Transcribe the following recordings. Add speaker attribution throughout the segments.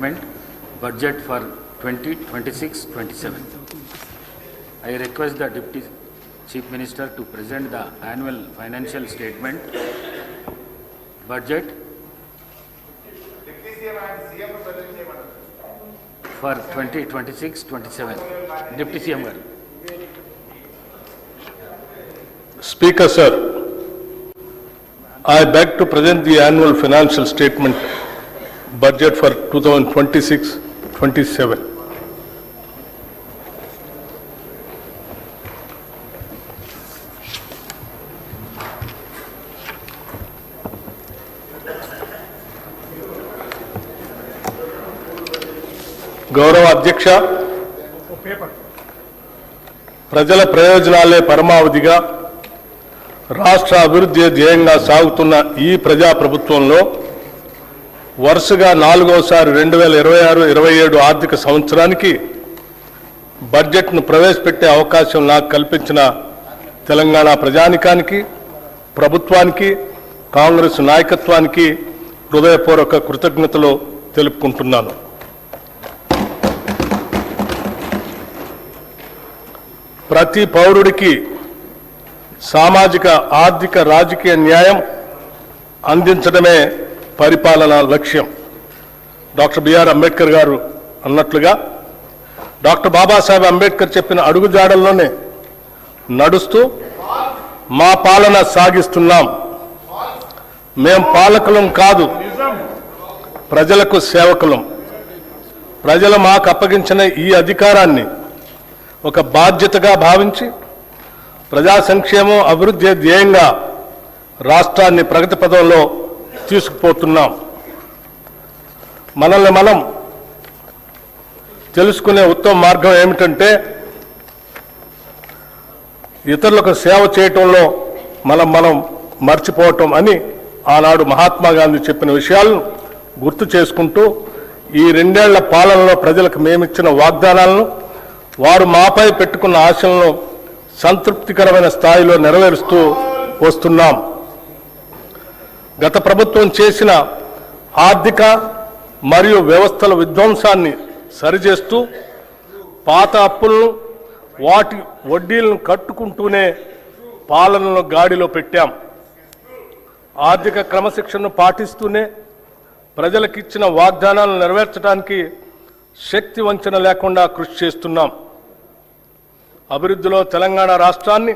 Speaker 1: statement, budget for 2026-27. I request the Deputy Chief Minister to present the annual financial statement, budget for 2026-27. Deputy CM garu.
Speaker 2: Speaker sir, I beg to present the annual financial statement budget for 2026-27. గౌరవ అధ్యక్ష, ప్రజల ప్రయోజనాలే పరమావధిగా రాష్ట్ర అభివృద్ధి ధ్యేయంగా సాగుతున్న ఈ ప్రజాప్రభుత్వంలో వరుసగా 4వసారి 2026-27 ఆర్థిక సంవత్సరానికి బడ్జెట్ను ప్రవేశపెట్టే అవకాశం నాకు కల్పించిన తెలంగాణ ప్రజానికానికి, ప్రభుత్వానికి, కాంగ్రెస్ నాయకత్వానికి హృదయపూర్వక కృతజ్ఞతలు తెలుపుకుంటున్నాను. ప్రతి పౌరుడికి సామాజిక, ఆర్థిక, రాజకీయ న్యాయం అందించడమే పరిపాలన లక్ష్యం. డాక్టర్ బిఆర్ అంబేద్కర్ గారు అన్నట్లుగా డాక్టర్ బాబాసాహెబ్ అంబేద్కర్ చెప్పిన అడుగుజాడల్లోనే నడుస్తూ మా పాలన సాగిస్తున్నాం. మేం పాలకులం కాదు, ప్రజలకు సేవకులం. ప్రజలు మాకు అప్పగించిన ఈ అధికారాన్ని ఒక బాధ్యతగా భావించి ప్రజా సంక్షేమం, అభివృద్ధి ధ్యేయంగా రాష్ట్రాన్ని ప్రగతి పథంలో తీసుకుపోతున్నాం. మనల్ని మనం తెలుసుకునే ఉత్తమ మార్గం ఏమిటంటే ఇతరులకు సేవ చేయటంలో మనం మర్చిపోవటం అని ఆనాడు మహాత్మా గాంధీ చెప్పిన విషయాలను గుర్తు చేసుకుంటూ ఈ 2 ఏళ్ల పాలనలో ప్రజలకు మేమిచ్చిన వాగ్దానాలను, వారు మాపై పెట్టుకున్న ఆశలను సంతృప్తికరమైన స్థాయిలో నెరవేరుస్తూ వస్తున్నాం. గత ప్రభుత్వం చేసిన ఆర్థిక మరియు వ్యవస్థల విధ్వంసాన్ని సరిచేస్తూ పాత అప్పులను, వాటి వడ్డీలను కట్టుకుంటూనే పాలనను గాడిలో పెట్టాం. ఆర్థిక క్రమశిక్షణను పాటిస్తూనే ప్రజలకు ఇచ్చిన వాగ్దానాలను నెరవేర్చడానికి శక్తి వంచన లేకుండా కృషి చేస్తున్నాం. అభివృద్ధిలో తెలంగాణ రాష్ట్రాన్ని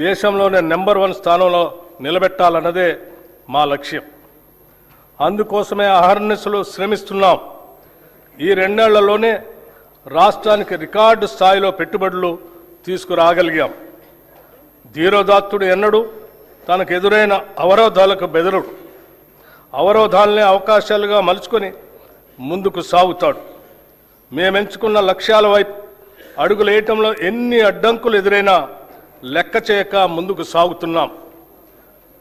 Speaker 2: దేశంలోనే నెంబర్ 1 స్థానంలో నిలబెట్టాలన్నదే మా లక్ష్యం. అందుకోసమే అహర్నిశలు శ్రమిస్తున్నాం. ఈ 2 ఏళ్లలోనే రాష్ట్రానికి రికార్డు స్థాయిలో పెట్టుబడులు తీసుకురాగలిగాం. ధీరోదాత్తుడు ఎన్నడూ తనకు ఎదురైన అవరోధాలకు బెదరుడు. అవరోధాలనే అవకాశాలుగా మలుచుకొని ముందుకు సాగుతాడు. మేమెంచుకున్న లక్ష్యాల వైపు అడుగులేయటంలో ఎన్ని అడ్డంకులు ఎదురైనా లెక్క చేయక ముందుకు సాగుతున్నాం.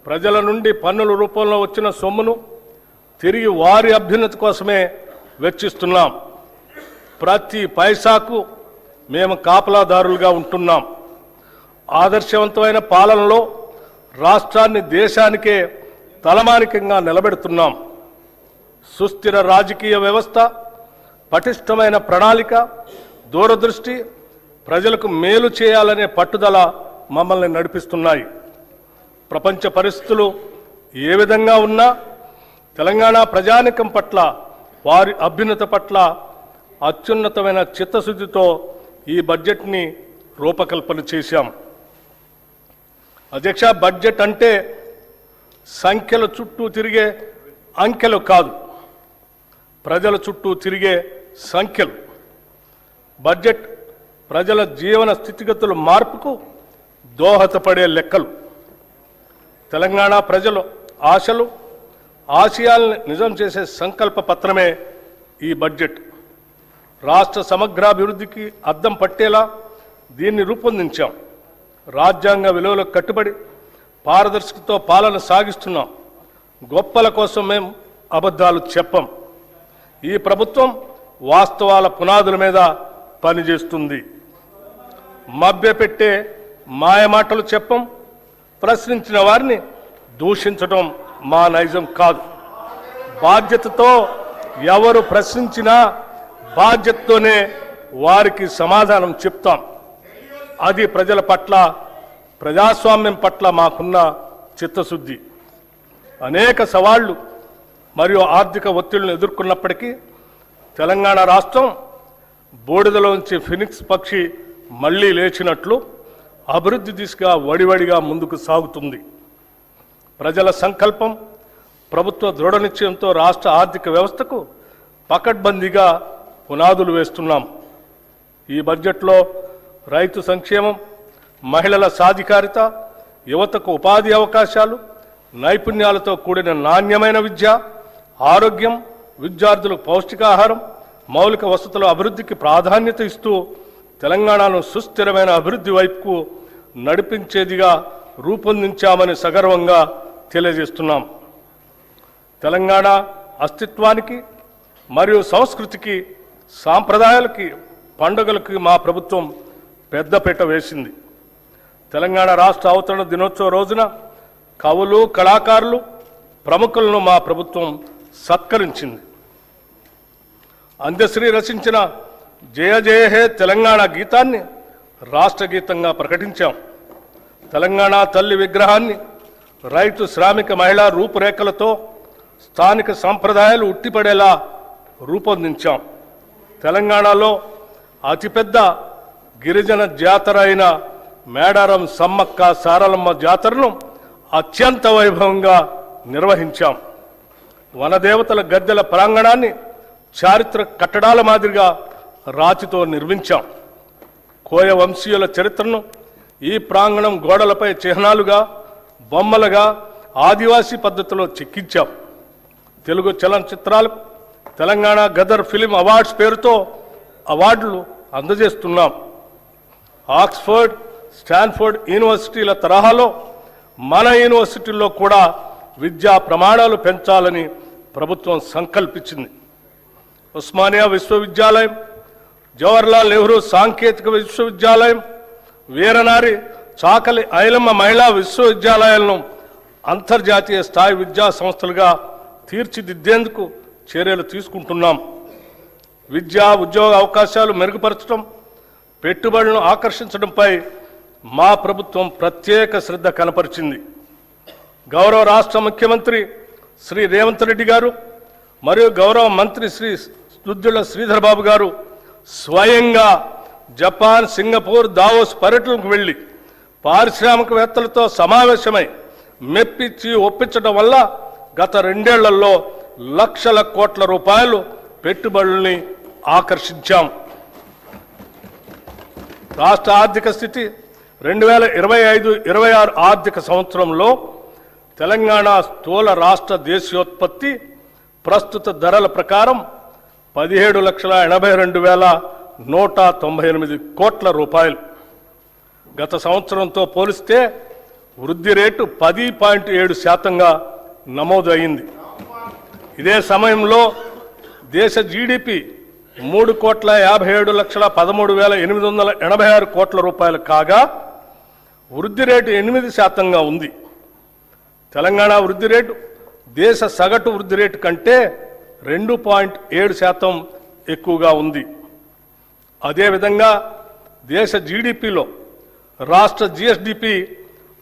Speaker 2: ప్రజల నుండి పన్నుల రూపంలో వచ్చిన సొమ్మును తిరిగి వారి అభ్యున్నతి కోసమే వెచ్చిస్తున్నాం. ప్రతి పైసాకు మేము కాపలాదారులుగా ఉంటున్నాం. ఆదర్శవంతమైన పాలనలో రాష్ట్రాన్ని దేశానికే తలమానికంగా నిలబెడుతున్నాం. సుస్థిర రాజకీయ వ్యవస్థ, పటిష్టమైన ప్రణాళిక, దూరదృష్టి, ప్రజలకు మేలు చేయాలనే పట్టుదల మమ్మల్ని నడిపిస్తున్నాయి. ప్రపంచ పరిస్థితులు ఏ విధంగా ఉన్నా తెలంగాణ ప్రజానికం పట్ల, వారి అభ్యున్నత పట్ల అత్యున్నతమైన చిత్తశుద్ధితో ఈ బడ్జెట్ని రూపకల్పన చేశాం. అధ్యక్ష, బడ్జెట్ అంటే సంఖ్యల చుట్టూ తిరిగే అంకెలు కాదు, ప్రజల చుట్టూ తిరిగే సంఖ్యలు. బడ్జెట్ ప్రజల జీవన స్థితిగతుల మార్పుకు దోహదపడే లెక్కలు. తెలంగాణ ప్రజల ఆశలు, ఆశయాలను నిజం చేసే సంకల్ప పత్రమే ఈ బడ్జెట్. రాష్ట్ర సమగ్రాభివృద్ధికి అద్దం పట్టేలా దీన్ని రూపొందించాం. రాజ్యాంగ విలువలకు కట్టుబడి పారదర్శకతతో పాలన సాగిస్తున్నాం. గొప్పల కోసం మేము అబద్ధాలు చెప్పం. ఈ ప్రభుత్వం వాస్తవాల పునాదుల మీద పనిచేస్తుంది. మభ్యపెట్టే మాయమాటలు చెప్పం. ప్రశ్నించిన వారిని దూషించడం మా నైజం కాదు. బాధ్యతతో ఎవరు ప్రశ్నించినా బాధ్యతతోనే వారికి సమాధానం చెప్తాం. అది ప్రజల పట్ల, ప్రజాస్వామ్యం పట్ల మాకున్న చిత్తశుద్ధి. అనేక సవాళ్లు మరియు ఆర్థిక ఒత్తిళ్లను ఎదుర్కొన్నప్పటికీ తెలంగాణ రాష్ట్రం బూడిదలోంచి ఫినిక్స్ పక్షి మళ్లీ లేచినట్లు అభివృద్ధి దిశగా వడివడిగా ముందుకు సాగుతుంది. ప్రజల సంకల్పం, ప్రభుత్వ దృఢ నిశ్చయంతో రాష్ట్ర ఆర్థిక వ్యవస్థకు పకడ్బందీగా పునాదులు వేస్తున్నాం. ఈ బడ్జెట్లో రైతు సంక్షేమం, మహిళల సాధికారిత, యువతకు ఉపాధి అవకాశాలు, నైపుణ్యాలతో కూడిన నాణ్యమైన విద్య, ఆరోగ్యం, విద్యార్థులకు పౌష్టికాహారం, మౌలిక వసతుల అభివృద్ధికి ప్రాధాన్యత ఇస్తూ తెలంగాణను సుస్థిరమైన అభివృద్ధి వైపుకు నడిపించేదిగా రూపొందించామని సగర్వంగా తెలియజేస్తున్నాం. తెలంగాణ అస్తిత్వానికి మరియు సంస్కృతికి, సాంప్రదాయాలకి, పండుగలకి మా ప్రభుత్వం పెద్దపీట వేసింది. తెలంగాణ రాష్ట్ర అవతరణ దినోత్సవ రోజున కవులు, కళాకారులు, ప్రముఖులను మా ప్రభుత్వం సత్కరించింది. అందశ్రీ రచించిన జయ జయ హే తెలంగాణ గీతాన్ని రాష్ట్ర గీతంగా ప్రకటించాం. తెలంగాణ తల్లి విగ్రహాన్ని రైతు, శ్రామిక, మహిళా రూపురేఖలతో స్థానిక సంప్రదాయాలు ఉట్టిపడేలా రూపొందించాం. తెలంగాణలో అతిపెద్ద గిరిజన జాతర అయిన మేడారం సమ్మక్క సారలమ్మ జాతరను అత్యంత వైభవంగా నిర్వహించాం. వనదేవతల గద్దెల ప్రాంగణాన్ని చారిత్రక కట్టడాల మాదిరిగా రాతితో నిర్మించాం. కోయ వంశీయుల చరిత్రను ఈ ప్రాంగణం గోడలపై చిహ్నాలుగా, బొమ్మలుగా ఆదివాసీ పద్ధతిలో చెక్కించాం. తెలుగు చలనచిత్రాలకు తెలంగాణ గదర్ ఫిలిం అవార్డ్స్ పేరుతో అవార్డులు అందజేస్తున్నాం. ఆక్స్ఫర్డ్, స్టాన్ఫోర్డ్ యూనివర్సిటీల తరహాలో మన యూనివర్సిటీల్లో కూడా విద్యా ప్రమాణాలు పెంచాలని ప్రభుత్వం సంకల్పించింది. ఉస్మానియా విశ్వవిద్యాలయం, జవహర్లాల్ నెహ్రూ సాంకేతిక విశ్వవిద్యాలయం, వీరనారి చాకలి ఐలమ్మ మహిళా విశ్వవిద్యాలయాలను అంతర్జాతీయ స్థాయి విద్యా సంస్థలుగా తీర్చిదిద్దేందుకు చర్యలు తీసుకుంటున్నాం. విద్యా, ఉద్యోగ అవకాశాలు మెరుగుపరచడం, పెట్టుబడులను ఆకర్షించడంపై మా ప్రభుత్వం ప్రత్యేక శ్రద్ధ కనపరిచింది. గౌరవ రాష్ట్ర ముఖ్యమంత్రి శ్రీ రేవంత్ రెడ్డి గారు మరియు గౌరవ మంత్రి శ్రీ దుద్దుల శ్రీధర్ బాబు గారు స్వయంగా జపాన్, సింగపూర్, దావోస్ పర్యటనకు వెళ్లి పారిశ్రామికవేత్తలతో సమావేశమై మెప్పించి ఒప్పించడం వల్ల గత 2 ఏళ్లలో లక్షల కోట్ల రూపాయలు పెట్టుబడుల్ని ఆకర్షించాం. రాష్ట్ర ఆర్థిక స్థితి 2025-26 ఆర్థిక సంవత్సరంలో తెలంగాణ స్థూల రాష్ట్ర దేశీయోత్పత్తి ప్రస్తుత ధరల ప్రకారం 17,82,198 కోట్ల రూపాయలు. గత సంవత్సరంతో పోలిస్తే వృద్ధి రేటు 10.7% నమోదు అయింది. ఇదే సమయంలో దేశ జీడిపి 3,57,13,886 కోట్ల రూపాయలు కాగా వృద్ధి రేటు 8% ఉంది. తెలంగాణ వృద్ధి రేటు దేశ సగటు వృద్ధి రేటు కంటే 2.7% ఎక్కువగా ఉంది. అదేవిధంగా దేశ జీడిపిలో రాష్ట్ర జిఎస్డిపి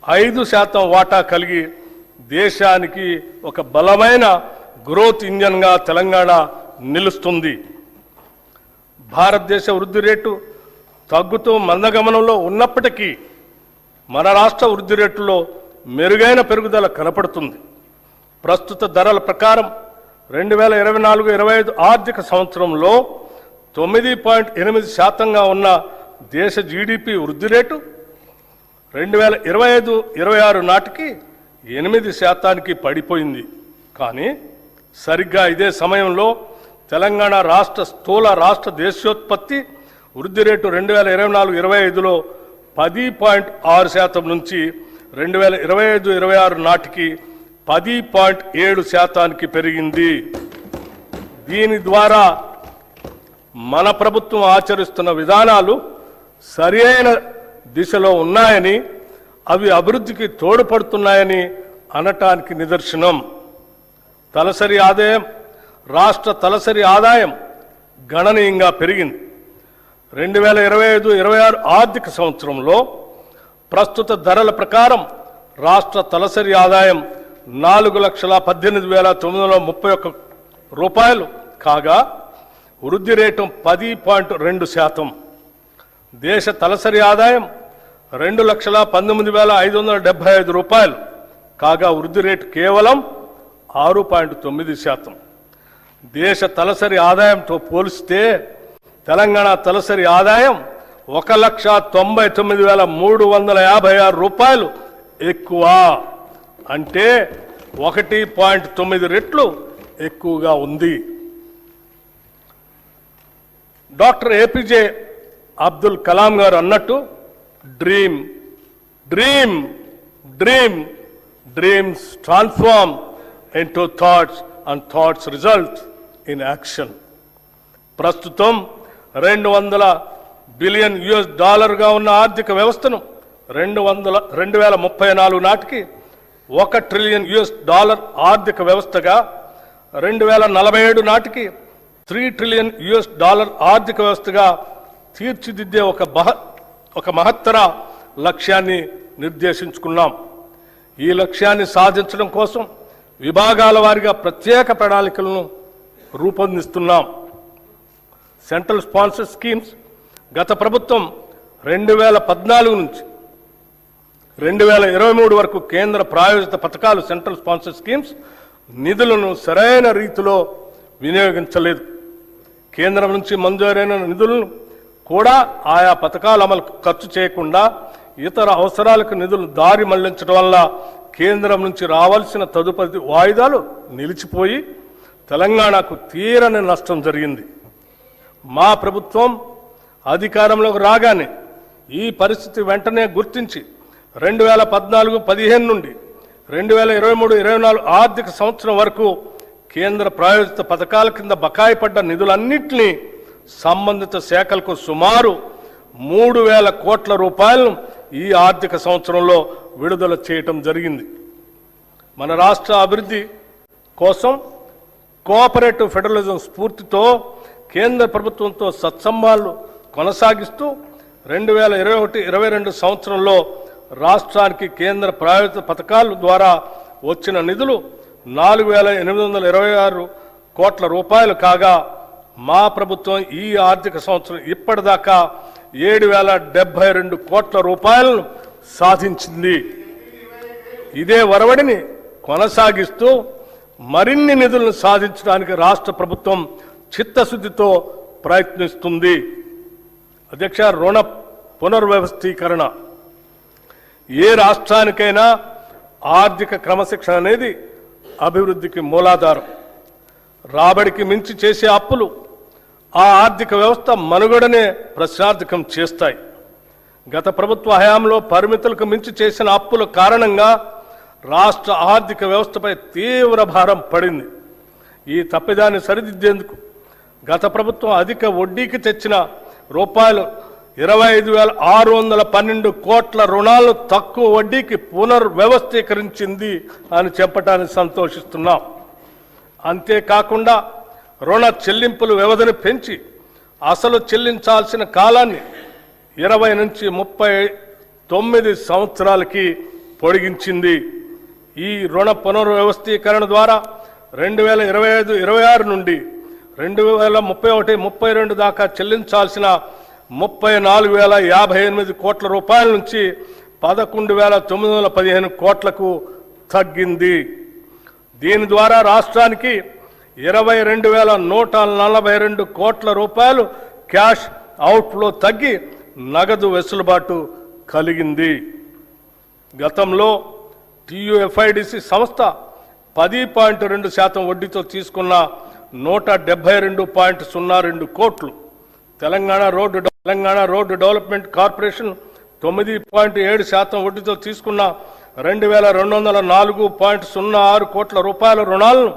Speaker 2: 5% వాటా కలిగి దేశానికి ఒక బలమైన గ్రోత్ ఇంజన్గా తెలంగాణ నిలుస్తుంది. భారతదేశ వృద్ధి రేటు తగ్గుతూ మందగమనంలో ఉన్నప్పటికీ మన రాష్ట్ర వృద్ధి రేటులో మెరుగైన పెరుగుదల కనపడుతుంది. ప్రస్తుత ధరల ప్రకారం 2024-25 ఆర్థిక సంవత్సరంలో 9.8% ఉన్న దేశ జీడిపి వృద్ధి రేటు 2025-26 నాటికి 8% పడిపోయింది. కానీ సరిగ్గా ఇదే సమయంలో తెలంగాణ రాష్ట్ర స్థూల రాష్ట్ర దేశీయోత్పత్తి వృద్ధి రేటు 2024-25లో 10.6% నుంచి 2025-26 నాటికి 10.7% పెరిగింది. దీని ద్వారా మన ప్రభుత్వం ఆచరిస్తున్న విధానాలు సరైన దిశలో ఉన్నాయని, అవి అభివృద్ధికి తోడ్పడుతున్నాయని అనటానికి నిదర్శనం. తలసరి ఆదాయం రాష్ట్ర తలసరి ఆదాయం గణనీయంగా పెరిగింది. 2025-26 ఆర్థిక సంవత్సరంలో ప్రస్తుత ధరల ప్రకారం రాష్ట్ర తలసరి ఆదాయం 4,18,931 రూపాయలు కాగా వృద్ధి రేటు 10.2%. దేశ తలసరి ఆదాయం 2,19,575 రూపాయలు కాగా వృద్ధి రేటు కేవలం 6.9%. దేశ తలసరి ఆదాయంతో పోలిస్తే తెలంగాణ తలసరి ఆదాయం 1,99,356 రూపాయలు ఎక్కువ, అంటే 1.9 రెట్లు ఎక్కువగా ఉంది. డాక్టర్ ఏపీజే అబ్దుల్ కలాం గారు అన్నట్టు dream dream dream dreams transform into thoughts and thoughts result in action. ప్రస్తుతం $200 బిలియన్ ఉన్న ఆర్థిక వ్యవస్థను 2034 నాటికి $1 ట్రిలియన్ ఆర్థిక వ్యవస్థగా, 2047 నాటికి $3 ట్రిలియన్ ఆర్థిక వ్యవస్థగా తీర్చిదిద్దే ఒక మహత్తర లక్ష్యాన్ని నిర్దేశించుకున్నాం. ఈ లక్ష్యాన్ని సాధించడం కోసం విభాగాల వారీగా ప్రత్యేక ప్రణాళికలను రూపొందిస్తున్నాం. సెంట్రల్ స్పాన్సర్ స్కీమ్స్ గత ప్రభుత్వం 2014 నుంచి 2023 వరకు కేంద్ర ప్రాయోజిత పథకాలు సెంట్రల్ స్పాన్సర్ స్కీమ్స్ నిధులను సరైన రీతిలో వినియోగించలేదు. కేంద్రం నుంచి మంజూరైన నిధులను కూడా ఆయా పథకాల అమలుకు ఖర్చు చేయకుండా ఇతర అవసరాలకు నిధులు దారి మళ్లించడం వల్ల కేంద్రం నుంచి రావాల్సిన తదుపరి వాయిదాలు నిలిచిపోయి తెలంగాణకు తీరని నష్టం జరిగింది. మా ప్రభుత్వం అధికారంలోకి రాగానే ఈ పరిస్థితి వెంటనే గుర్తించి 2014-15 నుండి 2023-24 ఆర్థిక సంవత్సరం వరకు కేంద్ర ప్రాయోజిత పథకాల కింద బకాయి పడ్డ నిధులన్నింటినీ సంబంధిత శాఖలకు సుమారు 3,000 కోట్ల రూపాయలను ఈ ఆర్థిక సంవత్సరంలో విడుదల చేయటం జరిగింది. మన రాష్ట్ర అభివృద్ధి కోసం కోఆపరేటివ్ ఫెడరలిజం స్ఫూర్తితో కేంద్ర ప్రభుత్వంతో సత్సంబంధాలు కొనసాగిస్తూ 2021-22 సంవత్సరంలో రాష్ట్రానికి కేంద్ర ప్రాయోజిత పథకాల ద్వారా వచ్చిన నిధులు 4,826 కోట్ల రూపాయలు కాగా మా ప్రభుత్వం ఈ ఆర్థిక సంవత్సరం ఇప్పటిదాకా 7,072 కోట్ల రూపాయలను సాధించింది. ఇదే వరవడిని కొనసాగిస్తూ మరిన్ని నిధులను సాధించడానికి రాష్ట్ర ప్రభుత్వం చిత్తశుద్ధితో ప్రయత్నిస్తుంది. అధ్యక్ష, రుణ పునర్వ్యవస్థీకరణ ఏ రాష్ట్రానికైనా ఆర్థిక క్రమశిక్షణ అనేది అభివృద్ధికి మూలాధారం. రాబడికి మించి చేసే అప్పులు ఆ ఆర్థిక వ్యవస్థ మనుగడనే ప్రశ్నార్థకం చేస్తాయి. గత ప్రభుత్వ హయాంలో పరిమితులకు మించి చేసిన అప్పుల కారణంగా రాష్ట్ర ఆర్థిక వ్యవస్థపై తీవ్ర భారం పడింది. ఈ తప్పిదాన్ని సరిదిద్దేందుకు గత ప్రభుత్వం అధిక వడ్డీకి తెచ్చిన ₹25,612 కోట్ల రుణాలను తక్కువ వడ్డీకి పునర్వ్యవస్థీకరించింది అని చెప్పడానికి సంతోషిస్తున్నాం. అంతేకాకుండా రుణ చెల్లింపుల వ్యవధిని పెంచి అసలు చెల్లించాల్సిన కాలాన్ని 20 నుంచి 39 సంవత్సరాలకి పొడిగించింది. ఈ రుణ పునర్వ్యవస్థీకరణ ద్వారా 2025-26 నుండి 2031-32 దాకా చెల్లించాల్సిన 34,058 కోట్ల రూపాయల నుంచి 11,915 కోట్లకు తగ్గింది. దీని ద్వారా రాష్ట్రానికి 22,142 కోట్ల రూపాయలు క్యాష్ అవుట్ఫ్లో తగ్గి నగదు వెసులుబాటు కలిగింది. గతంలో టీయూఎఫ్ఐడిసి సంస్థ 10.2% వడ్డీతో తీసుకున్న 172.02 కోట్లు, తెలంగాణ రోడ్డు డెవలప్మెంట్ కార్పొరేషన్ 9.7% వడ్డీతో తీసుకున్న 2,204.06 కోట్ల రూపాయల రుణాలను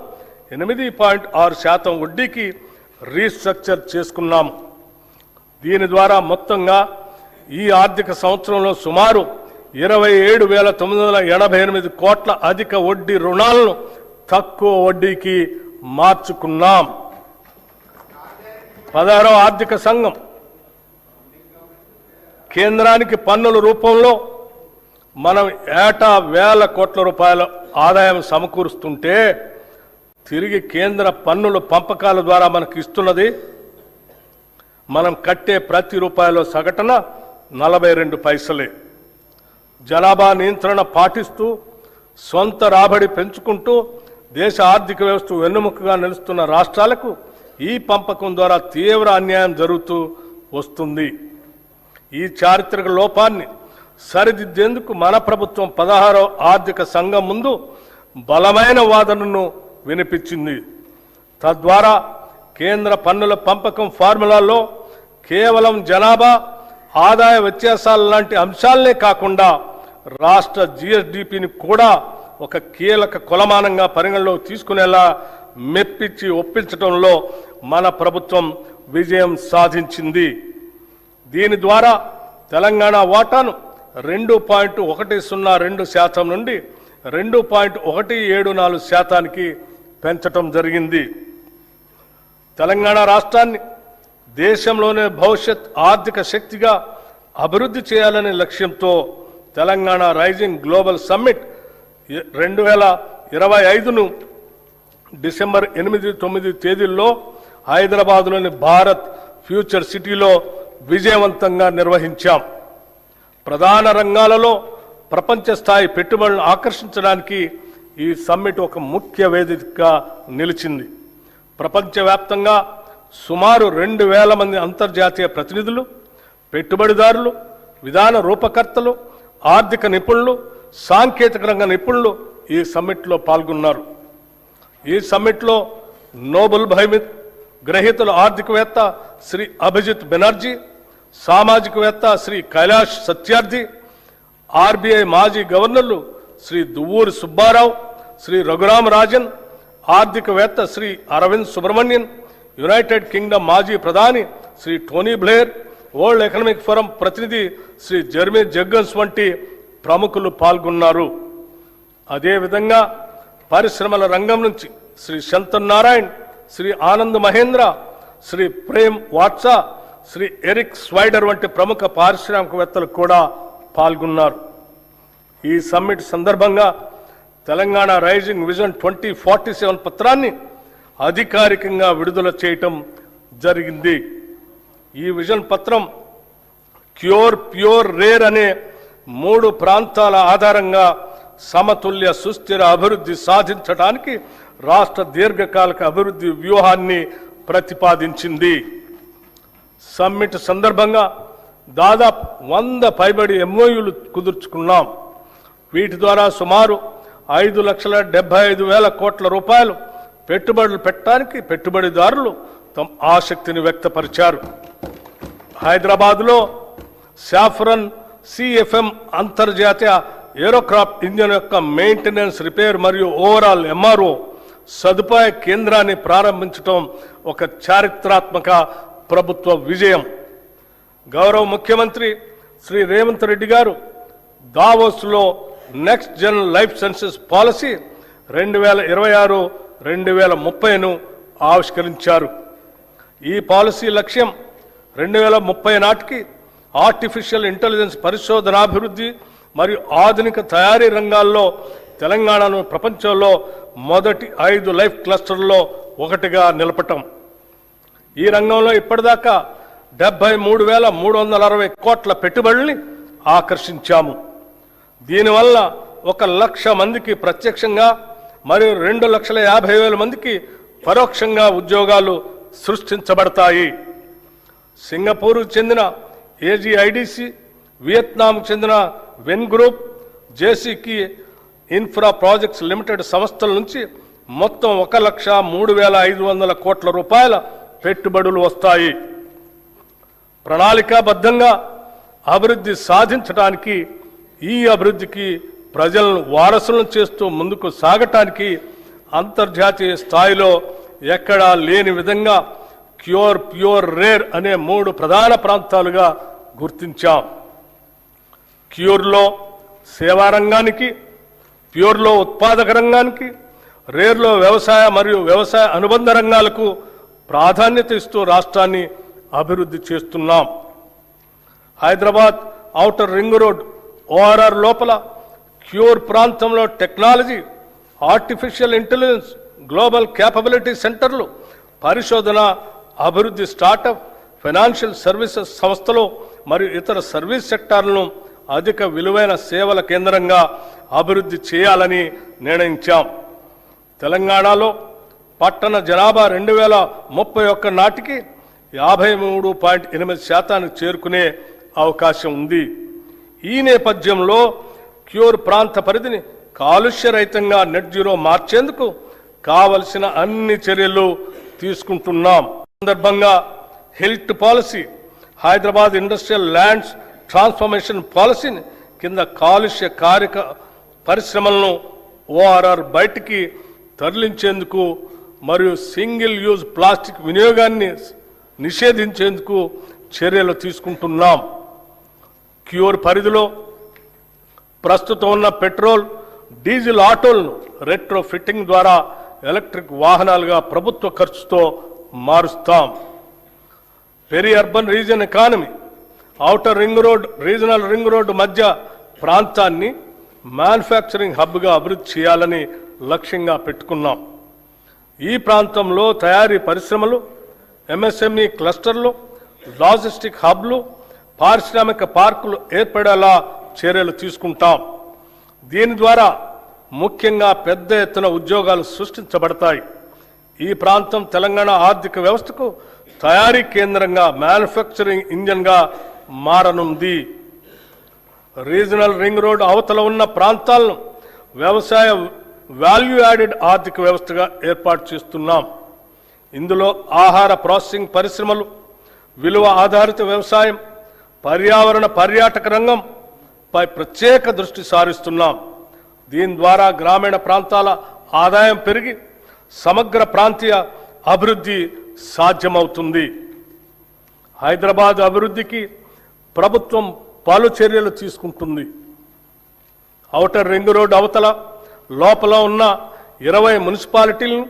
Speaker 2: 8.6% వడ్డీకి రీస్ట్రక్చర్ చేసుకున్నాము. దీని ద్వారా మొత్తంగా ఈ ఆర్థిక సంవత్సరంలో సుమారు 27,988 కోట్ల అధిక వడ్డీ రుణాలను తక్కువ వడ్డీకి మార్చుకున్నాం. 16వ ఆర్థిక సంఘం కేంద్రానికి పన్నుల రూపంలో మనం ఏటా వేల కోట్ల రూపాయల ఆదాయం సమకూరుస్తుంటే తిరిగి కేంద్ర పన్నుల పంపకాల ద్వారా మనకు ఇస్తున్నది మనం కట్టే ప్రతి రూపాయలో సగటున 42 పైసలే. జనాభా నియంత్రణ పాటిస్తూ సొంత రాబడి పెంచుకుంటూ దేశ ఆర్థిక వ్యవస్థ వెన్నుముకగా నిలుస్తున్న రాష్ట్రాలకు ఈ పంపకం ద్వారా తీవ్ర అన్యాయం జరుగుతూ వస్తుంది. ఈ చారిత్రక లోపాన్ని సరిదిద్దేందుకు మన ప్రభుత్వం 16వ ఆర్థిక సంఘం ముందు బలమైన వాదనను వినిపించింది. తద్వారా కేంద్ర పన్నుల పంపకం ఫార్ములాలో కేవలం జనాభా ఆదాయ వ్యత్యాసాల లాంటి అంశాలనే కాకుండా రాష్ట్ర జిఎస్డిపిని కూడా ఒక కీలక కొలమానంగా పరిగణలోకి తీసుకునేలా మెప్పించి ఒప్పించడంలో మన ప్రభుత్వం విజయం సాధించింది. దీని ద్వారా తెలంగాణ వాటాను 2.102% నుండి 2.174% పెంచటం జరిగింది. తెలంగాణ రాష్ట్రాన్ని దేశంలోనే భవిష్యత్ ఆర్థిక శక్తిగా అభివృద్ధి చేయాలనే లక్ష్యంతో తెలంగాణ రైజింగ్ గ్లోబల్ సమ్మిట్ 2025ను డిసెంబర్ 8-9 తేదీల్లో హైదరాబాద్లోని భారత్ ఫ్యూచర్ సిటీలో విజయవంతంగా నిర్వహించాం. ప్రధాన రంగాలలో ప్రపంచ స్థాయి పెట్టుబడులను ఆకర్షించడానికి ఈ సమ్మిట్ ఒక ముఖ్య వేదికగా నిలిచింది. ప్రపంచవ్యాప్తంగా సుమారు 2000 మంది అంతర్జాతీయ ప్రతినిధులు, పెట్టుబడిదారులు, విధాన రూపకర్తలు, ఆర్థిక నిపుణులు, సాంకేతిక రంగ నిపుణులు ఈ సమ్మిట్లో పాల్గొన్నారు. ఈ సమ్మిట్లో నోబెల్ బహుమతి గ్రహీతల ఆర్థికవేత్త శ్రీ అభిజిత్ బెనర్జీ, సామాజికవేత్త శ్రీ కైలాష్ సత్యార్థి, ఆర్బీఐ మాజీ గవర్నర్లు శ్రీ దువ్వూరి సుబ్బారావు, శ్రీ రఘురామ్ రాజన్, ఆర్థికవేత్త శ్రీ అరవింద్ సుబ్రహ్మణ్యన్, యునైటెడ్ కింగ్డమ్ మాజీ ప్రధాని Shri Tony Blair, World Economic Forum ప్రతినిధి శ్రీ జెర్మీ జగ్గన్స్ వంటి ప్రముఖులు పాల్గొన్నారు. అదేవిధంగా పరిశ్రమల రంగం నుంచి శ్రీ శంతన్ నారాయణ్, శ్రీ ఆనంద్ మహేంద్ర, శ్రీ ప్రేమ్ వాట్సా, శ్రీ ఎరిక్ స్వైడర్ వంటి ప్రముఖ పారిశ్రామికవేత్తలు కూడా పాల్గొన్నారు. ఈ సమ్మిట్ సందర్భంగా తెలంగాణ రైజింగ్ విజన్ 2047 పత్రాన్ని అధికారికంగా విడుదల చేయటం జరిగింది. ఈ విజన్ పత్రం క్యూర్, ప్యూర్, రేర్ అనే 3 ప్రాంతాల ఆధారంగా సమతుల్య సుస్థిర అభివృద్ధి సాధించడానికి రాష్ట్ర దీర్ఘకాలిక అభివృద్ధి వ్యూహాన్ని ప్రతిపాదించింది. సమ్మిట్ సందర్భంగా దాదాపు 100 పైబడి ఎంఓయూలు కుదుర్చుకున్నాం. వీటి ద్వారా సుమారు 5,75,000 కోట్ల రూపాయలు పెట్టుబడులు పెట్టడానికి పెట్టుబడిదారులు తమ ఆసక్తిని వ్యక్తపరిచారు. హైదరాబాద్లో సాఫ్రన్ సిఎఫ్ఎం అంతర్జాతీయ ఏరోక్రాఫ్ట్ ఇంజిన్ యొక్క మెయింటెనెన్స్, రిపేర్ మరియు ఓవరాల్ ఎంఆర్ఓ సదుపాయ కేంద్రాన్ని ప్రారంభించడం ఒక చారిత్రాత్మక ప్రభుత్వ విజయం. గౌరవ ముఖ్యమంత్రి శ్రీ రేవంత్ రెడ్డి గారు దావోస్లో next gen life sciences policy 2026-2030ను ఆవిష్కరించారు. ఈ పాలసీ లక్ష్యం 2030 నాటికి ఆర్టిఫిషియల్ ఇంటెలిజెన్స్ పరిశోధనాభివృద్ధి మరియు ఆధునిక తయారీ రంగాల్లో తెలంగాణను ప్రపంచంలో మొదటి 5 లైఫ్ క్లస్టర్లలో ఒకటిగా నిలపటం. ఈ రంగంలో ఇప్పటిదాకా 73,360 కోట్ల పెట్టుబడుల్ని ఆకర్షించాము. దీనివల్ల 1,00,000 మందికి ప్రత్యక్షంగా మరియు 2,50,000 మందికి పరోక్షంగా ఉద్యోగాలు సృష్టించబడతాయి. సింగపూర్కు చెందిన ఏజీఐడిసి, వియత్నాంకు చెందిన వెన్ గ్రూప్, జేసీకి ఇన్ఫ్రా ప్రాజెక్ట్స్ లిమిటెడ్ సంస్థల నుంచి మొత్తం 1,03,500 కోట్ల రూపాయల పెట్టుబడులు వస్తాయి. ప్రణాళికాబద్ధంగా అభివృద్ధి సాధించడానికి, ఈ అభివృద్ధికి ప్రజలను వారసులను చేస్తూ ముందుకు సాగటానికి అంతర్జాతీయ స్థాయిలో ఎక్కడా లేని విధంగా క్యూర్, ప్యూర్, రేర్ అనే 3 ప్రధాన ప్రాంతాలుగా గుర్తించాం. క్యూర్లో సేవా రంగానికి, ప్యూర్లో ఉత్పాదక రంగానికి, రేర్లో వ్యవసాయ మరియు వ్యవసాయ అనుబంధ రంగాలకు ప్రాధాన్యత ఇస్తూ రాష్ట్రాన్ని అభివృద్ధి చేస్తున్నాం. Hyderabad outer ring road ORR లోపల క్యూర్ ప్రాంతంలో technology, artificial intelligence, global capability సెంటర్లు, పరిశోధన, అభివృద్ధి, స్టార్టప్, ఫైనాన్షియల్ సర్వీసెస్ సంస్థలు మరియు ఇతర సర్వీస్ సెక్టార్లను అధిక విలువైన సేవల కేంద్రంగా అభివృద్ధి చేయాలని నిర్ణయించాం. తెలంగాణలో పట్టణ జనాభా 2031 నాటికి 53.8% చేరుకునే అవకాశం ఉంది. ఈ నేపథ్యంలో క్యూర్ ప్రాంత పరిధిని కాలుష్యరహితంగా నెట్ జీరో మార్చేందుకు కావలసిన అన్ని చర్యలు తీసుకుంటున్నాం. సందర్భంగా health policy, Hyderabad industrial lands transformation పాలసీని కింద కాలుష్య కారక పరిశ్రమలను ORR బయటికి తరలించేందుకు మరియు సింగిల్ యూజ్ ప్లాస్టిక్ వినియోగాన్ని నిషేధించేందుకు చర్యలు తీసుకుంటున్నాం. క్యూర్ పరిధిలో ప్రస్తుతం ఉన్న పెట్రోల్, డీజిల్ ఆటోలను రెట్రో ఫిట్టింగ్ ద్వారా ఎలక్ట్రిక్ వాహనాలుగా ప్రభుత్వ ఖర్చుతో మారుస్తాం. Peri urban region economy, outer ring road, regional ring road మధ్య ప్రాంతాన్ని మ్యానుఫ్యాక్చరింగ్ హబ్గా అభివృద్ధి చేయాలని లక్ష్యంగా పెట్టుకున్నాం. ఈ ప్రాంతంలో తయారీ పరిశ్రమలు, MSME క్లస్టర్లు, లాజిస్టిక్ హబ్లు, పారిశ్రామిక పార్కులు ఏర్పడేలా చర్యలు తీసుకుంటాం. దీని ద్వారా ముఖ్యంగా పెద్ద ఎత్తున ఉద్యోగాలు సృష్టించబడతాయి. ఈ ప్రాంతం తెలంగాణ ఆర్థిక వ్యవస్థకు తయారీ కేంద్రంగా, మ్యానుఫ్యాక్చరింగ్ ఇంజన్గా మారనుంది. రీజనల్ రింగ్ రోడ్ అవతల ఉన్న ప్రాంతాలను వ్యవసాయ వాల్యూ యాడెడ్ ఆర్థిక వ్యవస్థగా ఏర్పాటు చేస్తున్నాం. ఇందులో ఆహార ప్రాసెసింగ్ పరిశ్రమలు, విలువ ఆధారిత వ్యవసాయం, పర్యావరణ పర్యాటక రంగంపై ప్రత్యేక దృష్టి సారిస్తున్నాం. దీని ద్వారా గ్రామీణ ప్రాంతాల ఆదాయం పెరిగి సమగ్ర ప్రాంతీయ అభివృద్ధి సాధ్యమవుతుంది. హైదరాబాద్ అభివృద్ధికి ప్రభుత్వం పలు చర్యలు తీసుకుంటుంది. ఔటర్ రింగ్ రోడ్ అవతల లోపల ఉన్న 20 మున్సిపాలిటీలను,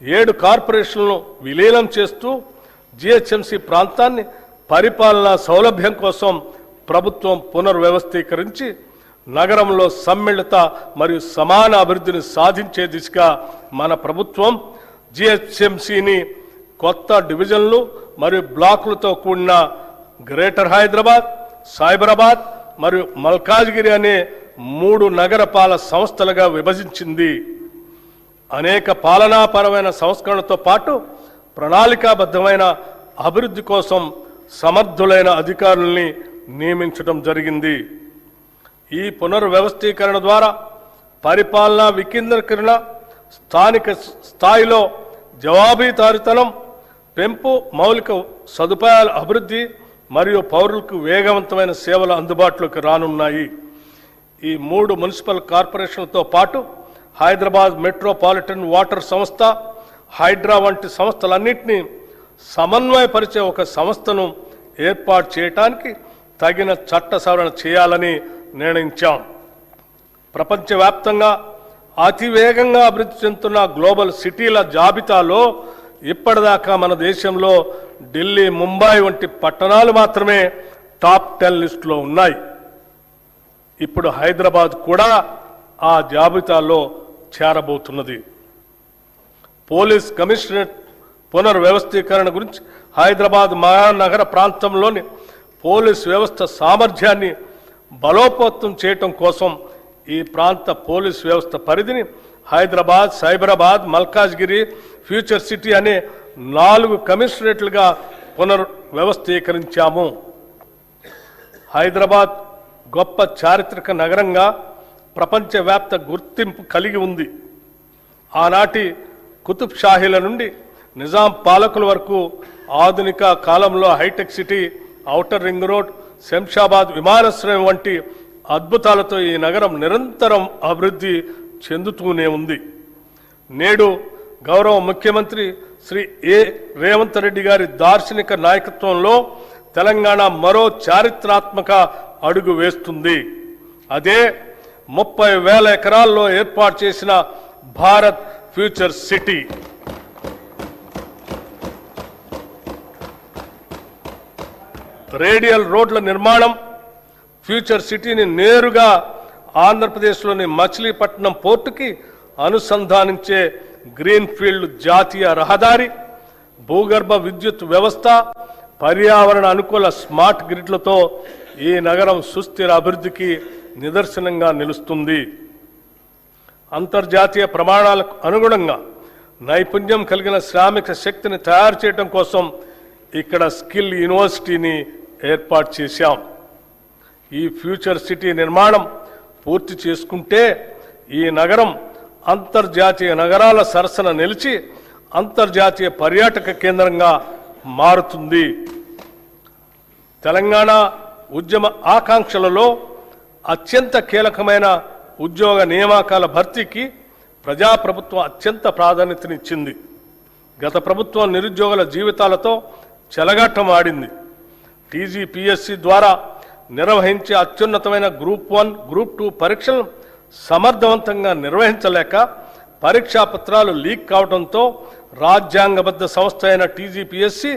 Speaker 2: 7 కార్పొరేషన్లను విలీనం చేస్తూ GHMC ప్రాంతాన్ని పరిపాలనా సౌలభ్యం కోసం ప్రభుత్వం పునర్వ్యవస్థీకరించి నగరంలో సమ్మిళిత మరియు సమాన అభివృద్ధిని సాధించే దిశగా మన ప్రభుత్వం GHMCని కొత్త డివిజన్లు మరియు బ్లాకులతో కూడిన గ్రేటర్ హైదరాబాద్, సైబరాబాద్ మరియు మల్కాజ్గిరి అనే 3 నగరపాలక సంస్థలుగా విభజించింది. అనేక పాలనాపరమైన సంస్కరణలతో పాటు ప్రణాళికాబద్ధమైన అభివృద్ధి కోసం సమర్థులైన అధికారుల్ని నియమించడం జరిగింది. ఈ పునర్వ్యవస్థీకరణ ద్వారా పరిపాలనా వికేంద్రీకరణ, స్థానిక స్థాయిలో జవాబుదారీతనం పెంపు, మౌలిక సదుపాయాల అభివృద్ధి మరియు పౌరులకు వేగవంతమైన సేవలు అందుబాటులోకి రానున్నాయి. ఈ 3 మున్సిపల్ కార్పొరేషన్లతో పాటు హైదరాబాద్ మెట్రోపాలిటన్ వాటర్ సంస్థ, హైడ్రా వంటి సంస్థలన్నింటినీ సమన్వయపరిచే ఒక సంస్థను ఏర్పాటు చేయడానికి తగిన చట్ట సవరణ చేయాలని నిర్ణయించాం. ప్రపంచవ్యాప్తంగా అతివేగంగా అభివృద్ధి చెందుతున్న గ్లోబల్ సిటీల జాబితాలో ఇప్పటిదాకా మన దేశంలో ఢిల్లీ, ముంబై వంటి పట్టణాలు మాత్రమే టాప్ 10 లిస్టులో ఉన్నాయి. ఇప్పుడు హైదరాబాద్ కూడా ఆ జాబితాలో చేరబోతున్నది. పోలీస్ కమిషనరేట్ పునర్వ్యవస్థీకరణ గురించి హైదరాబాద్ మహానగర ప్రాంతంలోని పోలీస్ వ్యవస్థ సామర్థ్యాన్ని బలోపేతం చేయటం కోసం ఈ ప్రాంత పోలీస్ వ్యవస్థ పరిధిని హైదరాబాద్, సైబరాబాద్, మల్కాజ్గిరి, ఫ్యూచర్ సిటీ అనే 4 కమిషనరేట్లుగా పునర్వ్యవస్థీకరించాము. హైదరాబాద్ గొప్ప చారిత్రక నగరంగా ప్రపంచవ్యాప్త గుర్తింపు కలిగి ఉంది. ఆనాటి కుతుబ్ షాహీల నుండి నిజాం పాలకుల వరకు ఆధునిక కాలంలో hitech city, outer ring road, Shamshabad విమానాశ్రయం వంటి అద్భుతాలతో ఈ నగరం నిరంతరం అభివృద్ధి చెందుతూనే ఉంది. నేడు గౌరవ ముఖ్యమంత్రి శ్రీ రేవంత్ రెడ్డి గారి దార్శనిక నాయకత్వంలో తెలంగాణ మరో చారిత్రాత్మక అడుగు వేస్తుంది. అదే 30,000 ఎకరాల్లో ఏర్పాటు చేసిన భారత్ ఫ్యూచర్ సిటీ. రేడియల్ రోడ్ల నిర్మాణం, ఫ్యూచర్ సిటీని నేరుగా ఆంధ్రప్రదేశ్లోని మచిలీపట్నం పోర్టుకి అనుసంధానించే గ్రీన్ఫీల్డ్ జాతీయ రహదారి, భూగర్భ విద్యుత్ వ్యవస్థ, పర్యావరణ అనుకూల స్మార్ట్ గ్రిడ్లతో ఈ నగరం సుస్థిర అభివృద్ధికి నిదర్శనంగా నిలుస్తుంది. అంతర్జాతీయ ప్రమాణాలకు అనుగుణంగా నైపుణ్యం కలిగిన శ్రామిక శక్తిని తయారు చేయడం కోసం ఇక్కడ స్కిల్ యూనివర్సిటీని ఏర్పాటు చేశాం. ఈ ఫ్యూచర్ సిటీ నిర్మాణం పూర్తి చేసుకుంటే ఈ నగరం అంతర్జాతీయ నగరాల సరసన నిలిచి అంతర్జాతీయ పర్యాటక కేంద్రంగా మారుతుంది. తెలంగాణ ఉద్యమ ఆకాంక్షలలో అత్యంత కీలకమైన ఉద్యోగ నియామకాల భర్తీకి ప్రజాప్రభుత్వం అత్యంత ప్రాధాన్యతనిచ్చింది. గత ప్రభుత్వం నిరుద్యోగుల జీవితాలతో చెలగాటం ఆడింది. టీజీపీఎస్సీ ద్వారా నిర్వహించే అత్యున్నతమైన గ్రూప్ 1, గ్రూప్ 2 పరీక్షలను సమర్థవంతంగా నిర్వహించలేక పరీక్షా పత్రాలు లీక్ కావడంతో రాజ్యాంగబద్ధ సంస్థ అయిన టీజీపీఎస్సీ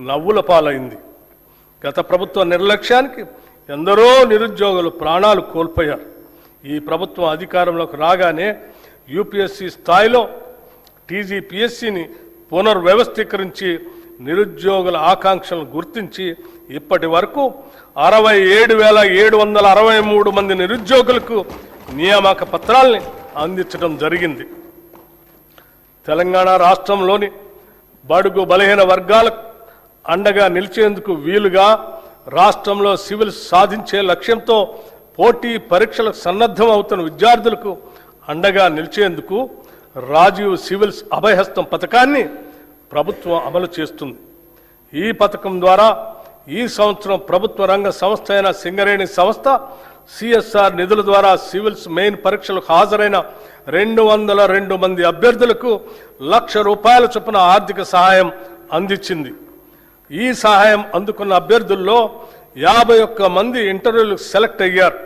Speaker 2: నవ్వుల పాలైంది. గత ప్రభుత్వ నిర్లక్ష్యానికి ఎందరో నిరుద్యోగులు ప్రాణాలు కోల్పోయారు. ఈ ప్రభుత్వం అధికారంలోకి రాగానే యూపీఎస్సీ స్థాయిలో టీజీపీఎస్సీని పునర్వ్యవస్థీకరించి నిరుద్యోగుల ఆకాంక్షలను గుర్తించి ఇప్పటి వరకు 67,763 మంది నిరుద్యోగులకు నియామక పత్రాల్ని అందించడం జరిగింది. తెలంగాణ రాష్ట్రంలోని బడుగు బలహీన వర్గాలకు అండగా నిలిచేందుకు వీలుగా రాష్ట్రంలో సివిల్స్ సాధించే లక్ష్యంతో పోటీ పరీక్షలకు సన్నద్ధం అవుతున్న విద్యార్థులకు అండగా నిలిచేందుకు రాజీవ్ సివిల్స్ అభయహస్తం పథకాన్ని ప్రభుత్వం అమలు చేస్తుంది. ఈ పథకం ద్వారా ఈ సంవత్సరం ప్రభుత్వ రంగ సంస్థ అయిన సింగరేణి సంస్థ సిఎస్ఆర్ నిధుల ద్వారా సివిల్స్ మెయిన్ పరీక్షలకు హాజరైన 202 మంది అభ్యర్థులకు ₹1,00,000 చొప్పున ఆర్థిక సహాయం అందించింది. ఈ సహాయం అందుకున్న అభ్యర్థుల్లో 51 మంది ఇంటర్వ్యూలకు సెలెక్ట్ అయ్యారు.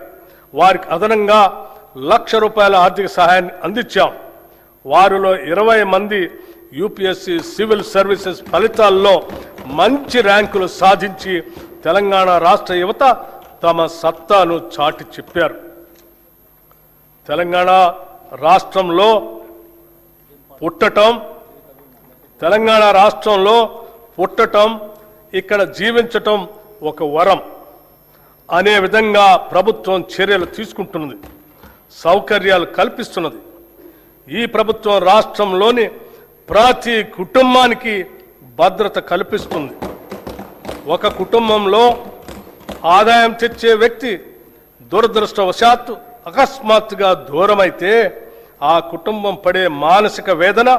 Speaker 2: వారికి అదనంగా ₹1,00,000 ఆర్థిక సహాయాన్ని అందించాం. వారిలో 20 మంది యూపీఎస్సీ సివిల్ సర్వీసెస్ ఫలితాల్లో మంచి ర్యాంకులు సాధించి తెలంగాణ రాష్ట్ర యువత తమ సత్తాను చాటి చెప్పారు. తెలంగాణ రాష్ట్రంలో పుట్టటం ఇక్కడ జీవించటం ఒక వరం అనే విధంగా ప్రభుత్వం చర్యలు తీసుకుంటున్నది, సౌకర్యాలు కల్పిస్తున్నది. ఈ ప్రభుత్వం రాష్ట్రంలోని ప్రతి కుటుంబానికి భద్రత కల్పిస్తుంది. ఒక కుటుంబంలో ఆదాయం తెచ్చే వ్యక్తి దురదృష్టవశాత్తు అకస్మాత్తుగా దూరమైతే ఆ కుటుంబం పడే మానసిక వేదన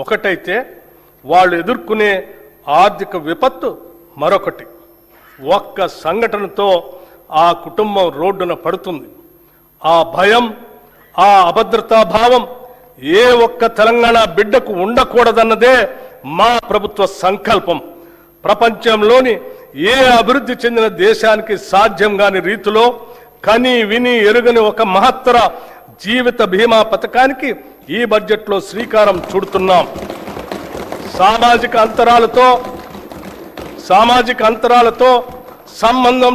Speaker 2: ఒకటైతే వాళ్ళు ఎదుర్కొనే ఆర్థిక విపత్తు మరొకటి. ఒక్క సంఘటనతో ఆ కుటుంబం రోడ్డున పడుతుంది. ఆ భయం, ఆ అభద్రతా భావం ఏ ఒక్క తెలంగాణ బిడ్డకు ఉండకూడదన్నదే మా ప్రభుత్వ సంకల్పం. ప్రపంచంలోని ఏ అభివృద్ధి చెందిన దేశానికి సాధ్యం కాని రీతిలో కని విని ఎరుగని ఒక మహత్తర జీవిత బీమా పథకానికి ఈ బడ్జెట్లో శ్రీకారం చుడుతున్నాం. సామాజిక అంతరాలతో సంబంధం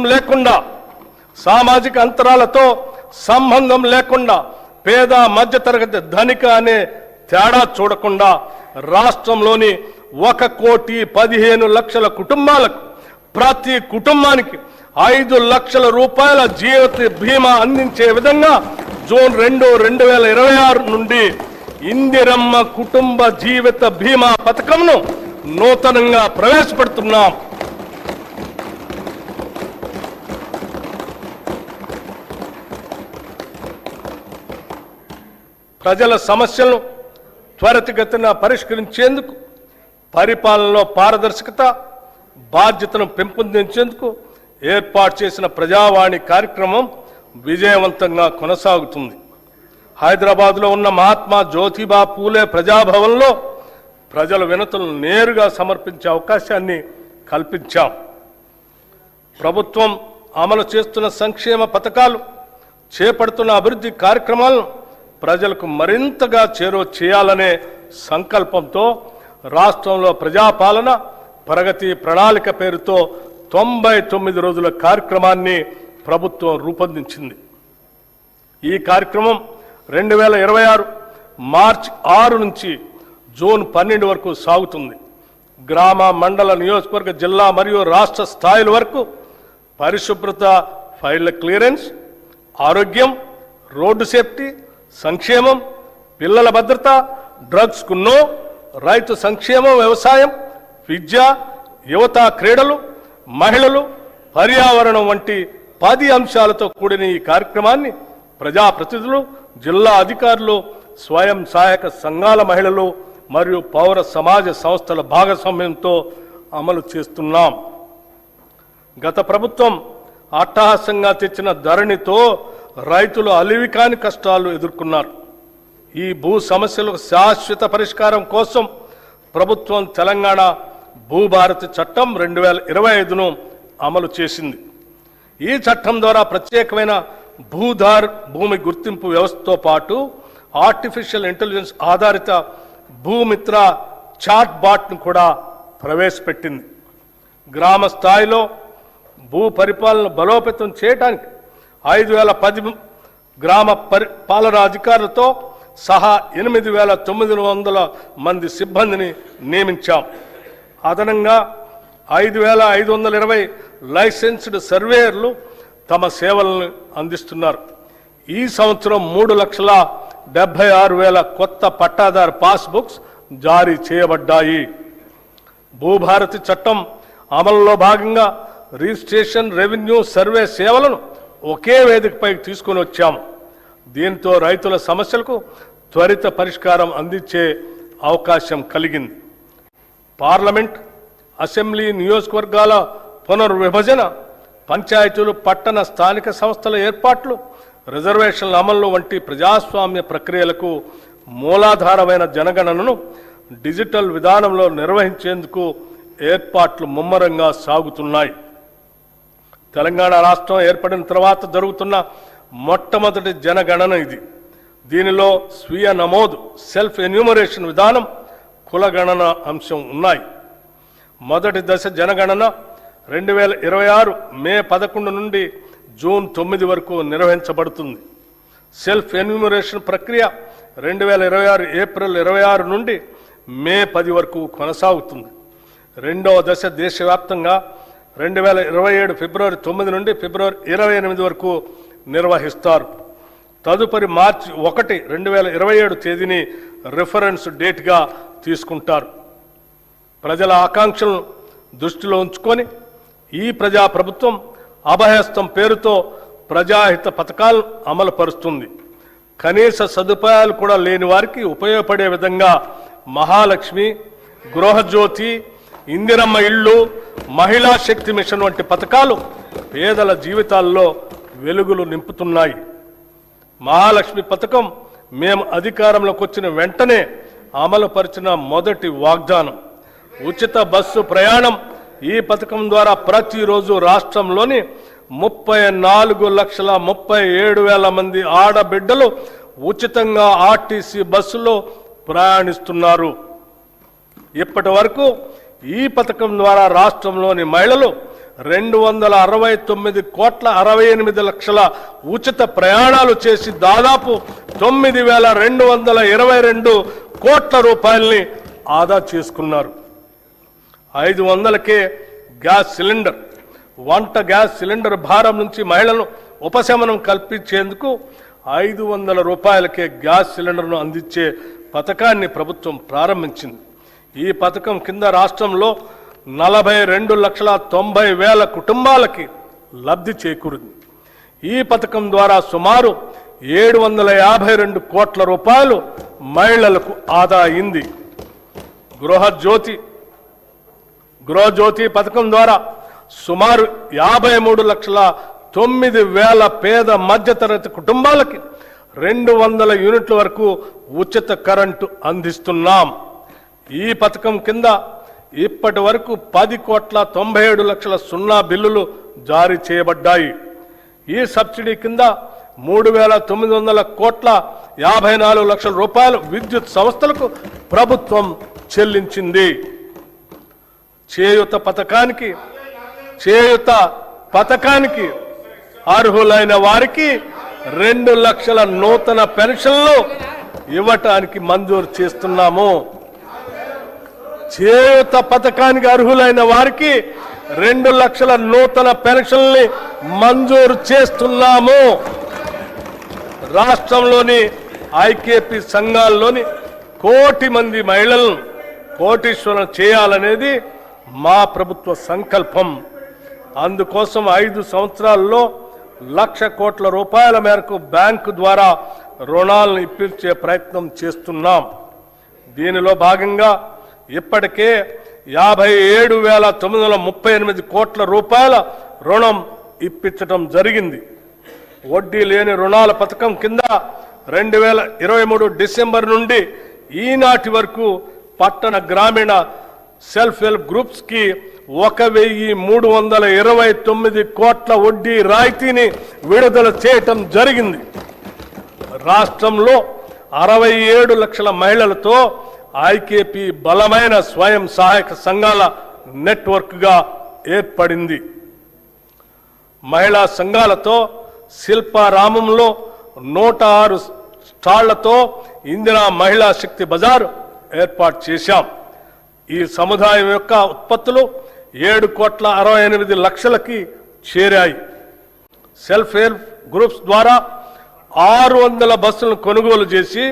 Speaker 2: లేకుండా పేద మధ్యతరగతి ధనిక అనే తేడా చూడకుండా రాష్ట్రంలోని 1,15,00,000 కుటుంబాలకు ప్రతి కుటుంబానికి ₹5,00,000 జీవిత బీమా అందించే విధంగా జూన్ 2, 2026 నుండి ఇందిరమ్మ కుటుంబ జీవిత బీమా పథకంను నూతనంగా ప్రవేశపెడుతున్నాం. ప్రజల సమస్యలను త్వరితగతిన పరిష్కరించేందుకు, పరిపాలనలో పారదర్శకత, బాధ్యతను పెంపొందించేందుకు ఏర్పాటు చేసిన ప్రజావాణి కార్యక్రమం విజయవంతంగా కొనసాగుతుంది. హైదరాబాద్లో ఉన్న మహాత్మా జ్యోతిబా పూలే ప్రజాభవన్లో ప్రజల వినతులను నేరుగా సమర్పించే అవకాశాన్ని కల్పించాం. ప్రభుత్వం అమలు చేస్తున్న సంక్షేమ పథకాలు, చేపడుతున్న అభివృద్ధి కార్యక్రమాలను ప్రజలకు మరింతగా చేరువ చేయాలనే సంకల్పంతో రాష్ట్రంలో ప్రజాపాలన ప్రగతి ప్రణాళిక పేరుతో 99 రోజుల కార్యక్రమాన్ని ప్రభుత్వం రూపొందించింది. ఈ కార్యక్రమం 2026 మార్చి 6 నుంచి జూన్ 12 వరకు సాగుతుంది. గ్రామ, మండల, నియోజకవర్గ, జిల్లా మరియు రాష్ట్ర స్థాయిల వరకు పరిశుభ్రత, ఫైళ్ల క్లియరెన్స్, ఆరోగ్యం, రోడ్డు సేఫ్టీ, సంక్షేమం, పిల్లల భద్రత, డ్రగ్స్కు నో, రైతు సంక్షేమం, వ్యవసాయం, విద్య, యువత, క్రీడలు, మహిళలు, పర్యావరణం వంటి 10 అంశాలతో కూడిన ఈ కార్యక్రమాన్ని ప్రజాప్రతినిధులు, జిల్లా అధికారులు, స్వయం సహాయక సంఘాల మహిళలు మరియు పౌర సమాజ సంస్థల భాగస్వామ్యంతో అమలు చేస్తున్నాం. గత ప్రభుత్వం అట్టహాసంగా తెచ్చిన ధరణితో రైతులు అలివికాని కష్టాలు ఎదుర్కొన్నారు. ఈ భూ సమస్యలకు శాశ్వత పరిష్కారం కోసం ప్రభుత్వం తెలంగాణ భూభారతి చట్టం 2025ను అమలు చేసింది. ఈ చట్టం ద్వారా ప్రత్యేకమైన భూధార్ భూమి గుర్తింపు వ్యవస్థతో పాటు ఆర్టిఫిషియల్ ఇంటెలిజెన్స్ ఆధారిత భూమిత్ర చాట్ బాట్ను కూడా ప్రవేశపెట్టింది. గ్రామ స్థాయిలో భూ పరిపాలన బలోపేతం చేయడానికి 5010 గ్రామ పాలనా అధికారులతో సహా 8900 మంది సిబ్బందిని నియమించాం. అదనంగా 5520 లైసెన్స్డ్ సర్వేయర్లు తమ సేవలను అందిస్తున్నారు. ఈ సంవత్సరం 3,76,000 కొత్త పట్టాదారు పాస్బుక్స్ జారీ చేయబడ్డాయి. భూభారతి చట్టం అమలులో భాగంగా రిజిస్ట్రేషన్, రెవెన్యూ, సర్వే సేవలను ఒకే వేదికపై తీసుకుని వచ్చాము. దీంతో రైతుల సమస్యలకు త్వరిత పరిష్కారం అందించే అవకాశం కలిగింది. పార్లమెంట్, అసెంబ్లీ, నియోజకవర్గాల పునర్విభజన, పంచాయతీలు, పట్టణ స్థానిక సంస్థల ఏర్పాట్లు, రిజర్వేషన్ల అమలు వంటి ప్రజాస్వామ్య ప్రక్రియలకు మూలాధారమైన జనగణనను డిజిటల్ విధానంలో నిర్వహించేందుకు ఏర్పాట్లు ముమ్మరంగా సాగుతున్నాయి. తెలంగాణ రాష్ట్రం ఏర్పడిన తర్వాత జరుగుతున్న మొట్టమొదటి జనగణన ఇది. దీనిలో స్వీయ నమోదు, సెల్ఫ్ ఎన్యూమరేషన్ విధానం, కులగణన అంశం ఉన్నాయి. మొదటి దశ జనగణన 2026 మే 11 నుండి జూన్ 9 వరకు నిర్వహించబడుతుంది. సెల్ఫ్ ఎన్యూమరేషన్ ప్రక్రియ 2026 ఏప్రిల్ 26 నుండి మే 10 వరకు కొనసాగుతుంది. రెండవ దశ దేశవ్యాప్తంగా 2027 ఫిబ్రవరి 9 నుండి ఫిబ్రవరి 28 వరకు నిర్వహిస్తారు. తదుపరి మార్చి 1, 2027 తేదీని రిఫరెన్స్ డేట్గా తీసుకుంటారు. ప్రజల ఆకాంక్షలను దృష్టిలో ఉంచుకొని ఈ ప్రజా ప్రభుత్వం అభయహస్తం పేరుతో ప్రజాహిత పథకాలను అమలు పరుస్తుంది. కనీస సదుపాయాలు కూడా లేని వారికి ఉపయోగపడే విధంగా మహాలక్ష్మి, గృహజ్యోతి, ఇందిరమ్మ ఇళ్ళు, మహిళా శక్తి మిషన్ వంటి పథకాలు పేదల జీవితాల్లో వెలుగులు నింపుతున్నాయి. మహాలక్ష్మి పథకం మేము అధికారంలోకి వచ్చిన వెంటనే అమలు పరిచిన మొదటి వాగ్దానం. ఉచిత బస్సు ప్రయాణం. ఈ పథకం ద్వారా ప్రతిరోజు రాష్ట్రంలోని 34,37,000 మంది ఆడబిడ్డలు ఉచితంగా ఆర్టీసీ బస్సులో ప్రయాణిస్తున్నారు. ఇప్పటి వరకు ఈ పథకం ద్వారా రాష్ట్రంలోని మహిళలు 269,68,00,000 ఉచిత ప్రయాణాలు చేసి దాదాపు 9,222 కోట్ల రూపాయల్ని ఆదా చేసుకున్నారు. 500కే గ్యాస్ సిలిండర్. వంట గ్యాస్ సిలిండర్ భారం నుంచి మహిళలను ఉపశమనం కల్పించేందుకు 500 రూపాయలకే గ్యాస్ సిలిండర్ను అందించే పథకాన్ని ప్రభుత్వం ప్రారంభించింది. ఈ పథకం కింద రాష్ట్రంలో 42,90,000 కుటుంబాలకి లబ్ధి చేకూరింది. ఈ పథకం ద్వారా సుమారు 752 కోట్ల రూపాయలు మహిళలకు ఆదా అయింది. గృహజ్యోతి పథకం ద్వారా సుమారు 53,09,000 పేద మధ్యతరగతి కుటుంబాలకి 200 యూనిట్ల వరకు ఉచిత కరెంటు అందిస్తున్నాం. ఈ పథకం కింద ఇప్పటి వరకు 10,97,00,000 సున్నా బిల్లులు జారీ చేయబడ్డాయి. ఈ సబ్సిడీ కింద 3,900 కోట్ల 54 లక్షల రూపాయలు విద్యుత్ సంస్థలకు ప్రభుత్వం చెల్లించింది. చేయూత పథకానికి అర్హులైన వారికి 2 లక్షల నూతన పెన్షన్లు ఇవ్వటానికి మంజూరు చేస్తున్నాము. చేయూత పథకానికి అర్హులైన వారికి 2 లక్షల నూతన పెన్షన్లు మంజూరు చేస్తున్నాము. రాష్ట్రంలోని ఐకేపీ సంఘాల్లోని 1 కోటి మంది మహిళలను కోటీశ్వరం చేయాలనేది మా ప్రభుత్వ సంకల్పం. అందుకోసం 5 సంవత్సరాల్లో 1,00,000 కోట్ల రూపాయల మేరకు బ్యాంకు ద్వారా రుణాలను ఇప్పించే ప్రయత్నం చేస్తున్నాం. దీనిలో భాగంగా ఇప్పటికే 57,938 కోట్ల రూపాయల రుణం ఇప్పించడం జరిగింది. వడ్డీ లేని రుణాల పథకం కింద 2023 డిసెంబర్ నుండి ఈనాటి వరకు పట్టణ గ్రామీణ సెల్ఫ్ హెల్ప్ గ్రూప్స్ కి 1,329 కోట్ల వడ్డీ రాయితీని విడుదల చేయటం జరిగింది. రాష్ట్రంలో 67 లక్షల మహిళలతో ఐకేపీ బలమైన స్వయం సహాయక సంఘాల నెట్వర్క్ గా ఏర్పడింది. మహిళా సంఘాలతో శిల్పారామంలో 106 స్టాళ్లతో ఇందిరా మహిళా శక్తి బజార్ ఏర్పాటు చేశాం. ఈ సముదాయం యొక్క ఉత్పత్తులు 7,68 లక్షలకి చేరాయి. సెల్ఫ్ హెల్ప్ గ్రూప్స్ ద్వారా 600 బస్సులను కొనుగోలు చేసి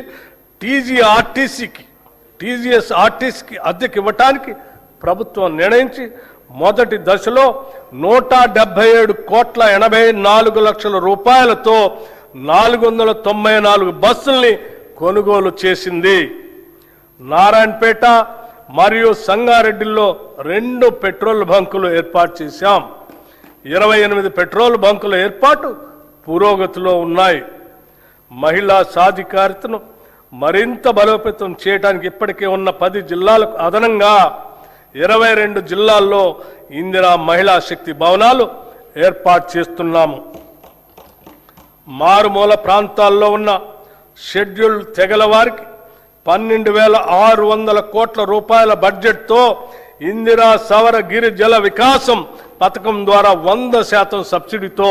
Speaker 2: టీజీఎస్ఆర్టీసీకి అద్దెకి ఇవ్వటానికి ప్రభుత్వం నిర్ణయించి మొదటి దశలో 177,84 లక్షల రూపాయలతో 494 బస్సుల్ని కొనుగోలు చేసింది. నారాయణపేట మరియు సంగారెడ్డిలో 2 పెట్రోల్ బంకులు ఏర్పాటు చేశాం. 28 పెట్రోల్ బంకుల ఏర్పాటు పురోగతిలో ఉన్నాయి. మహిళా సాధికారితను మరింత బలోపేతం చేయడానికి ఇప్పటికే ఉన్న 10 జిల్లాలకు అదనంగా 22 జిల్లాల్లో ఇందిరా మహిళా శక్తి భవనాలు ఏర్పాటు చేస్తున్నాము. మారుమూల ప్రాంతాల్లో ఉన్న షెడ్యూల్డ్ తెగల వారికి 12,600 కోట్ల రూపాయల బడ్జెట్తో ఇందిరా సవర గిరి జల వికాసం పథకం ద్వారా 100% సబ్సిడీతో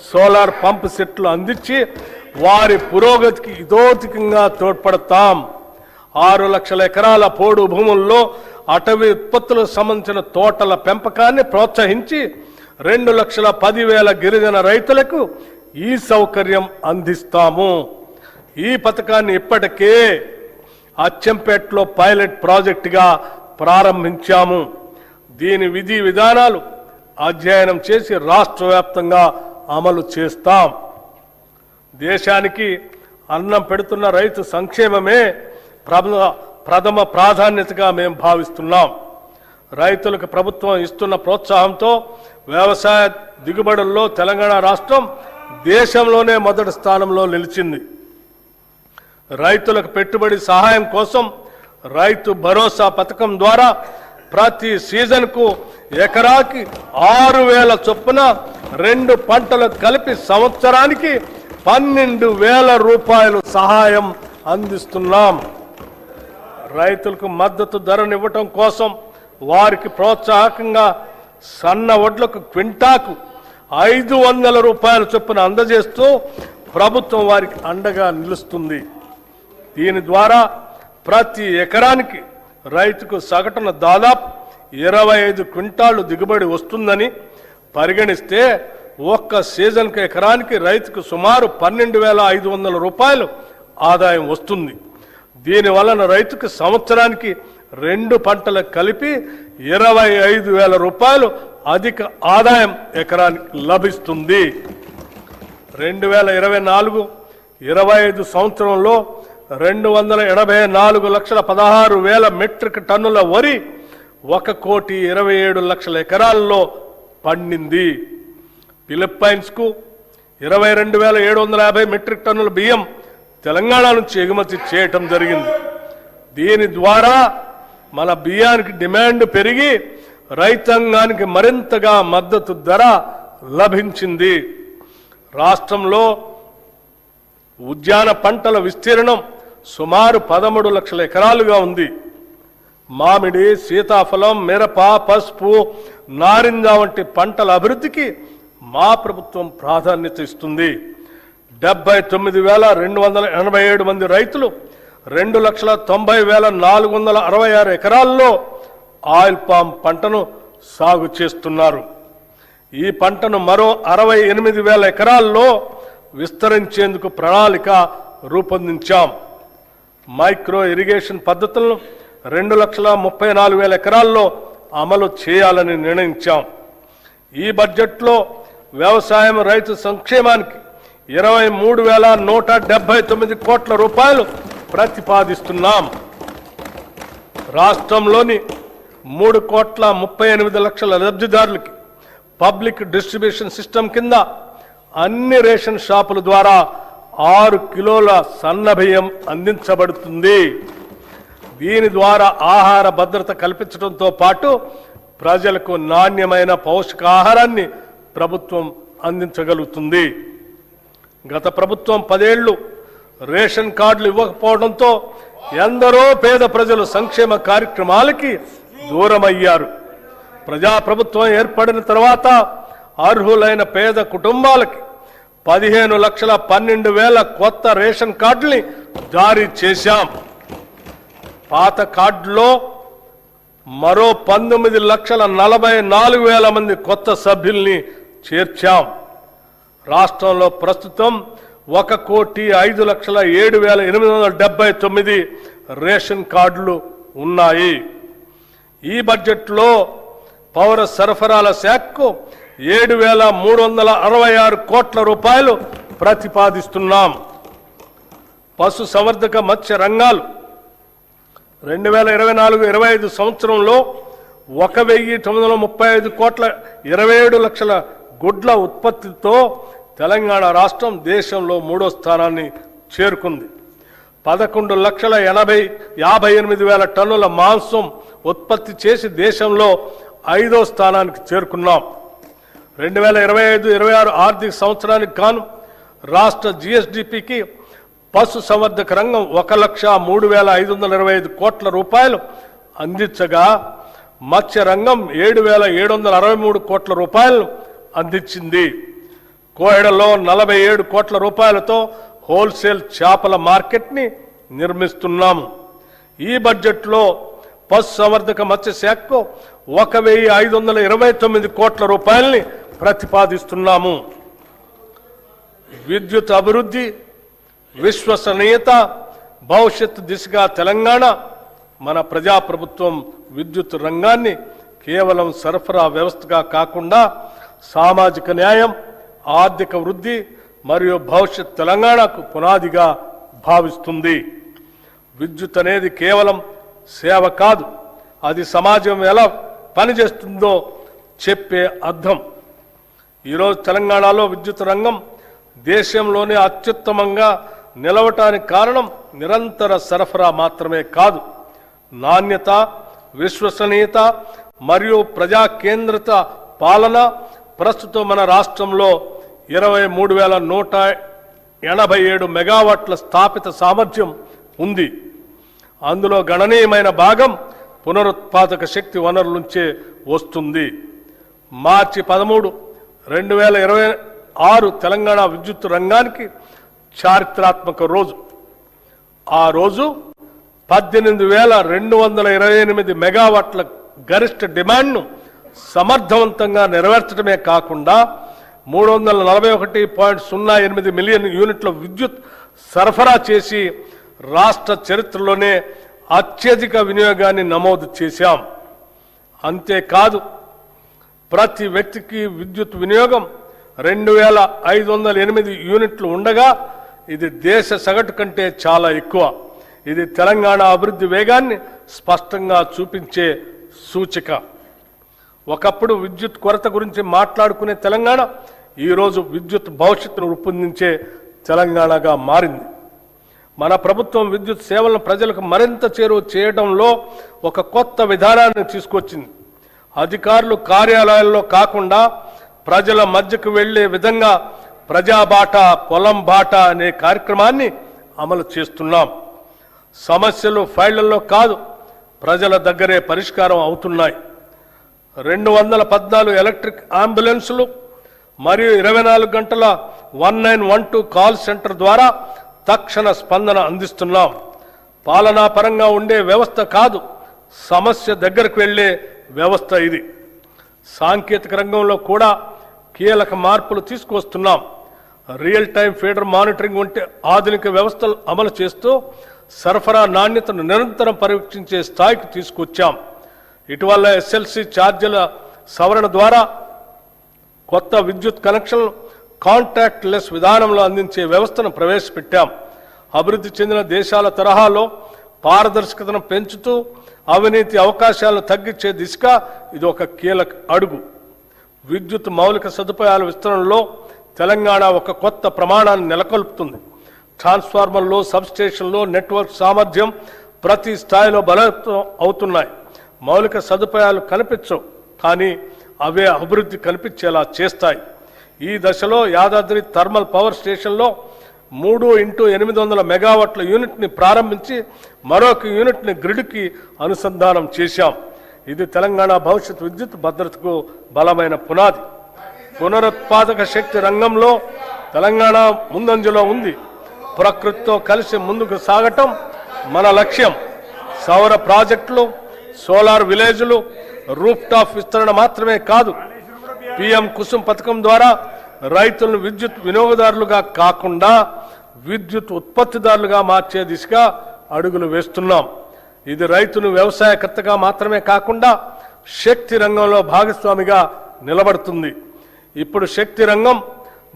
Speaker 2: సోలార్ పంప్ సెట్లు అందించి వారి పురోగతికి ఇదోతికంగా తోడ్పడతాం. 6 లక్షల ఎకరాల పోడు భూముల్లో అటవీ ఉత్పత్తులకు సంబంధించిన తోటల పెంపకాన్ని ప్రోత్సహించి 2,10,000 గిరిజన రైతులకు ఈ సౌకర్యం అందిస్తాము. ఈ పథకాన్ని ఇప్పటికే అచ్చంపేటలో పైలట్ ప్రాజెక్టుగా ప్రారంభించాము. దీని విధి విధానాలు అధ్యయనం చేసి రాష్ట్ర వ్యాప్తంగా అమలు చేస్తాం. దేశానికి అన్నం పెడుతున్న రైతు సంక్షేమమే ప్రథమ ప్రాధాన్యతగా మేము భావిస్తున్నాం. రైతులకు ప్రభుత్వం ఇస్తున్న ప్రోత్సాహంతో వ్యవసాయ దిగుబడుల్లో తెలంగాణ రాష్ట్రం దేశంలోనే మొదటి స్థానంలో నిలిచింది. రైతులకు పెట్టుబడి సహాయం కోసం రైతు భరోసా పథకం ద్వారా ప్రతి సీజన్కు ఎకరాకి 6,000 చొప్పున 2 పంటలు కలిపి సంవత్సరానికి 12,000 రూపాయలు సహాయం అందిస్తున్నాం. రైతులకు మద్దతు ధరనివ్వటం కోసం వారికి ప్రోత్సాహకంగా సన్న వడ్లకు క్వింటాకు 500 రూపాయల చొప్పున అందజేస్తూ ప్రభుత్వం వారికి అండగా నిలుస్తుంది. దీని ద్వారా ప్రతి ఎకరానికి రైతుకు సగటున దాదాపు 25 క్వింటాళ్లు దిగుబడి వస్తుందని పరిగణిస్తే ఒక్క సీజన్కు ఎకరానికి రైతుకు సుమారు 12,500 రూపాయలు ఆదాయం వస్తుంది. దీనివలన రైతుకు సంవత్సరానికి 2 పంటలకు కలిపి 25,000 రూపాయలు అధిక ఆదాయం ఎకరానికి లభిస్తుంది. 2024-25 సంవత్సరంలో 284,16,000 మెట్రిక్ టన్నుల వరి 1,27,00,000 ఎకరాల్లో పండింది. ఫిలిప్పైన్స్ కు 22,750 మెట్రిక్ టన్నుల బియ్యం తెలంగాణ నుంచి ఎగుమతి చేయటం జరిగింది. దీని ద్వారా మన బియ్యానికి డిమాండ్ పెరిగి రైతాంగానికి మరింతగా మద్దతు ధర లభించింది. రాష్ట్రంలో ఉద్యాన పంటల విస్తీర్ణం సుమారు 13 లక్షల ఎకరాలుగా ఉంది. మామిడి, సీతాఫలం, మిరప, పసుపు, నారింజ వంటి పంటల అభివృద్ధికి మా ప్రభుత్వం ప్రాధాన్యత ఇస్తుంది. 79,287 మంది రైతులు 2,90,466 ఎకరాల్లో ఆయిల్ పామ్ పంటను సాగు చేస్తున్నారు. ఈ పంటను మరో 68,000 ఎకరాల్లో విస్తరించేందుకు ప్రణాళిక రూపొందించాం. మైక్రో ఇరిగేషన్ పద్ధతులను 2,34,000 ఎకరాల్లో అమలు చేయాలని నిర్ణయించాం. ఈ బడ్జెట్లో వ్యవసాయం, రైతు సంక్షేమానికి 23,179 కోట్ల రూపాయలు ప్రతిపాదిస్తున్నాం. రాష్ట్రంలోని 3,38,00,000 లబ్ధిదారులకి పబ్లిక్ డిస్ట్రిబ్యూషన్ సిస్టమ్ కింద అన్ని రేషన్ షాపుల ద్వారా 6 కిలోల సన్నబియ్యం అందించబడుతుంది. దీని ద్వారా ఆహార భద్రత కల్పించడంతో పాటు ప్రజలకు నాణ్యమైన పౌష్టికాహారాన్ని ప్రభుత్వం అందించగలుగుతుంది. గత ప్రభుత్వం 10 ఏళ్లు రేషన్ కార్డులు ఇవ్వకపోవడంతో ఎందరో పేద ప్రజలు సంక్షేమ కార్యక్రమాలకి దూరమయ్యారు. ప్రజాప్రభుత్వం ఏర్పడిన తర్వాత అర్హులైన పేద కుటుంబాలకి 15,12,000 కొత్త రేషన్ కార్డుల్ని జారీ చేశాం. పాత కార్డులో మరో 19,44,000 మంది కొత్త సభ్యుల్ని చేర్చాం. రాష్ట్రంలో ప్రస్తుతం 1,05,07,879 రేషన్ కార్డులు ఉన్నాయి. ఈ బడ్జెట్లో పౌర సరఫరాల శాఖకు 7,366 కోట్ల రూపాయలు ప్రతిపాదిస్తున్నాం. పశు సంవర్ధక మత్స్య రంగాలు 2024-25 సంవత్సరంలో 1,935 కోట్ల 27 లక్షల గుడ్ల ఉత్పత్తితో తెలంగాణ రాష్ట్రం దేశంలో 3వ స్థానాన్ని చేరుకుంది. 11,58,000 టన్నుల మాంసం ఉత్పత్తి చేసి దేశంలో 5వ స్థానానికి చేరుకున్నాం. 2025-26 ఆర్థిక సంవత్సరానికి గాను రాష్ట్ర జిఎస్డిపికి పశు సంవర్ధక రంగం 1,03,525 కోట్ల రూపాయలు అందించగా మత్స్య రంగం 7,763 కోట్ల రూపాయలను అందించింది. కోహెడలో 47 కోట్ల రూపాయలతో హోల్సేల్ చేపల మార్కెట్ని నిర్మిస్తున్నాము. ఈ బడ్జెట్లో పశు సంవర్ధక మత్స్య శాఖకు 1,529 కోట్ల రూపాయలని ప్రతిపాదిస్తున్నాము. విద్యుత్ అభివృద్ధి, విశ్వసనీయత, భవిష్యత్తు దిశగా తెలంగాణ మన ప్రజాప్రభుత్వం విద్యుత్ రంగాన్ని కేవలం సరఫరా వ్యవస్థగా కాకుండా సామాజిక న్యాయం, ఆర్థిక వృద్ధి మరియు భవిష్యత్ తెలంగాణకు పునాదిగా భావిస్తుంది. విద్యుత్ అనేది కేవలం సేవ కాదు, అది సమాజం ఎలా పనిచేస్తుందో చెప్పే అర్థం. ఈరోజు తెలంగాణలో విద్యుత్ రంగం దేశంలోనే అత్యుత్తమంగా నిలవటానికి కారణం నిరంతర సరఫరా మాత్రమే కాదు, నాణ్యత, విశ్వసనీయత మరియు ప్రజా కేంద్రిత పాలన. ప్రస్తుతం మన రాష్ట్రంలో 23,187 మెగావాట్ల స్థాపిత సామర్థ్యం ఉంది. అందులో గణనీయమైన భాగం పునరుత్పాదక శక్తి వనరుల నుంచే వస్తుంది. మార్చి 13, 2026 తెలంగాణ విద్యుత్ రంగానికి చారిత్రాత్మక రోజు. ఆ రోజు 18,228 మెగావాట్ల గరిష్ట డిమాండ్ను సమర్థవంతంగా నెరవేర్చడమే కాకుండా 341.08 మిలియన్ యూనిట్ల విద్యుత్ సరఫరా చేసి రాష్ట్ర చరిత్రలోనే అత్యధిక వినియోగాన్ని నమోదు చేశాం. అంతేకాదు, ప్రతి వ్యక్తికి విద్యుత్ వినియోగం 2,508 యూనిట్లు ఉండగా ఇది దేశ సగటు కంటే చాలా ఎక్కువ. ఇది తెలంగాణ అభివృద్ధి వేగాన్ని స్పష్టంగా చూపించే సూచిక. ఒకప్పుడు విద్యుత్ కొరత గురించి మాట్లాడుకునే తెలంగాణ ఈరోజు విద్యుత్ భవిష్యత్తును రూపొందించే తెలంగాణగా మారింది. మన ప్రభుత్వం విద్యుత్ సేవలను ప్రజలకు మరింత చేరువ చేయడంలో ఒక కొత్త విధానాన్ని తీసుకొచ్చింది. అధికారులు కార్యాలయాల్లో కాకుండా ప్రజల మధ్యకు వెళ్లే విధంగా ప్రజాబాట పొలం బాట అనే కార్యక్రమాన్ని అమలు చేస్తున్నాం. సమస్యలు ఫైళ్లలో కాదు, ప్రజల దగ్గరే పరిష్కారం అవుతున్నాయి. 214 ఎలక్ట్రిక్ అంబులెన్సులు మరియు 24 గంటల 1912 కాల్ సెంటర్ ద్వారా తక్షణ స్పందన అందిస్తున్నాం. పాలనాపరంగా ఉండే వ్యవస్థ కాదు, సమస్య దగ్గరకు వెళ్లే వ్యవస్థ ఇది. సాంకేతిక రంగంలో కూడా కీలక మార్పులు తీసుకువస్తున్నాం. రియల్ టైం ఫీడర్ మానిటరింగ్ వంటి ఆధునిక వ్యవస్థలు అమలు చేస్తూ సరఫరా నాణ్యతను నిరంతరం పర్యవేక్షించే స్థాయికి తీసుకొచ్చాం. ఇటీవల ఎస్ఎల్సి ఛార్జీల సవరణ ద్వారా కొత్త విద్యుత్ కనెక్షన్లు కాంటాక్ట్ లెస్ విధానంలో అందించే వ్యవస్థను ప్రవేశపెట్టాం. అభివృద్ధి చెందిన దేశాల తరహాలో పారదర్శకతను పెంచుతూ అవినీతి అవకాశాలను తగ్గించే దిశగా ఇది ఒక కీలక అడుగు. విద్యుత్ మౌలిక సదుపాయాల విస్తరణలో తెలంగాణ ఒక కొత్త ప్రమాణాన్ని నెలకొల్పుతుంది. ట్రాన్స్ఫార్మర్లు, సబ్స్టేషన్లు, నెట్వర్క్ సామర్థ్యం ప్రతి స్థాయిలో బలోపేతం అవుతున్నాయి. మౌలిక సదుపాయాలు కనిపించవు, కానీ అవే అభివృద్ధి కనిపించేలా చేస్తాయి. ఈ దశలో యాదాద్రి థర్మల్ పవర్ స్టేషన్లో 3x800 మెగావాట్ల యూనిట్ని ప్రారంభించి మరొక యూనిట్ని గ్రిడ్కి అనుసంధానం చేశాం. ఇది తెలంగాణ భవిష్యత్ విద్యుత్ భద్రతకు బలమైన పునాది. పునరుత్పాదక శక్తి రంగంలో తెలంగాణ ముందంజలో ఉంది. ప్రకృతితో కలిసి ముందుకు సాగటం మన లక్ష్యం. సౌర ప్రాజెక్టులు, సోలార్ విలేజ్లు, రూఫ్ టాప్ విస్తరణ మాత్రమే కాదు, పిఎం కుసుమ్ పథకం ద్వారా రైతులను విద్యుత్ వినియోగదారులుగా కాకుండా విద్యుత్ ఉత్పత్తిదారులుగా మార్చే దిశగా అడుగులు వేస్తున్నాం. ఇది రైతును వ్యవసాయకర్తగా మాత్రమే కాకుండా శక్తి రంగంలో భాగస్వామిగా నిలబడుతుంది. ఇప్పుడు శక్తి రంగం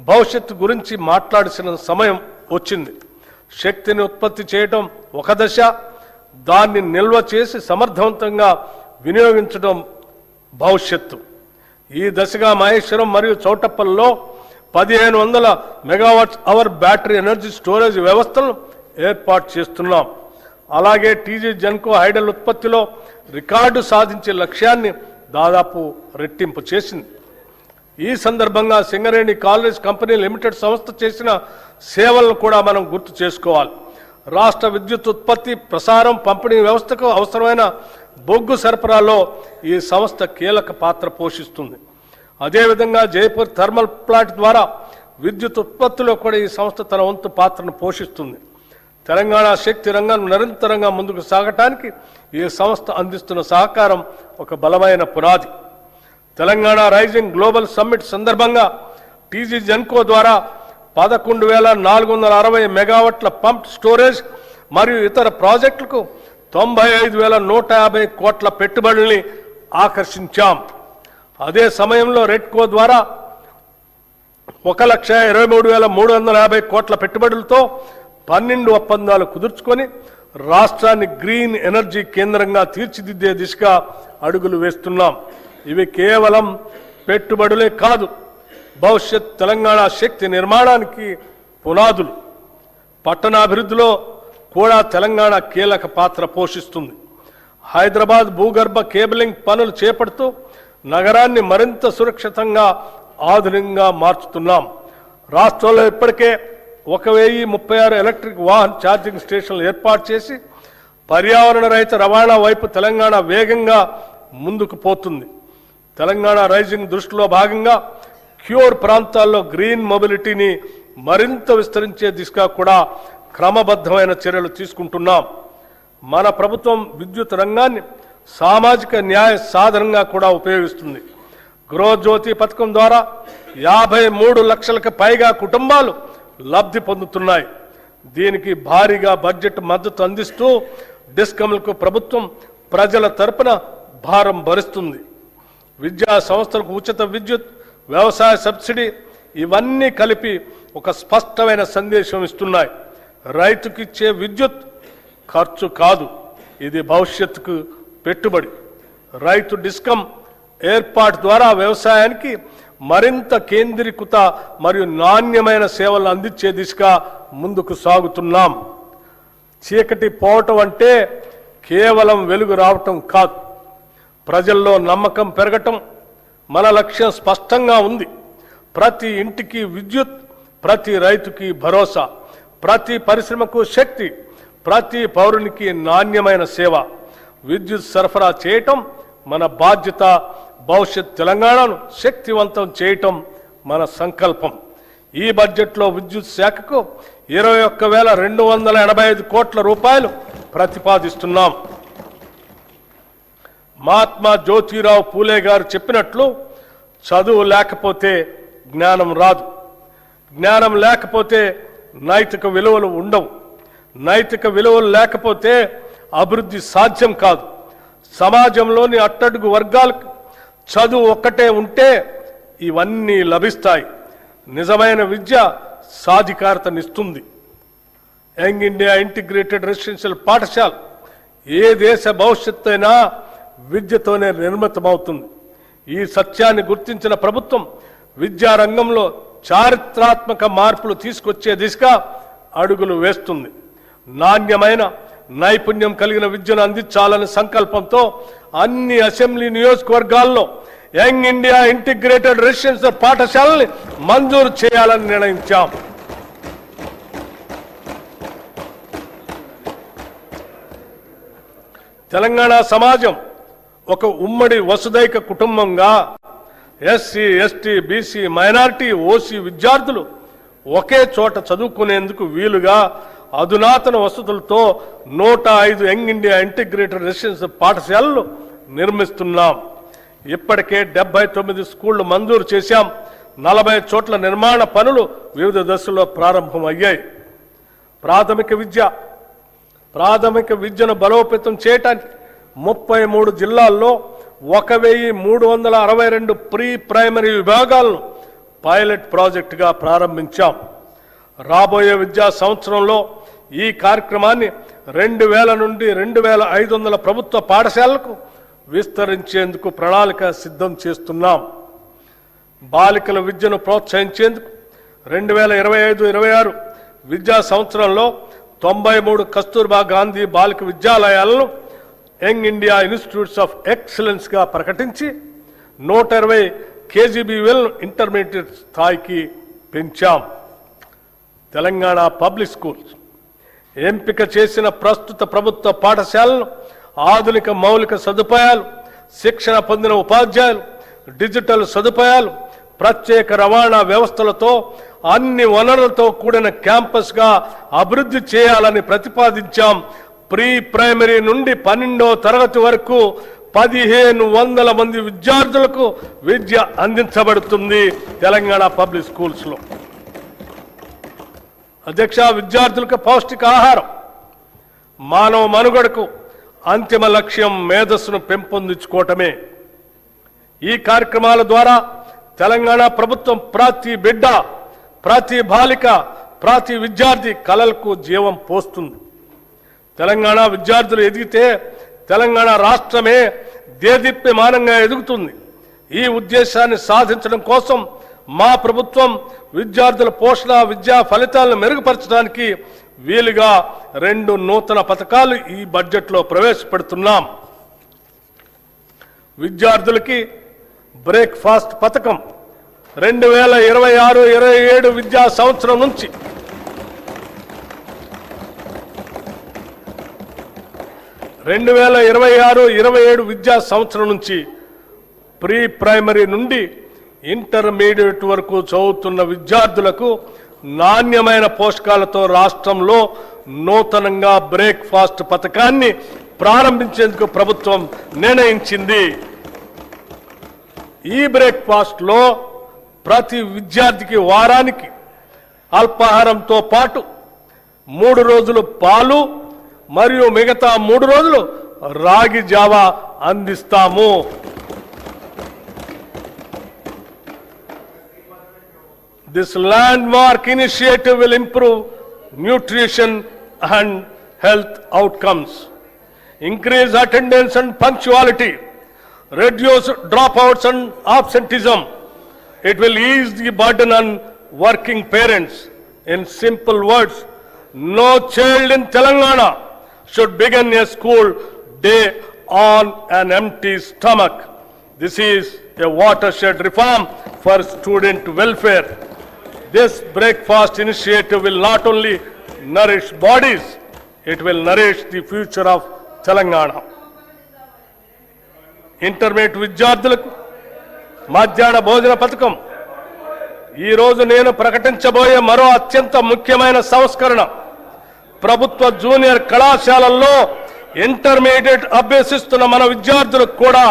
Speaker 2: భవిష్యత్తు గురించి మాట్లాడాల్సిన సమయం వచ్చింది. శక్తిని ఉత్పత్తి చేయడం ఒక దశ, దాన్ని నిల్వ చేసి సమర్థవంతంగా వినియోగించడం భవిష్యత్తు. ఈ దశగా మహేశ్వరం మరియు చౌటప్పల్లో 1500 megawatts hour battery energy storage వ్యవస్థలను ఏర్పాటు చేస్తున్నాం. అలాగే టీజీ జెన్కో హైడల్ ఉత్పత్తిలో రికార్డు సాధించే లక్ష్యాన్ని దాదాపు రెట్టింపు చేసింది. ఈ సందర్భంగా సింగరేణి కాలేజ్ కంపెనీ లిమిటెడ్ సంస్థ చేసిన సేవలను కూడా మనం గుర్తు చేసుకోవాలి. రాష్ట్ర విద్యుత్ ఉత్పత్తి, ప్రసారం, పంపిణీ వ్యవస్థకు అవసరమైన బొగ్గు సరఫరాలో ఈ సంస్థ కీలక పాత్ర పోషిస్తుంది. అదేవిధంగా జైపూర్ థర్మల్ ప్లాంట్ ద్వారా విద్యుత్ ఉత్పత్తిలో కూడా ఈ సంస్థ తన వంతు పాత్రను పోషిస్తుంది. తెలంగాణ శక్తి రంగం నిరంతరంగా ముందుకు సాగటానికి ఈ సంస్థ అందిస్తున్న సహకారం ఒక బలమైన పునాది. తెలంగాణ రైజింగ్ గ్లోబల్ సమ్మిట్ సందర్భంగా టీజీ జెన్కో ద్వారా 11,460 మెగావాట్ల పంప్ స్టోరేజ్ మరియు ఇతర ప్రాజెక్టులకు 95,150 కోట్ల పెట్టుబడుల్ని ఆకర్షించాం. అదే సమయంలో రెడ్కో ద్వారా 1,23,350 కోట్ల పెట్టుబడులతో 12 ఒప్పందాలు కుదుర్చుకొని రాష్ట్రాన్ని గ్రీన్ ఎనర్జీ కేంద్రంగా తీర్చిదిద్దే దిశగా అడుగులు వేస్తున్నాం. ఇవి కేవలం పెట్టుబడులే కాదు, భవిష్యత్ తెలంగాణ శక్తి నిర్మాణానికి పునాదులు. పట్టణాభివృద్ధిలో కూడా తెలంగాణ కీలక పాత్ర పోషిస్తుంది. హైదరాబాద్ భూగర్భ కేబులింగ్ పనులు చేపడుతూ నగరాన్ని మరింత సురక్షితంగా, ఆధునికంగా మార్చుతున్నాం. రాష్ట్రంలో ఇప్పటికే 1036 ఎలక్ట్రిక్ వాహన ఛార్జింగ్ స్టేషన్లు ఏర్పాటు చేసి పర్యావరణ రహిత రవాణా వైపు తెలంగాణ వేగంగా ముందుకు పోతుంది. తెలంగాణ రైజింగ్ దృష్టిలో భాగంగా క్యూర్ ప్రాంతాల్లో గ్రీన్ మొబిలిటీని మరింత విస్తరించే దిశగా కూడా క్రమబద్ధమైన చర్యలు తీసుకుంటున్నాం. మన ప్రభుత్వం విద్యుత్ రంగాన్ని సామాజిక న్యాయ సాధనంగా కూడా ఉపయోగిస్తుంది. గృహజ్యోతి పథకం ద్వారా 53 లక్షలకు పైగా కుటుంబాలు లబ్ధి పొందుతున్నాయి. దీనికి భారీగా బడ్జెట్ మద్దతు అందిస్తూ డిస్కమ్లకు ప్రభుత్వం ప్రజల తరపున భారం భరిస్తుంది. విద్యా సంస్థలకు ఉచిత విద్యుత్, వ్యవసాయ సబ్సిడీ ఇవన్నీ కలిపి ఒక స్పష్టమైన సందేశం ఇస్తున్నాయి. రైతుకిచ్చే విద్యుత్ ఖర్చు కాదు, ఇది భవిష్యత్తుకు పెట్టుబడి. రైతు డిస్కమ్ ఏర్పాటు ద్వారా వ్యవసాయానికి మరింత కేంద్రీకృత మరియు నాణ్యమైన సేవలు అందించే దిశగా ముందుకు సాగుతున్నాం. చీకటి పోవటం అంటే కేవలం వెలుగు రావటం కాదు, ప్రజల్లో నమ్మకం పెరగటం. మన లక్ష్యం స్పష్టంగా ఉంది. ప్రతి ఇంటికి విద్యుత్, ప్రతి రైతుకి భరోసా, ప్రతి పరిశ్రమకు శక్తి, ప్రతి పౌరునికి నాణ్యమైన సేవ, విద్యుత్ సరఫరా చేయటం మన బాధ్యత. భవిష్యత్ తెలంగాణను శక్తివంతం చేయటం మన సంకల్పం. ఈ బడ్జెట్లో విద్యుత్ శాఖకు 21,285 కోట్ల రూపాయలు ప్రతిపాదిస్తున్నాం. మహాత్మా జ్యోతిరావు పూలే గారు చెప్పినట్లు చదువు లేకపోతే జ్ఞానం రాదు, జ్ఞానం లేకపోతే నైతిక విలువలు ఉండవు, నైతిక విలువలు లేకపోతే అభివృద్ధి సాధ్యం కాదు. సమాజంలోని అట్టడుగు వర్గాలకు చదువు ఒక్కటే ఉంటే ఇవన్నీ లభిస్తాయి. నిజమైన విద్య సాధికారతనిస్తుంది. యంగ్ ఇండియా ఇంటిగ్రేటెడ్ రెసిడెన్షియల్ పాఠశాల ఏ దేశ భవిష్యత్తు అయినా విద్యతోనే నిర్మితమవుతుంది. ఈ సత్యాన్ని గుర్తించిన ప్రభుత్వం విద్యారంగంలో చారిత్రాత్మక మార్పులు తీసుకొచ్చే దిశగా అడుగులు వేస్తుంది. నాణ్యమైన నైపుణ్యం కలిగిన విద్యను అందించాలనే సంకల్పంతో అన్ని అసెంబ్లీ నియోజకవర్గాల్లో యంగ్ ఇండియా ఇంటిగ్రేటెడ్ రెసిడెన్షియల్ పాఠశాలని మంజూరు చేయాలని నిర్ణయించాం. తెలంగాణ సమాజం ఒక ఉమ్మడి వసుదైక కుటుంబంగా SC, ST, BC, minority, OC విద్యార్థులు ఒకే చోట చదువుకునేందుకు వీలుగా అధునాతన వసతులతో 105 యంగ్ ఇండియా ఇంటిగ్రేటెడ్ రెసిడెన్షియల్ పాఠశాలలు నిర్మిస్తున్నాం. ఇప్పటికే 79 స్కూళ్లు మంజూరు చేశాం. 40 చోట్ల నిర్మాణ పనులు వివిధ దశల్లో ప్రారంభమయ్యాయి. ప్రాథమిక విద్యను బలోపేతం చేయడానికి 33 జిల్లాల్లో 1,362 ప్రీ ప్రైమరీ విభాగాలను పైలట్ ప్రాజెక్టుగా ప్రారంభించాం. రాబోయే విద్యా సంవత్సరంలో ఈ కార్యక్రమాన్ని 2,000 నుండి 2,500 ప్రభుత్వ పాఠశాలలకు విస్తరించేందుకు ప్రణాళిక సిద్ధం చేస్తున్నాం. బాలికల విద్యను ప్రోత్సహించేందుకు 2025-26 విద్యా సంవత్సరంలో 93 కస్తూర్బా గాంధీ బాలిక విద్యాలయాలను young India institutes of excellence గా ప్రకటించి 120 కేజీబీవీలను ఇంటర్మీడియట్ స్థాయికి పెంచాం. తెలంగాణ పబ్లిక్ స్కూల్స్ ఎంపిక చేసిన ప్రస్తుత ప్రభుత్వ పాఠశాలను ఆధునిక మౌలిక సదుపాయాలు, శిక్షణ పొందిన ఉపాధ్యాయులు, డిజిటల్ సదుపాయాలు, ప్రత్యేక రవాణా వ్యవస్థలతో అన్ని వనరులతో కూడిన క్యాంపస్ గా అభివృద్ధి చేయాలని ప్రతిపాదించాం. ప్రీ ప్రైమరీ నుండి 12వ తరగతి వరకు 1,500 మంది విద్యార్థులకు విద్య అందించబడుతుంది తెలంగాణ పబ్లిక్ స్కూల్స్ లో. అధ్యక్ష, విద్యార్థులకు పౌష్టికాహారం మానవ మనుగడకు అంతిమ లక్ష్యం మేధస్సును పెంపొందించుకోవటమే. ఈ కార్యక్రమాల ద్వారా తెలంగాణ ప్రభుత్వం ప్రతి బిడ్డ, ప్రతి బాలిక, ప్రతి విద్యార్థి కలలకు జీవం పోస్తుంది. తెలంగాణ విద్యార్థులు ఎదిగితే తెలంగాణ రాష్ట్రమే దేదీప్యమానంగా ఎదుగుతుంది. ఈ ఉద్దేశాన్ని సాధించడం కోసం మా ప్రభుత్వం విద్యార్థుల పోషణ, విద్యా ఫలితాలను మెరుగుపరచడానికి వీలుగా 2 నూతన పథకాలు ఈ బడ్జెట్లో ప్రవేశపెడుతున్నాం. విద్యార్థులకి బ్రేక్ఫాస్ట్ పథకం 2026-27 విద్యా సంవత్సరం నుంచి 2026-27 విద్యా సంవత్సరం నుంచి ప్రీ ప్రైమరీ నుండి ఇంటర్మీడియట్ వరకు చదువుతున్న విద్యార్థులకు నాణ్యమైన పోషకాలతో రాష్ట్రంలో నూతనంగా బ్రేక్ఫాస్ట్ పథకాన్ని ప్రారంభించేందుకు ప్రభుత్వం నిర్ణయించింది. ఈ బ్రేక్ఫాస్ట్ లో ప్రతి విద్యార్థికి వారానికి అల్పాహారంతో పాటు 3 రోజులు పాలు మరియు మిగతా 3 రోజులు రాగి జావా అందిస్తాము. This landmark initiative will improve nutrition and health outcomes, increase attendance and punctuality, reduce dropouts and absenteeism. It will ease the burden on working parents. In simple words, no child in Telangana should begin a school day on an empty stomach. This is a watershed reform for student welfare. This breakfast initiative will not only nourish bodies, it will nourish the future of Telangana. Intermediate విద్యార్థులకు మధ్యాహ్న భోజన పథకం ఈ రోజు నేను ప్రకటించబోయే మరో అత్యంత ముఖ్యమైన సంస్కరణ. ప్రభుత్వ జూనియర్ కళాశాలల్లో ఇంటర్మీడియట్ అభ్యసిస్తున్న మన విద్యార్థులకు కూడా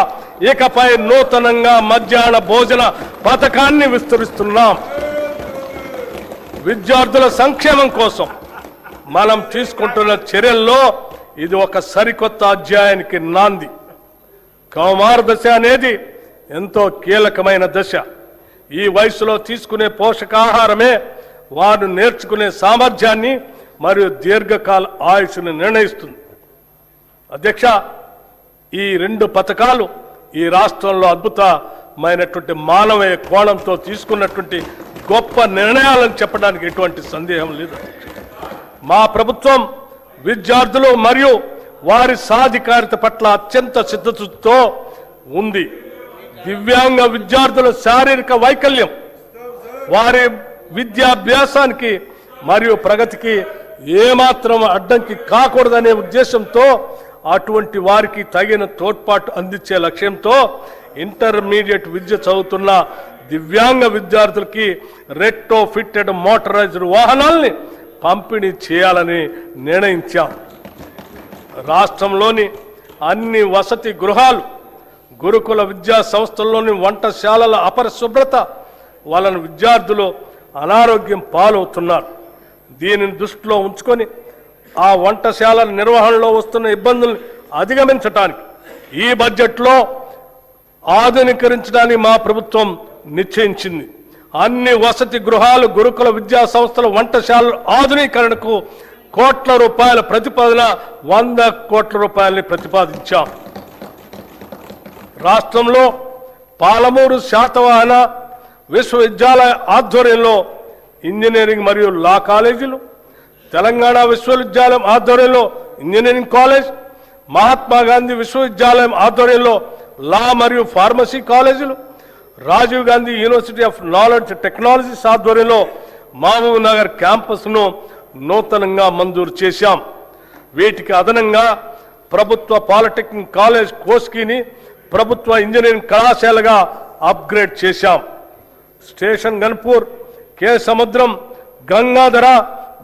Speaker 2: ఇకపై నూతనంగా మధ్యాహ్న భోజన పథకాన్ని విస్తరిస్తున్నాం. విద్యార్థుల సంక్షేమం కోసం మనం తీసుకుంటున్న చర్యల్లో ఇది ఒక సరికొత్త అధ్యాయానికి నాంది. కౌమార దశ అనేది ఎంతో కీలకమైన దశ. ఈ వయసులో తీసుకునే పోషకాహారమే వారు నేర్చుకునే సామర్థ్యాన్ని మరియు దీర్ఘకాల ఆయుష్ను నిర్ణయిస్తుంది. అధ్యక్ష, ఈ రెండు పథకాలు ఈ రాష్ట్రంలో అద్భుతమైనటువంటి మానవీయ కోణంతో తీసుకున్నటువంటి గొప్ప నిర్ణయాలను చెప్పడానికి ఎటువంటి సందేహం లేదు. మా ప్రభుత్వం విద్యార్థులు మరియు వారి సాధికారిత పట్ల అత్యంత సిద్ధతతో ఉంది. దివ్యాంగ విద్యార్థుల శారీరక వైకల్యం వారి విద్యాభ్యాసానికి మరియు ప్రగతికి ఏమాత్రం అడ్డంకి కాకూడదనే ఉద్దేశంతో అటువంటి వారికి తగిన తోడ్పాటు అందించే లక్ష్యంతో ఇంటర్మీడియట్ విద్య చదువుతున్న దివ్యాంగ విద్యార్థులకి రెట్రో ఫిట్టెడ్ మోటరైజ్డ్ వాహనాల్ని పంపిణీ చేయాలని నిర్ణయించాం. రాష్ట్రంలోని అన్ని వసతి గృహాలు, గురుకుల విద్యా సంస్థల్లోని వంటశాలల అపరిశుభ్రత వలన విద్యార్థులు అనారోగ్యం పాలవుతున్నారు. దీనిని దృష్టిలో ఉంచుకొని ఆ వంటశాలల నిర్వహణలో వస్తున్న ఇబ్బందులను అధిగమించడానికి ఈ బడ్జెట్లో ఆధునీకరించడానికి మా ప్రభుత్వం నిశ్చయించింది. అన్ని వసతి గృహాలు, గురుకుల విద్యా సంస్థల వంటశాలల ఆధునీకరణకు కోట్ల రూపాయల ప్రతిపాదన 100 కోట్ల రూపాయలని ప్రతిపాదించాం. రాష్ట్రంలో పాలమూరు శాతవాహన విశ్వవిద్యాలయ ఆధ్వర్యంలో ఇంజనీరింగ్ మరియు లా కాలేజీలు, తెలంగాణ విశ్వవిద్యాలయం ఆధ్వర్యంలో ఇంజనీరింగ్ కాలేజ్, మహాత్మా గాంధీ విశ్వవిద్యాలయం ఆధ్వర్యంలో లా మరియు ఫార్మసీ కాలేజీలు, Rajiv Gandhi university of knowledge technologies ఆధ్వర్యంలో మహబూబ్ నగర్ క్యాంపస్ను నూతనంగా మంజూరు చేశాం. వీటికి అదనంగా ప్రభుత్వ పాలిటెక్నిక్ కాలేజ్ కోస్కీని ప్రభుత్వ ఇంజనీరింగ్ కళాశాలగా అప్గ్రేడ్ చేశాం. స్టేషన్ గన్పూర్, కే సముద్రం, గంగాధర,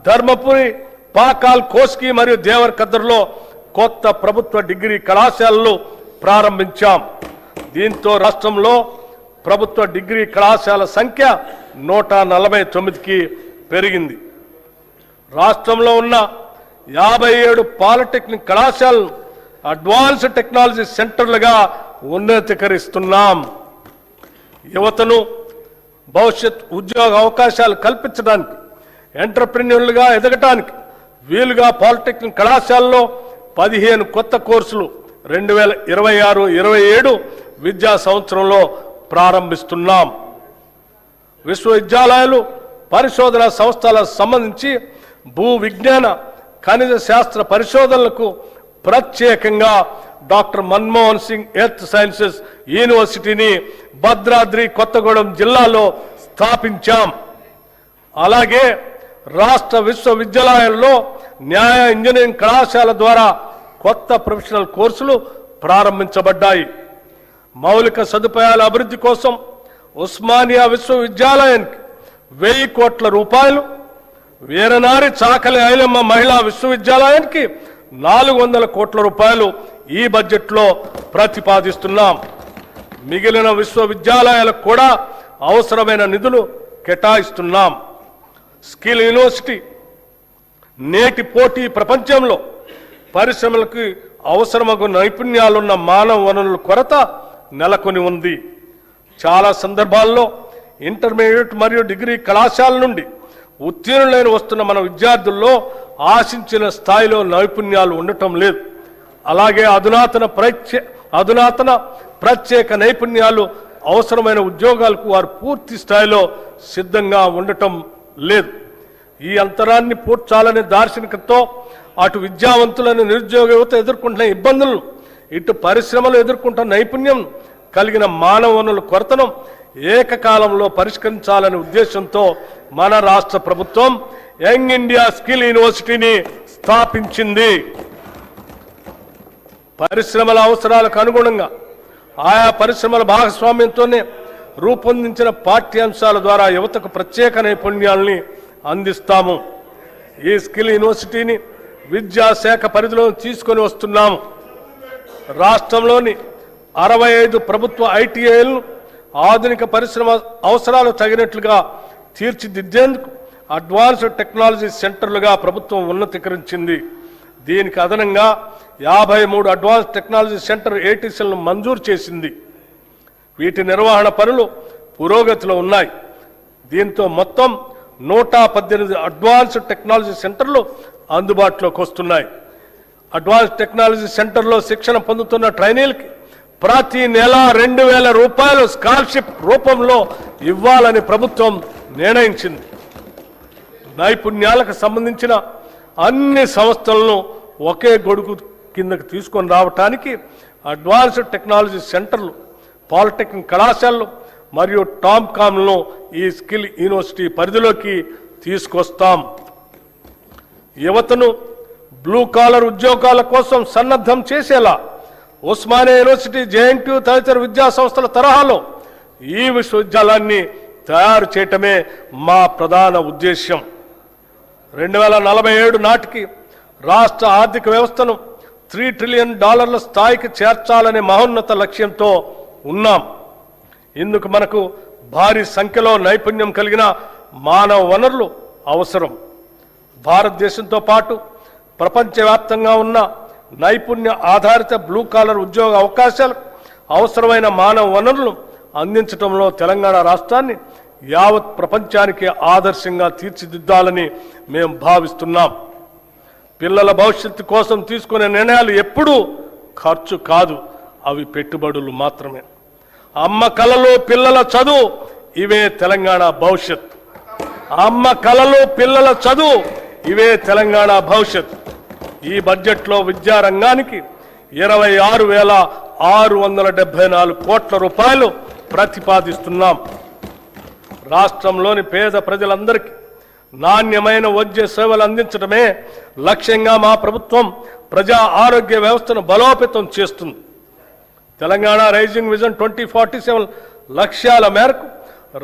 Speaker 2: ధర్మపురి, పాకాల్, కోస్కి మరియు దేవరకద్రలో కొత్త ప్రభుత్వ డిగ్రీ కళాశాలలు ప్రారంభించాం. దీంతో రాష్ట్రంలో ప్రభుత్వ డిగ్రీ కళాశాల సంఖ్య 149కి పెరిగింది. రాష్ట్రంలో ఉన్న 57 పాలిటెక్నిక్ కళాశాలను అడ్వాన్స్డ్ టెక్నాలజీ సెంటర్లుగా ఉన్నతీకరిస్తున్నాం. యువతను భవిష్యత్ ఉద్యోగ అవకాశాలు కల్పించడానికి, ఎంటర్ప్రెన్యూర్లుగా ఎదగటానికి వీలుగా పాలిటెక్నిక్ కళాశాలలో 15 కొత్త కోర్సులు 2026-27 విద్యా సంవత్సరంలో ప్రారంభిస్తున్నాం. విశ్వవిద్యాలయాలు, పరిశోధన సంస్థలకు సంబంధించి భూ విజ్ఞాన, ఖనిజ శాస్త్ర పరిశోధనలకు ప్రత్యేకంగా doctor Manmohan Singh earth sciences యూనివర్సిటీని భద్రాద్రి కొత్తగూడెం జిల్లాలో స్థాపించాం. అలాగే రాష్ట్ర విశ్వవిద్యాలయాల్లో న్యాయ ఇంజనీరింగ్ కళాశాల ద్వారా కొత్త ప్రొఫెషనల్ కోర్సులు ప్రారంభించబడ్డాయి. మౌలిక సదుపాయాల అభివృద్ధి కోసం ఉస్మానియా విశ్వవిద్యాలయానికి 1000 కోట్ల రూపాయలు, వీరనారి చాకలి ఐలమ్మ మహిళా విశ్వవిద్యాలయానికి 400 కోట్ల రూపాయలు ఈ బడ్జెట్లో ప్రతిపాదిస్తున్నాం. మిగిలిన విశ్వవిద్యాలయాలకు కూడా అవసరమైన నిధులు కేటాయిస్తున్నాం. స్కిల్ యూనివర్సిటీ నేటి పోటీ ప్రపంచంలో పరిశ్రమలకు అవసరమగు నైపుణ్యాలున్న మానవ వనరుల కొరత నెలకొని ఉంది. చాలా సందర్భాల్లో ఇంటర్మీడియట్ మరియు డిగ్రీ కళాశాల నుండి ఉత్తీర్ణులైన వస్తున్న మన విద్యార్థుల్లో ఆశించిన స్థాయిలో నైపుణ్యాలు ఉండటం లేదు. అలాగే అధునాతన ప్రత్యేక నైపుణ్యాలు అవసరమైన ఉద్యోగాలకు వారు పూర్తి స్థాయిలో సిద్ధంగా ఉండటం లేదు. ఈ అంతరాన్ని పూడ్చాలనే దార్శనికతతో అటు విద్యావంతులను, నిరుద్యోగ యువత ఎదుర్కొంటున్న ఇబ్బందులను, ఇటు పరిశ్రమలు ఎదుర్కొంటున్న నైపుణ్యం కలిగిన మానవ వనరుల కొరతను ఏకకాలంలో పరిష్కరించాలనే ఉద్దేశంతో మన రాష్ట్ర ప్రభుత్వం యంగ్ ఇండియా స్కిల్ యూనివర్సిటీని స్థాపించింది. పరిశ్రమల అవసరాలకు అనుగుణంగా ఆయా పరిశ్రమల భాగస్వామ్యంతోనే రూపొందించిన పాఠ్యాంశాల ద్వారా యువతకు ప్రత్యేక నైపుణ్యాలని అందిస్తాము. ఈ స్కిల్ యూనివర్సిటీని విద్యాశాఖ పరిధిలో తీసుకొని వస్తున్నాము. రాష్ట్రంలోని 65 ప్రభుత్వ ఐటీఐలను ఆధునిక పరిశ్రమ అవసరాలు తగినట్లుగా తీర్చిదిద్దేందుకు అడ్వాన్స్డ్ టెక్నాలజీ సెంటర్లుగా ప్రభుత్వం ఉన్నతీకరించింది. దీనికి అదనంగా 53 అడ్వాన్స్ టెక్నాలజీ సెంటర్ ఏటీసీలను మంజూరు చేసింది. వీటి నిర్వహణ పనులు పురోగతిలో ఉన్నాయి. దీంతో మొత్తం 118 అడ్వాన్స్డ్ టెక్నాలజీ సెంటర్లు అందుబాటులోకి వస్తున్నాయి. అడ్వాన్స్ టెక్నాలజీ సెంటర్లో శిక్షణ పొందుతున్న ట్రైనీలకి ప్రతి నెల 2,000 రూపాయలు స్కాలర్షిప్ రూపంలో ఇవ్వాలని ప్రభుత్వం నిర్ణయించింది. నైపుణ్యాలకు సంబంధించిన అన్ని సంస్థలను ఒకే గొడుగు కిందకు తీసుకొని రావటానికి అడ్వాన్స్డ్ టెక్నాలజీ సెంటర్లు, పాలిటెక్నిక్ కళాశాలలు మరియు టామ్కామ్లను ఈ స్కిల్ యూనివర్సిటీ పరిధిలోకి తీసుకొస్తాం. యువతను బ్లూ కాలర్ ఉద్యోగాల కోసం సన్నద్ధం చేసేలా ఉస్మానియా యూనివర్సిటీ, జేఎన్టీయూ తదితర విద్యా సంస్థల తరహాలో ఈ విశ్వవిద్యాలయాన్ని తయారు చేయటమే మా ప్రధాన ఉద్దేశ్యం. 2047 నాటికి రాష్ట్ర ఆర్థిక వ్యవస్థను $3 ట్రిలియన్ స్థాయికి చేర్చాలనే మహోన్నత లక్ష్యంతో ఉన్నాం. ఇందుకు మనకు భారీ సంఖ్యలో నైపుణ్యం కలిగిన మానవ వనరులు అవసరం. భారతదేశంతో పాటు ప్రపంచవ్యాప్తంగా ఉన్న నైపుణ్య ఆధారిత బ్లూ కాలర్ ఉద్యోగ అవకాశాలకు అవసరమైన మానవ వనరులను అందించడంలో తెలంగాణ రాష్ట్రాన్ని యావత్ ప్రపంచానికి ఆదర్శంగా తీర్చిదిద్దాలని మేము భావిస్తున్నాం. పిల్లల భవిష్యత్తు కోసం తీసుకునే నిర్ణయాలు ఎప్పుడూ ఖర్చు కాదు, అవి పెట్టుబడులు మాత్రమే. అమ్మ కలలు పిల్లల చదువు, ఇవే తెలంగాణ భవిష్యత్. అమ్మ కలలు పిల్లల చదువు, ఇవే తెలంగాణ భవిష్యత్. ఈ బడ్జెట్లో విద్యారంగానికి 26,674 కోట్ల రూపాయలు ప్రతిపాదిస్తున్నాం. రాష్ట్రంలోని పేద ప్రజలందరికీ నాణ్యమైన వైద్య సేవలు అందించడమే లక్ష్యంగా మా ప్రభుత్వం ప్రజా ఆరోగ్య వ్యవస్థను బలోపేతం చేస్తుంది. తెలంగాణ రైజింగ్ విజన్ 2047 లక్ష్యాల మేరకు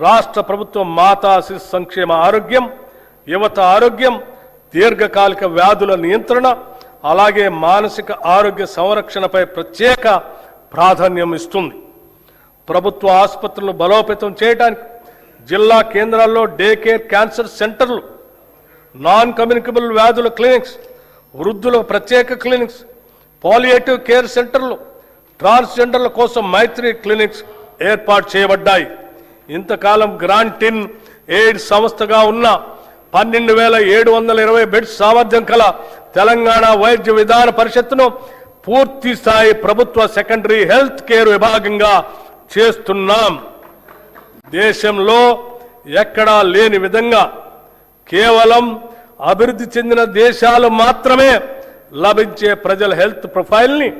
Speaker 2: రాష్ట్ర ప్రభుత్వం మాతా శిశు సంక్షేమ ఆరోగ్యం, యువత ఆరోగ్యం, దీర్ఘకాలిక వ్యాధుల నియంత్రణ, అలాగే మానసిక ఆరోగ్య సంరక్షణపై ప్రత్యేక ప్రాధాన్యం ఇస్తుంది. ప్రభుత్వ ఆసుపత్రులను బలోపేతం చేయడానికి జిల్లా కేంద్రాల్లో డే కేర్ క్యాన్సర్ సెంటర్లు, నాన్ కమ్యూనికబుల్ వ్యాధుల క్లినిక్స్, వృద్ధుల ప్రత్యేక క్లినిక్స్, పాలియేటివ్ కేర్ సెంటర్లు, ట్రాన్స్జెండర్ల కోసం మైత్రి క్లినిక్స్ ఏర్పాటు చేయబడ్డాయి. ఇంతకాలం గ్రాంటిన్ ఎయిడ్ సంస్థగా ఉన్న 12,720 బెడ్స్ సామర్థ్యం కల తెలంగాణ వైద్య విధాన పరిషత్తును పూర్తి స్థాయి ప్రభుత్వ సెకండరీ హెల్త్ కేర్ విభాగంగా చేస్తున్నాం. దేశంలో ఎక్కడా లేని విధంగా కేవలం అభివృద్ధి చెందిన దేశాలు మాత్రమే లభించే ప్రజల హెల్త్ ప్రొఫైల్ని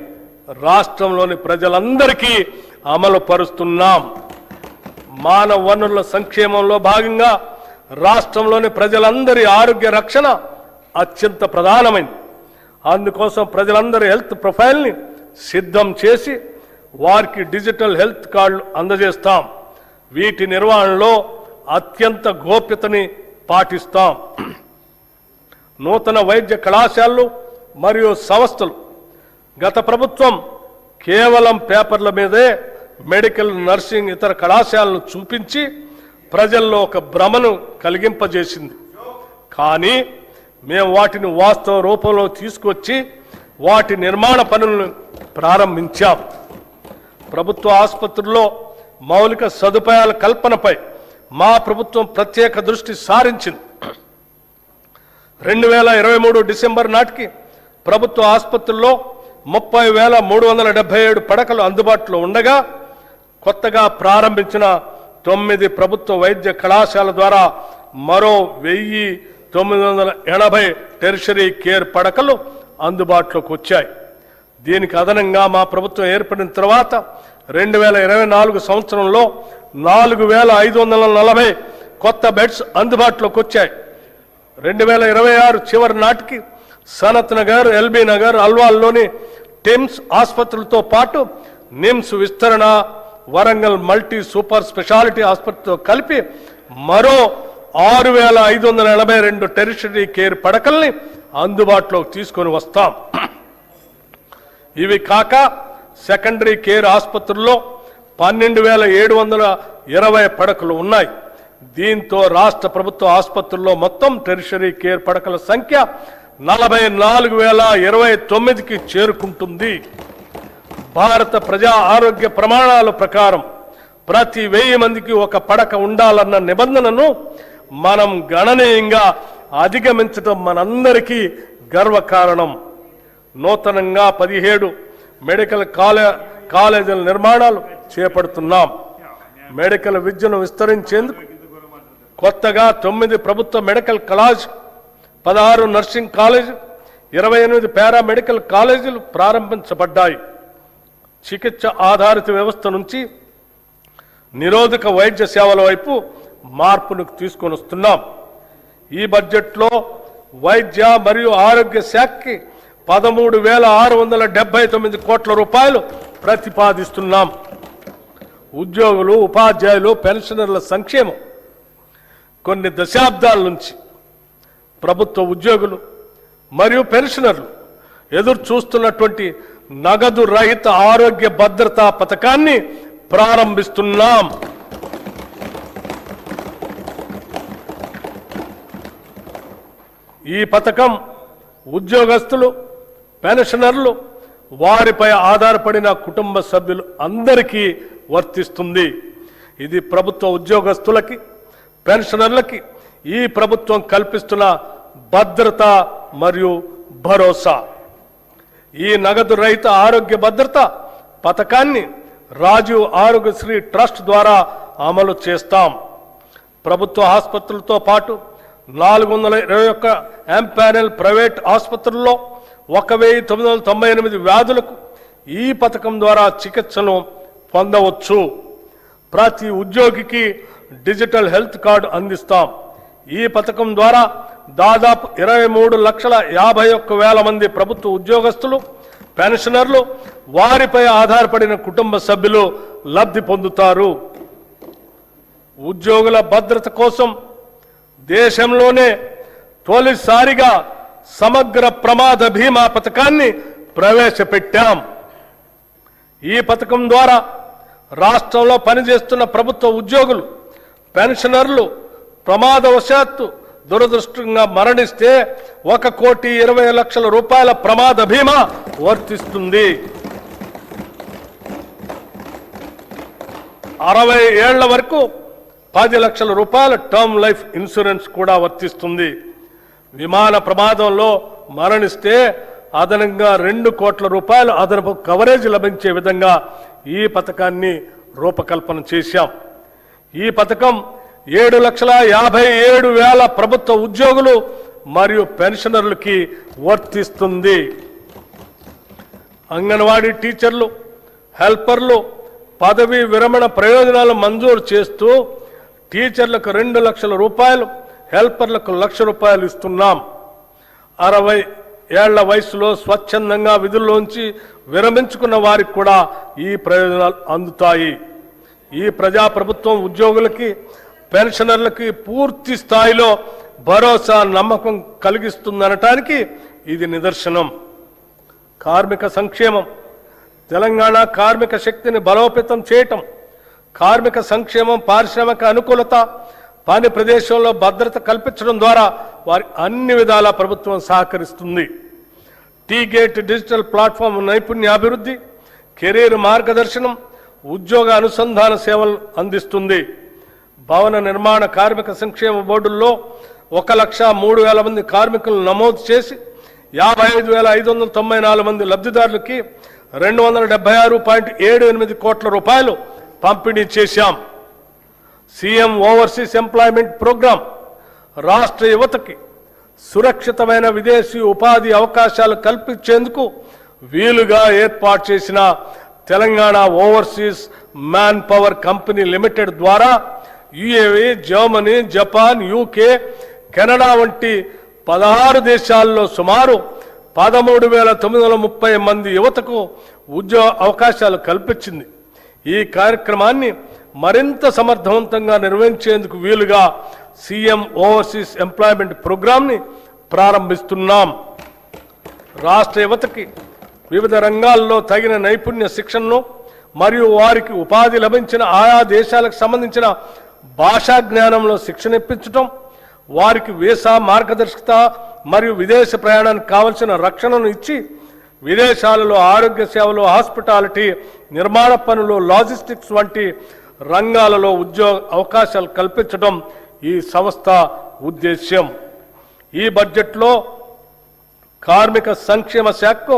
Speaker 2: రాష్ట్రంలోని ప్రజలందరికీ అమలు పరుస్తున్నాం. మానవ వనరుల సంక్షేమంలో భాగంగా రాష్ట్రంలోని ప్రజలందరి ఆరోగ్య రక్షణ అత్యంత ప్రధానమైంది. అందుకోసం ప్రజలందరి హెల్త్ ప్రొఫైల్ని సిద్ధం చేసి వారికి డిజిటల్ హెల్త్ కార్డులు అందజేస్తాం. వీటి నిర్వహణలో అత్యంత గోప్యతని పాటిస్తాం. నూతన వైద్య కళాశాలలు మరియు సంస్థలు గత ప్రభుత్వం కేవలం పేపర్ల మీదే మెడికల్, నర్సింగ్, ఇతర కళాశాలను చూపించి ప్రజల్లో ఒక భ్రమను కలిగింపజేసింది. కానీ మేము వాటిని వాస్తవ రూపంలో తీసుకొచ్చి వాటి నిర్మాణ పనులను ప్రారంభించాం. ప్రభుత్వ ఆసుపత్రుల్లో మౌలిక సదుపాయాల కల్పనపై మా ప్రభుత్వం ప్రత్యేక దృష్టి సారించింది. 2023 డిసెంబర్ నాటికి ప్రభుత్వ ఆసుపత్రుల్లో 30,377 పడకలు అందుబాటులో ఉండగా కొత్తగా ప్రారంభించిన 9 ప్రభుత్వ వైద్య కళాశాల ద్వారా మరో 1,980 టెరిషరీ కేర్ పడకలు అందుబాటులోకి వచ్చాయి. దీనికి అదనంగా మా ప్రభుత్వం ఏర్పడిన తర్వాత 2024 సంవత్సరంలో 4540 కొత్త బెడ్స్ అందుబాటులోకి వచ్చాయి. 2026 చివరి నాటికి సనత్ నగర్, ఎల్బీ నగర్, అల్వాల్లోని టిమ్స్ ఆసుపత్రులతో పాటు నిమ్స్ విస్తరణ, వరంగల్ మల్టీ సూపర్ స్పెషాలిటీ ఆసుపత్రితో కలిపి మరో 6582 టెరిషరీ కేర్ పడకల్ని అందుబాటులోకి తీసుకొని వస్తాం. ఇవి కాక సెకండరీ కేర్ ఆసుపత్రుల్లో 12720 పడకలు ఉన్నాయి. దీంతో రాష్ట్ర ప్రభుత్వ ఆసుపత్రుల్లో మొత్తం టెరిషరీ కేర్ పడకల సంఖ్య 44029కి చేరుకుంటుంది. భారత ప్రజా ఆరోగ్య ప్రమాణాల ప్రకారం ప్రతి 1000 మందికి ఒక పడక ఉండాలన్న నిబంధనను మనం గణనీయంగా అధిగమించడం మనందరికీ గర్వకారణం. నూతనంగా 17 మెడికల్ కాలేజీల నిర్మాణాలు చేపడుతున్నాం. మెడికల్ విద్యను విస్తరించేందుకు కొత్తగా 9 ప్రభుత్వ medical college, 16 nursing college, 28 paramedical కాలేజీలు ప్రారంభించబడ్డాయి. చికిత్స ఆధారిత వ్యవస్థ నుంచి నిరోధక వైద్య సేవల వైపు మార్పును తీసుకొని వస్తున్నాం. ఈ బడ్జెట్లో వైద్య మరియు ఆరోగ్య శాఖకి 13,679 కోట్ల రూపాయలు ప్రతిపాదిస్తున్నాం. ఉద్యోగులు, ఉపాధ్యాయులు, పెన్షనర్ల సంక్షేమం. కొన్ని దశాబ్దాల నుంచి ప్రభుత్వ ఉద్యోగులు మరియు పెన్షనర్లు ఎదురు చూస్తున్నటువంటి నగదు రహిత ఆరోగ్య భద్రతా పథకాన్ని ప్రారంభిస్తున్నాం. ఈ పథకం ఉద్యోగస్తులు, పెన్షనర్లు, వారిపై ఆధారపడిన కుటుంబ సభ్యులు అందరికీ వర్తిస్తుంది. ఇది ప్రభుత్వ ఉద్యోగస్తులకి, పెన్షనర్లకి ఈ ప్రభుత్వం కల్పిస్తున్న భద్రత మరియు భరోసా. ఈ నగదు రహిత ఆరోగ్య భద్రత పథకాన్ని రాజీవ్ ఆరోగ్యశ్రీ ట్రస్ట్ ద్వారా అమలు చేస్తాం. ప్రభుత్వ ఆసుపత్రులతో పాటు 421 ఎంపానెల్ ప్రైవేట్ ఆసుపత్రుల్లో 1998 వ్యాధులకు ఈ పథకం ద్వారా చికిత్సను పొందవచ్చు. ప్రతి ఉద్యోగికి డిజిటల్ హెల్త్ కార్డు అందిస్తాం. ఈ పథకం ద్వారా దాదాపు 23,51,000 మంది ప్రభుత్వ ఉద్యోగస్తులు, పెన్షనర్లు, వారిపై ఆధారపడిన కుటుంబ సభ్యులు లబ్ధి పొందుతారు. ఉద్యోగుల భద్రత కోసం దేశంలోనే తొలిసారిగా సమగ్ర ప్రమాద బీమా పథకాన్ని ప్రవేశపెట్టాం. ఈ పథకం ద్వారా రాష్ట్రంలో పనిచేస్తున్న ప్రభుత్వ ఉద్యోగులు, పెన్షనర్లు ప్రమాదవశాత్తు దురదృష్టంగా మరణిస్తే 1,20,00,000 రూపాయల ప్రమాద బీమా వర్తిస్తుంది. 60 ఏళ్ల వరకు 10 లక్షల రూపాయల టర్మ్ లైఫ్ ఇన్సూరెన్స్ కూడా వర్తిస్తుంది. విమాన ప్రమాదంలో మరణిస్తే అదనంగా 2 కోట్ల రూపాయలు అదనపు కవరేజ్ లభించే విధంగా ఈ పథకాన్ని రూపకల్పన చేశాం. ఈ పథకం 7,57,000 ప్రభుత్వ ఉద్యోగులు మరియు పెన్షనర్లకి వర్తిస్తుంది. అంగన్వాడీ టీచర్లు, హెల్పర్లు పదవీ విరమణ ప్రయోజనాలు మంజూరు చేస్తూ టీచర్లకు 2 లక్షల రూపాయలు, హెల్పర్లకు 1,00,000 రూపాయలు ఇస్తున్నాం. 60 ఏళ్ల వయసులో స్వచ్ఛందంగా విధుల్లోంచి విరమించుకున్న వారికి కూడా ఈ ప్రయోజనాలు అందుతాయి. ఈ ప్రజాప్రభుత్వం ఉద్యోగులకి, పెన్షనర్లకి పూర్తి స్థాయిలో భరోసా, నమ్మకం కలిగిస్తుందనటానికి ఇది నిదర్శనం. కార్మిక సంక్షేమం. తెలంగాణ కార్మిక శక్తిని బలోపేతం చేయటం, కార్మిక సంక్షేమం, పారిశ్రామిక అనుకూలత, పని ప్రదేశంలో భద్రత కల్పించడం ద్వారా వారి అన్ని విధాలా ప్రభుత్వం సహకరిస్తుంది. టీ-గేట్ డిజిటల్ ప్లాట్ఫామ్ నైపుణ్యాభివృద్ధి, కెరీర్ మార్గదర్శనం, ఉద్యోగ అనుసంధాన సేవలు అందిస్తుంది. భవన నిర్మాణ కార్మిక సంక్షేమ బోర్డుల్లో 1,03,000 మంది కార్మికులను నమోదు చేసి 55,594 మంది లబ్ధిదారులకి 276.78 కోట్ల రూపాయలు పంపిణీ చేశాం. సీఎం ఓవర్సీస్ ఎంప్లాయ్మెంట్ ప్రోగ్రాం రాష్ట్ర యువతకి సురక్షితమైన విదేశీ ఉపాధి అవకాశాలు కల్పించేందుకు వీలుగా ఏర్పాటు చేసిన Telangana overseas man power company limited ద్వారా UAE, Germany, Japan, UK, Canada వంటి 16 దేశాల్లో సుమారు 13,930 మంది యువతకు ఉద్యోగ అవకాశాలు కల్పించింది. ఈ కార్యక్రమాన్ని మరింత సమర్థవంతంగా నిర్వహించేందుకు వీలుగా సీఎం ఓవర్సీస్ ఎంప్లాయ్మెంట్ ప్రోగ్రాంని ప్రారంభిస్తున్నాం. రాష్ట్ర యువతకి వివిధ రంగాల్లో తగిన నైపుణ్య శిక్షణను మరియు వారికి ఉపాధి లభించిన ఆయా దేశాలకు సంబంధించిన భాషా జ్ఞానంలో శిక్షణ ఇప్పించడం, వారికి వీసా మార్గదర్శకత మరియు విదేశ ప్రయాణానికి కావలసిన రక్షణను ఇచ్చి విదేశాలలో ఆరోగ్య సేవలు, హాస్పిటాలిటీ, నిర్మాణ పనులు, లాజిస్టిక్స్ వంటి రంగాలలో ఉద్యోగ అవకాశాలు కల్పించడం ఈ సంస్థ ఉద్దేశ్యం. ఈ బడ్జెట్లో కార్మిక సంక్షేమ శాఖకు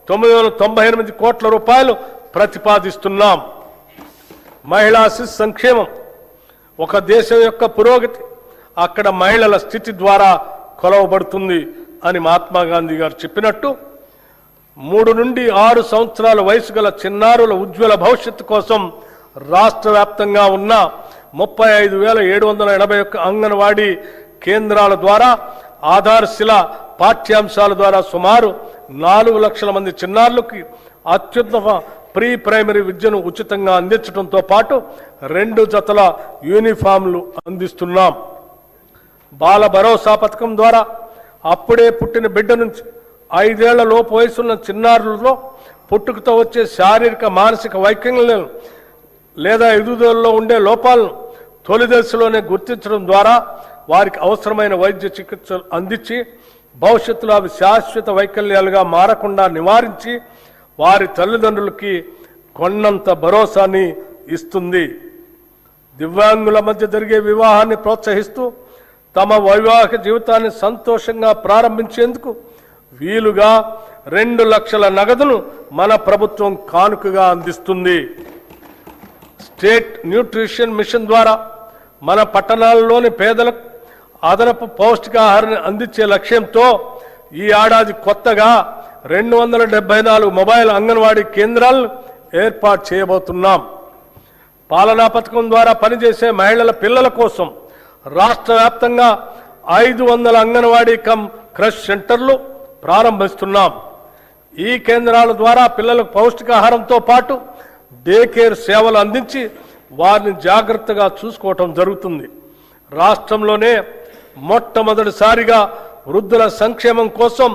Speaker 2: 998 కోట్ల రూపాయలు ప్రతిపాదిస్తున్నాం. మహిళా శిశు సంక్షేమం ఒక దేశం యొక్క పురోగతి అక్కడ మహిళల స్థితి ద్వారా కొలవబడుతుంది అని మహాత్మా గాంధీ గారు చెప్పినట్టు 3 నుండి 6 సంవత్సరాల వయసు గల చిన్నారుల ఉజ్వల భవిష్యత్తు కోసం రాష్ట్ర వ్యాప్తంగా ఉన్న 35,781 అంగన్వాడీ కేంద్రాల ద్వారా ఆధారశిల పాఠ్యాంశాల ద్వారా సుమారు 4 లక్షల మంది చిన్నారులకి అత్యుత్తమ ప్రీ ప్రైమరీ విద్యను ఉచితంగా అందించడంతో పాటు 2 జతల యూనిఫామ్లు అందిస్తున్నాం. బాల భరోసా పథకం ద్వారా అప్పుడే పుట్టిన బిడ్డ నుంచి 5 ఏళ్ల లోపు వయసున్న చిన్నారులలో పుట్టుకతో వచ్చే శారీరక, మానసిక వైకల్యాలు లేదా ఎదుగుదలలో ఉండే లోపాలను తొలి దశలోనే గుర్తించడం ద్వారా వారికి అవసరమైన వైద్య చికిత్సలు అందించి భవిష్యత్తులో అవి శాశ్వత వైకల్యాలుగా మారకుండా నివారించి వారి తల్లిదండ్రులకి కొన్నంత భరోసాని ఇస్తుంది. దివ్యాంగుల మధ్య జరిగే వివాహాన్ని ప్రోత్సహిస్తూ తమ వైవాహిక జీవితాన్ని సంతోషంగా ప్రారంభించేందుకు వీలుగా 2 లక్షల నగదును మన ప్రభుత్వం కానుకగా అందిస్తుంది. స్టేట్ న్యూట్రిషన్ మిషన్ ద్వారా మన పట్టణాల్లోని పేదలకు అదనపు పౌష్టికాహారాన్ని అందించే లక్ష్యంతో ఈ ఏడాది కొత్తగా 274 మొబైల్ అంగన్వాడీ కేంద్రాలను ఏర్పాటు చేయబోతున్నాం. పాలనా పథకం ద్వారా పనిచేసే మహిళల పిల్లల కోసం రాష్ట్ర వ్యాప్తంగా 500 అంగన్వాడీ కమ్ క్రష్ సెంటర్లు ప్రారంభిస్తున్నాం. ఈ కేంద్రాల ద్వారా పిల్లలకు పౌష్టికాహారంతో పాటు డే కేర్ సేవలు అందించి వారిని జాగ్రత్తగా చూసుకోవటం జరుగుతుంది. రాష్ట్రంలోనే మొట్టమొదటిసారిగా వృద్ధుల సంక్షేమం కోసం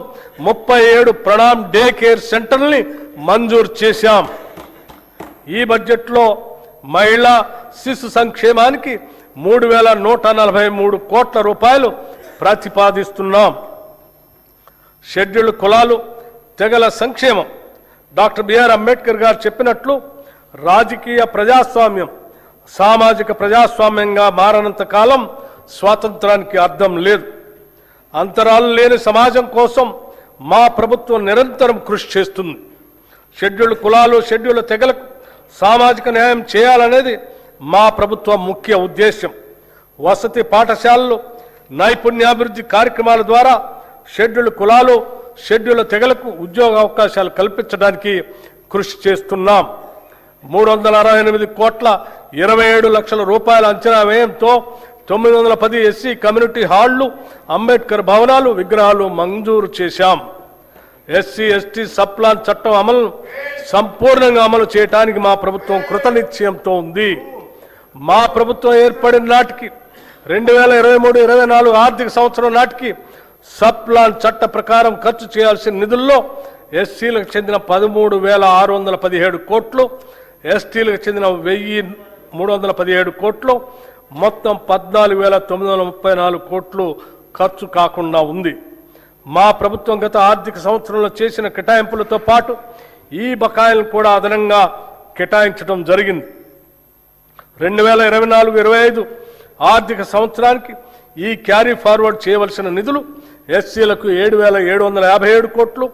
Speaker 2: 37 ప్రణామ్ డే కేర్ సెంటర్ని మంజూరు చేశాం. ఈ బడ్జెట్లో మహిళా శిశు సంక్షేమానికి 3,143 కోట్ల రూపాయలు ప్రతిపాదిస్తున్నాం. షెడ్యూల్డ్ కులాలు, తెగల సంక్షేమం డాక్టర్ బిఆర్ అంబేద్కర్ గారు చెప్పినట్లు రాజకీయ ప్రజాస్వామ్యం సామాజిక ప్రజాస్వామ్యంగా మారనంత కాలం స్వాతంత్రానికి అర్థం లేదు. అంతరాలు లేని సమాజం కోసం మా ప్రభుత్వం నిరంతరం కృషి చేస్తుంది. షెడ్యూల్డ్ కులాలు, షెడ్యూల్డ్ తెగలకు సామాజిక న్యాయం చేయాలనేది మా ప్రభుత్వం ముఖ్య ఉద్దేశం. వసతి పాఠశాలలు, నైపుణ్యాభివృద్ధి కార్యక్రమాల ద్వారా షెడ్యూల్డ్ కులాలు, షెడ్యూల్డ్ తెగలకు ఉద్యోగ అవకాశాలు కల్పించడానికి కృషి చేస్తున్నాం. 368 కోట్ల 27 లక్షల రూపాయల అంచనా వ్యయంతో 910 ఎస్సీ కమ్యూనిటీ హాళ్లు, అంబేద్కర్ భవనాలు, విగ్రహాలు మంజూరు చేశాం. ఎస్సీ ఎస్టీ సప్లాన్ చట్టం అమలును సంపూర్ణంగా అమలు చేయడానికి మా ప్రభుత్వం కృతనిశ్చయంతో ఉంది. మా ప్రభుత్వం ఏర్పడిన నాటికి 2023-24 ఆర్థిక సంవత్సరం నాటికి సప్లాన్ చట్ట ప్రకారం ఖర్చు చేయాల్సిన నిధుల్లో ఎస్సీలకు చెందిన 13,617 కోట్లు, ఎస్టీలకు చెందిన 1,317 కోట్లు, మొత్తం 14,934 కోట్లు ఖర్చు కాకుండా ఉంది. మా ప్రభుత్వం గత ఆర్థిక సంవత్సరంలో చేసిన కేటాయింపులతో పాటు ఈ బకాయిలను కూడా అదనంగా కేటాయించడం జరిగింది. 2024-25 ఆర్థిక సంవత్సరానికి ఈ క్యారీ ఫార్వర్డ్ చేయవలసిన నిధులు ఎస్సీలకు 7,757 కోట్లు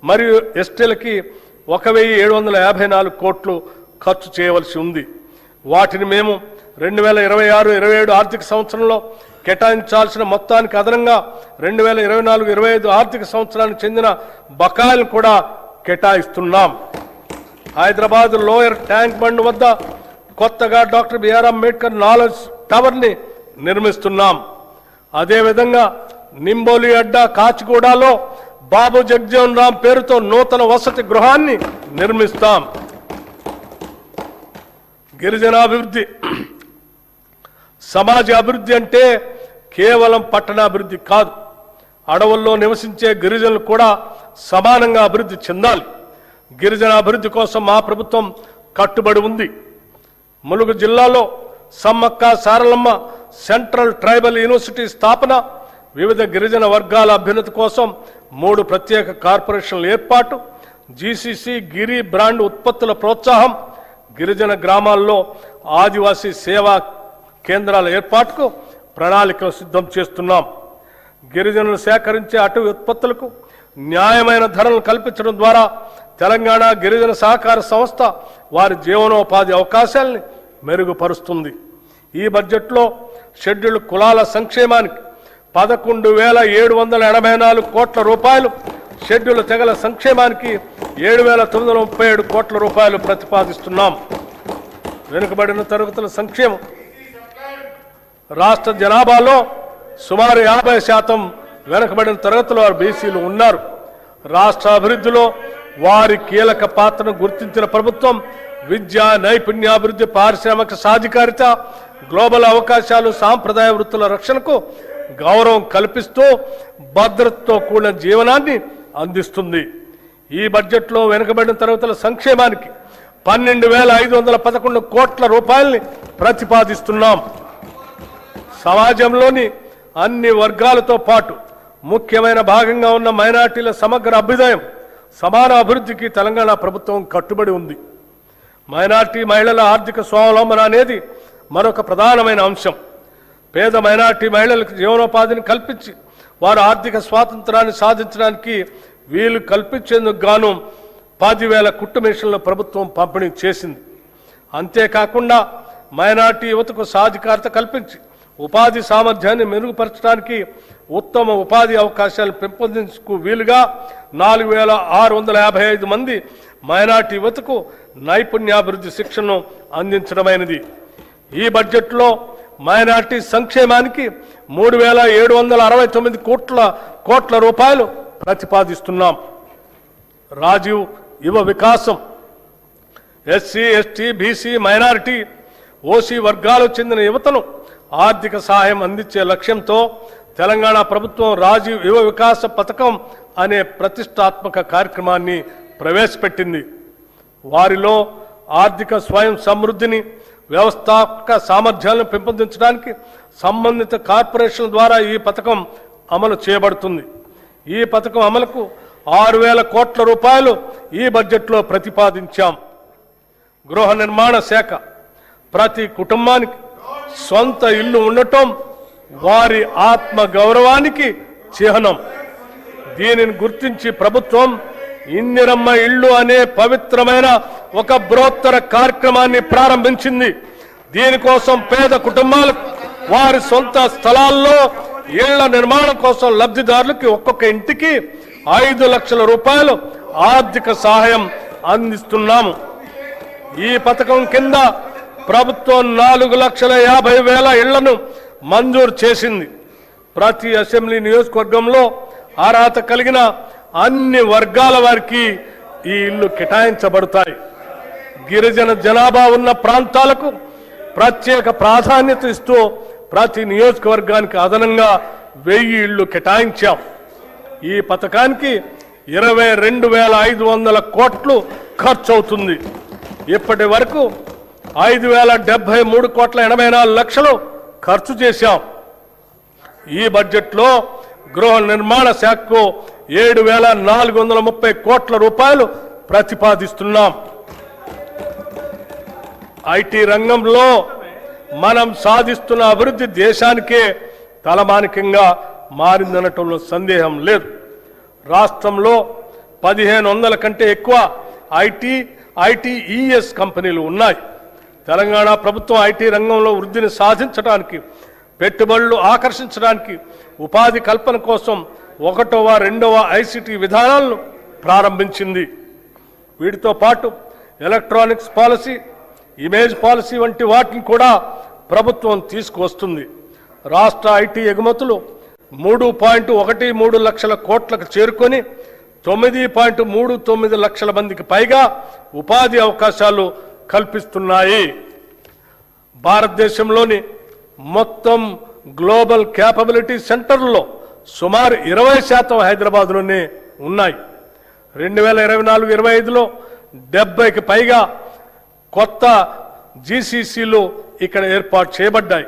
Speaker 2: మరియు ఎస్టీలకి 1,754 కోట్లు ఖర్చు చేయవలసి ఉంది. వాటిని మేము 2026-27 ఆర్థిక సంవత్సరంలో కేటాయించాల్సిన మొత్తానికి అదనంగా 2024-25 ఆర్థిక సంవత్సరానికి చెందిన బకాయిలు కూడా కేటాయిస్తున్నాం. హైదరాబాద్ లోయర్ ట్యాంక్ బండ్ వద్ద కొత్తగా డాక్టర్ బిఆర్ అంబేద్కర్ నాలెడ్జ్ టవర్ని నిర్మిస్తున్నాం. అదేవిధంగా నింబోలి అడ్డా కాచిగూడలో బాబు జగ్జీవన్ రామ్ పేరుతో నూతన వసతి గృహాన్ని నిర్మిస్తాం. గిరిజనాభివృద్ధి, సమాజ అభివృద్ధి అంటే కేవలం పట్టణాభివృద్ధి కాదు. అడవుల్లో నివసించే గిరిజనులు కూడా సమానంగా అభివృద్ధి చెందాలి. గిరిజన అభివృద్ధి కోసం మా ప్రభుత్వం కట్టుబడి ఉంది. ములుగు జిల్లాలో Sammakka Saralamma central tribal university స్థాపన, వివిధ గిరిజన వర్గాల అభ్యున్నతి కోసం 3 ప్రత్యేక కార్పొరేషన్ల ఏర్పాటు, జీసీసీ గిరి బ్రాండ్ ఉత్పత్తుల ప్రోత్సాహం, గిరిజన గ్రామాల్లో ఆదివాసీ సేవా కేంద్రాల ఏర్పాటుకు ప్రణాళికలు సిద్ధం చేస్తున్నాం. గిరిజనులు సేకరించే అటవీ ఉత్పత్తులకు న్యాయమైన ధరలు కల్పించడం ద్వారా తెలంగాణ గిరిజన సహకార సంస్థ వారి జీవనోపాధి అవకాశాలని మెరుగుపరుస్తుంది. ఈ బడ్జెట్లో షెడ్యూల్డ్ కులాల సంక్షేమానికి 11,784 కోట్ల రూపాయలు, షెడ్యూల్ తెగల సంక్షేమానికి 7,937 కోట్ల రూపాయలు ప్రతిపాదిస్తున్నాం. వెనుకబడిన తరగతుల సంక్షేమం, రాష్ట్ర జనాభాలో సుమారు 50% వెనుకబడిన తరగతుల వారు బీసీలు ఉన్నారు. రాష్ట్ర అభివృద్ధిలో వారి కీలక పాత్రను గుర్తించిన ప్రభుత్వం విద్య, నైపుణ్యాభివృద్ధి, పారిశ్రామిక సాధికారిత, గ్లోబల్ అవకాశాలు, సాంప్రదాయ వృత్తుల రక్షణకు గౌరవం కల్పిస్తూ భద్రతతో కూడిన జీవనాన్ని అందిస్తుంది. ఈ బడ్జెట్లో వెనుకబడిన తరగతుల సంక్షేమానికి 12,511 కోట్ల రూపాయల్ని ప్రతిపాదిస్తున్నాం. సమాజంలోని అన్ని వర్గాలతో పాటు ముఖ్యమైన భాగంగా ఉన్న మైనార్టీల సమగ్ర అభ్యుదయం, సమాన అభివృద్ధికి తెలంగాణ ప్రభుత్వం కట్టుబడి ఉంది. మైనార్టీ మహిళల ఆర్థిక స్వావలంబన అనేది మరొక ప్రధానమైన అంశం. పేద మైనార్టీ మహిళలకు జీవనోపాధిని కల్పించి వారు ఆర్థిక స్వాతంత్రాన్ని సాధించడానికి వీలు కల్పించేందుకు గాను 10,000 కుట్టు మిషన్ల ప్రభుత్వం పంపిణీ చేసింది. అంతేకాకుండా మైనార్టీ యువతకు సాధికారత కల్పించి ఉపాధి సామర్థ్యాన్ని మెరుగుపరచడానికి ఉత్తమ ఉపాధి అవకాశాలు పెంపొందించుకు వీలుగా 4,655 మంది మైనార్టీ యువతకు నైపుణ్యాభివృద్ధి శిక్షణను అందించడమైనది. ఈ బడ్జెట్లో మైనార్టీ సంక్షేమానికి 3,769 కోట్ల రూపాయలు ప్రతిపాదిస్తున్నాం. రాజీవ్ యువ వికాసం, SC, ST, BC, minority, OC వర్గాలకు చెందిన యువతను ఆర్థిక సహాయం అందించే లక్ష్యంతో తెలంగాణ ప్రభుత్వం రాజీవ్ యువ వికాస పథకం అనే ప్రతిష్టాత్మక కార్యక్రమాన్ని ప్రవేశపెట్టింది. వారిలో ఆర్థిక స్వయం సమృద్ధిని, వ్యవస్థాపక సామర్థ్యాలను పెంపొందించడానికి సంబంధిత కార్పొరేషన్ల ద్వారా ఈ పథకం అమలు చేయబడుతుంది. ఈ పథకం అమలుకు 6,000 కోట్ల రూపాయలు ఈ బడ్జెట్లో ప్రతిపాదించాం. గృహ నిర్మాణ శాఖ, ప్రతి కుటుంబానికి సొంత ఇల్లు ఉండటం వారి ఆత్మ గౌరవానికి చిహ్నం. దీనిని గుర్తించి ప్రభుత్వం ఇందిరమ్మ ఇళ్ళు అనే పవిత్రమైన ఒక బృహత్తర కార్యక్రమాన్ని ప్రారంభించింది. దీనికోసం పేద కుటుంబాలకు వారి సొంత స్థలాల్లో ఇళ్ల నిర్మాణం కోసం లబ్ధిదారులకి ఒక్కొక్క ఇంటికి 5 లక్షల రూపాయలు ఆర్థిక సహాయం అందిస్తున్నాము. ఈ పథకం కింద ప్రభుత్వం 4,50,000 ఇళ్లను మంజూరు చేసింది. ప్రతి అసెంబ్లీ నియోజకవర్గంలో అర్హత కలిగిన అన్ని వర్గాల వారికి ఈ ఇళ్లు కేటాయించబడతాయి. గిరిజన జనాభా ఉన్న ప్రాంతాలకు ప్రత్యేక ప్రాధాన్యత ఇస్తూ ప్రతి నియోజకవర్గానికి అదనంగా 1000 ఇళ్లు కేటాయించాం. ఈ పథకానికి 22,500 కోట్లు ఖర్చు అవుతుంది. ఇప్పటి వరకు 5,073,84,00,000 ఖర్చు చేశాం. ఈ బడ్జెట్లో గృహ నిర్మాణ శాఖకు 7,430 కోట్ల రూపాయలు ప్రతిపాదిస్తున్నాం. ఐటీ రంగంలో మనం సాధిస్తున్న అభివృద్ధి దేశానికే తలమానికంగా మారిందనటంలో సందేహం లేదు. రాష్ట్రంలో 1,500 కంటే ఎక్కువ ఐటీఈఎస్ కంపెనీలు ఉన్నాయి. తెలంగాణ ప్రభుత్వం ఐటీ రంగంలో వృద్ధిని సాధించడానికి, పెట్టుబడులు ఆకర్షించడానికి, ఉపాధి కల్పన కోసం 1వ, 2వ ఐసిటి విధానాలను ప్రారంభించింది. వీటితో పాటు ఎలక్ట్రానిక్స్ పాలసీ, ఇమేజ్ పాలసీ వంటి వాటిని కూడా ప్రభుత్వం తీసుకువస్తుంది. రాష్ట్ర ఐటీ ఎగుమతులు 3.13 లక్షల కోట్లకు చేరుకొని 9.39 లక్షల మందికి పైగా ఉపాధి అవకాశాలు కల్పిస్తున్నాయి. భారతదేశంలోని మొత్తం గ్లోబల్ క్యాపబిలిటీ సెంటర్లలో సుమారు 20% హైదరాబాద్లోనే ఉన్నాయి. 2024-25లో 70కి పైగా కొత్త జీసీసీలు ఇక్కడ ఏర్పాటు చేయబడ్డాయి.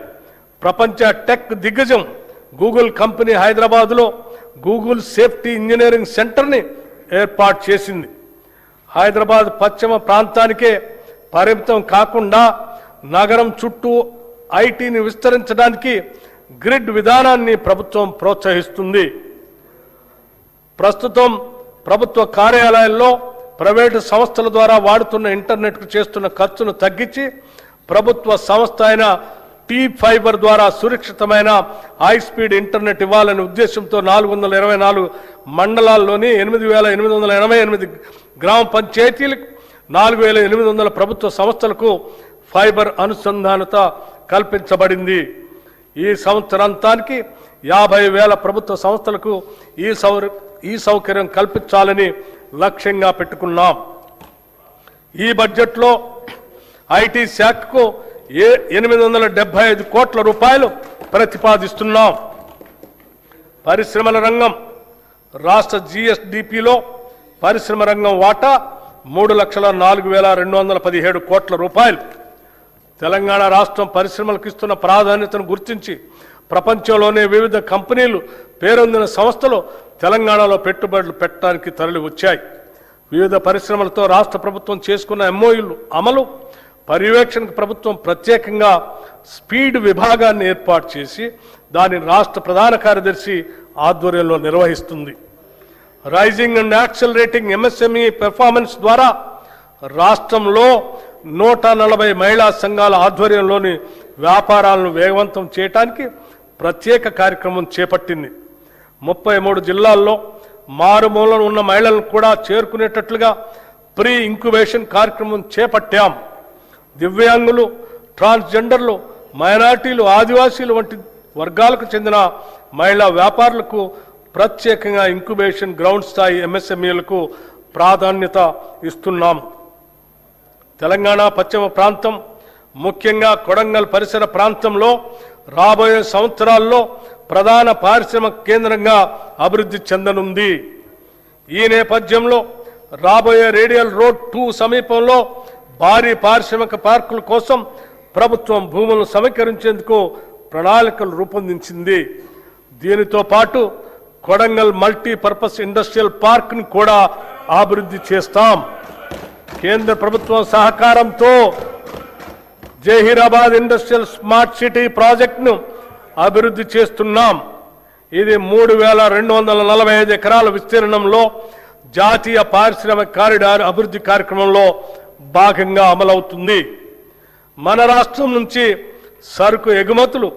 Speaker 2: ప్రపంచ టెక్ దిగ్గజం గూగుల్ కంపెనీ హైదరాబాద్లో గూగుల్ సేఫ్టీ ఇంజనీరింగ్ సెంటర్ని ఏర్పాటు చేసింది. హైదరాబాద్ పశ్చిమ ప్రాంతానికే పరిమితం కాకుండా నగరం చుట్టూ ఐటీని విస్తరించడానికి గ్రిడ్ విధానాన్ని ప్రభుత్వం ప్రోత్సహిస్తుంది. ప్రస్తుతం ప్రభుత్వ కార్యాలయాల్లో ప్రైవేటు సంస్థల ద్వారా వాడుతున్న ఇంటర్నెట్కు చేస్తున్న ఖర్చును తగ్గించి ప్రభుత్వ సంస్థ అయిన T-Fiber ద్వారా సురక్షితమైన హై స్పీడ్ ఇంటర్నెట్ ఇవ్వాలనే ఉద్దేశంతో 424 మండలాల్లోని 8,888 గ్రామ పంచాయతీలకు 4,800 ప్రభుత్వ సంస్థలకు ఫైబర్ అనుసంధానత కల్పించబడింది. ఈ సంవత్సరాంతానికి 50,000 ప్రభుత్వ సంస్థలకు ఈ సౌకర్యం కల్పించాలని లక్ష్యంగా పెట్టుకున్నాం. ఈ బడ్జెట్లో ఐటీ శాఖకు 875 కోట్ల రూపాయలు ప్రతిపాదిస్తున్నాం. పరిశ్రమల రంగం రాష్ట్ర జీఎస్డిపిలో పరిశ్రమ రంగం వాటా 3,04,217 కోట్ల రూపాయలు. తెలంగాణ రాష్ట్రం పరిశ్రమలకు ఇస్తున్న ప్రాధాన్యతను గుర్తించి ప్రపంచంలోనే వివిధ కంపెనీలు పేరొందిన సంస్థలు తెలంగాణలో పెట్టుబడులు పెట్టడానికి తరలి వచ్చాయి. వివిధ పరిశ్రమలతో రాష్ట్ర ప్రభుత్వం చేసుకున్న ఎంఓయూలు అమలు పర్యవేక్షణకు ప్రభుత్వం ప్రత్యేకంగా స్పీడ్ విభాగాన్ని ఏర్పాటు చేసి దాని రాష్ట్ర ప్రధాన కార్యదర్శి ఆధ్వర్యంలో నిర్వహిస్తుంది. Raising and accelerating MSME performance ద్వారా రాష్ట్రంలో 140 మహిళా సంఘాల ఆధ్వర్యంలోని వ్యాపారాలను వేగవంతం చేయడానికి ప్రత్యేక కార్యక్రమం చేపట్టింది. 33 జిల్లాల్లో మారుమూలన ఉన్న మహిళలను కూడా చేరుకునేటట్లుగా ప్రీ ఇంక్యుబేషన్ కార్యక్రమం చేపట్టాం. దివ్యాంగులు, ట్రాన్స్జెండర్లు, మైనార్టీలు, ఆదివాసీలు వంటి వర్గాలకు చెందిన మహిళా వ్యాపారులకు ప్రత్యేకంగా ఇంక్యుబేషన్ గ్రౌండ్ స్థాయి ఎంఎస్ఎంఈలకు ప్రాధాన్యత ఇస్తున్నాం. తెలంగాణ పశ్చిమ ప్రాంతం ముఖ్యంగా కొడంగల్ పరిసర ప్రాంతంలో రాబోయే సంవత్సరాల్లో ప్రధాన పారిశ్రామిక కేంద్రంగా అభివృద్ధి చెందనుంది. ఈ నేపథ్యంలో రాబోయే రేడియల్ రోడ్ 2 సమీపంలో భారీ పారిశ్రామిక పార్కుల కోసం ప్రభుత్వం భూములను సమీకరించేందుకు ప్రణాళికలు రూపొందించింది. దీనితో పాటు కొడంగల్ మల్టీపర్పస్ ఇండస్ట్రియల్ పార్క్ను కూడా అభివృద్ధి చేస్తాం. కేంద్ర ప్రభుత్వం సహకారంతో జహీరాబాద్ ఇండస్ట్రియల్ స్మార్ట్ సిటీ ప్రాజెక్టును అభివృద్ధి చేస్తున్నాం. ఇది 3,245 ఎకరాల విస్తీర్ణంలో జాతీయ పారిశ్రామిక కారిడార్ అభివృద్ధి కార్యక్రమంలో భాగంగా అమలవుతుంది. మన రాష్ట్రం నుంచి సరుకు ఎగుమతులు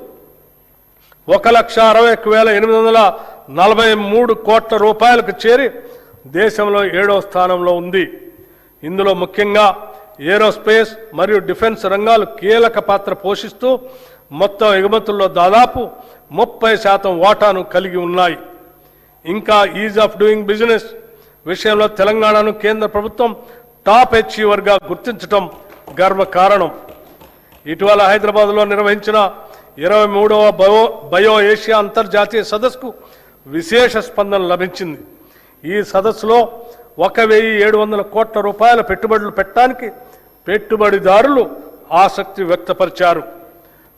Speaker 2: 1,61,843 కోట్ల రూపాయలకు చేరి దేశంలో 7వ స్థానంలో ఉంది. ఇందులో ముఖ్యంగా ఏరోస్పేస్ మరియు డిఫెన్స్ రంగాలు కీలక పాత్ర పోషిస్తూ మొత్తం ఎగుమతుల్లో దాదాపు 30% వాటాను కలిగి ఉన్నాయి. ఇంకా ఈజ్ ఆఫ్ డూయింగ్ బిజినెస్ విషయంలో తెలంగాణను కేంద్ర ప్రభుత్వం టాప్ అచీవర్గా గుర్తించడం గర్వకారణం. ఇటీవల హైదరాబాద్లో నిర్వహించిన 23వ బయో ఏషియా అంతర్జాతీయ సదస్సుకు విశేష స్పందన లభించింది. ఈ సదస్సులో 1,700 కోట్ల రూపాయల పెట్టుబడులు పెట్టడానికి పెట్టుబడిదారులు ఆసక్తి వ్యక్తపరిచారు.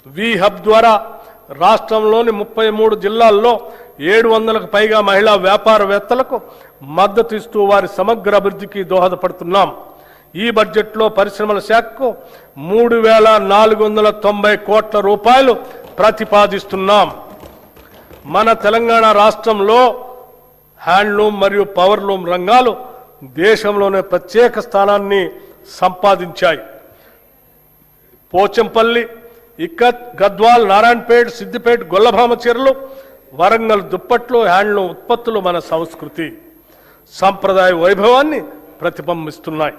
Speaker 2: వి హబ్ ద్వారా రాష్ట్రంలోని 33 జిల్లాల్లో 700కు పైగా మహిళా వ్యాపారవేత్తలకు మద్దతు ఇస్తూ వారి సమగ్ర అభివృద్ధికి దోహదపడుతున్నాం. ఈ బడ్జెట్లో పరిశ్రమల శాఖకు 3,490 కోట్ల రూపాయలు ప్రతిపాదిస్తున్నాం. మన తెలంగాణ రాష్ట్రంలో హ్యాండ్లూమ్ మరియు పవర్లూమ్ రంగాలు దేశంలోనే ప్రత్యేక స్థానాన్ని సంపాదించాయి. పోచంపల్లి, ఇక్కత్, గద్వాల్, నారాయణపేట్, సిద్దిపేట, గొల్లభామ చీరలు, వరంగల్ దుప్పట్లు, హ్యాండ్లూమ్ ఉత్పత్తులు మన సంస్కృతి సంప్రదాయ వైభవాన్ని ప్రతిబింబిస్తున్నాయి.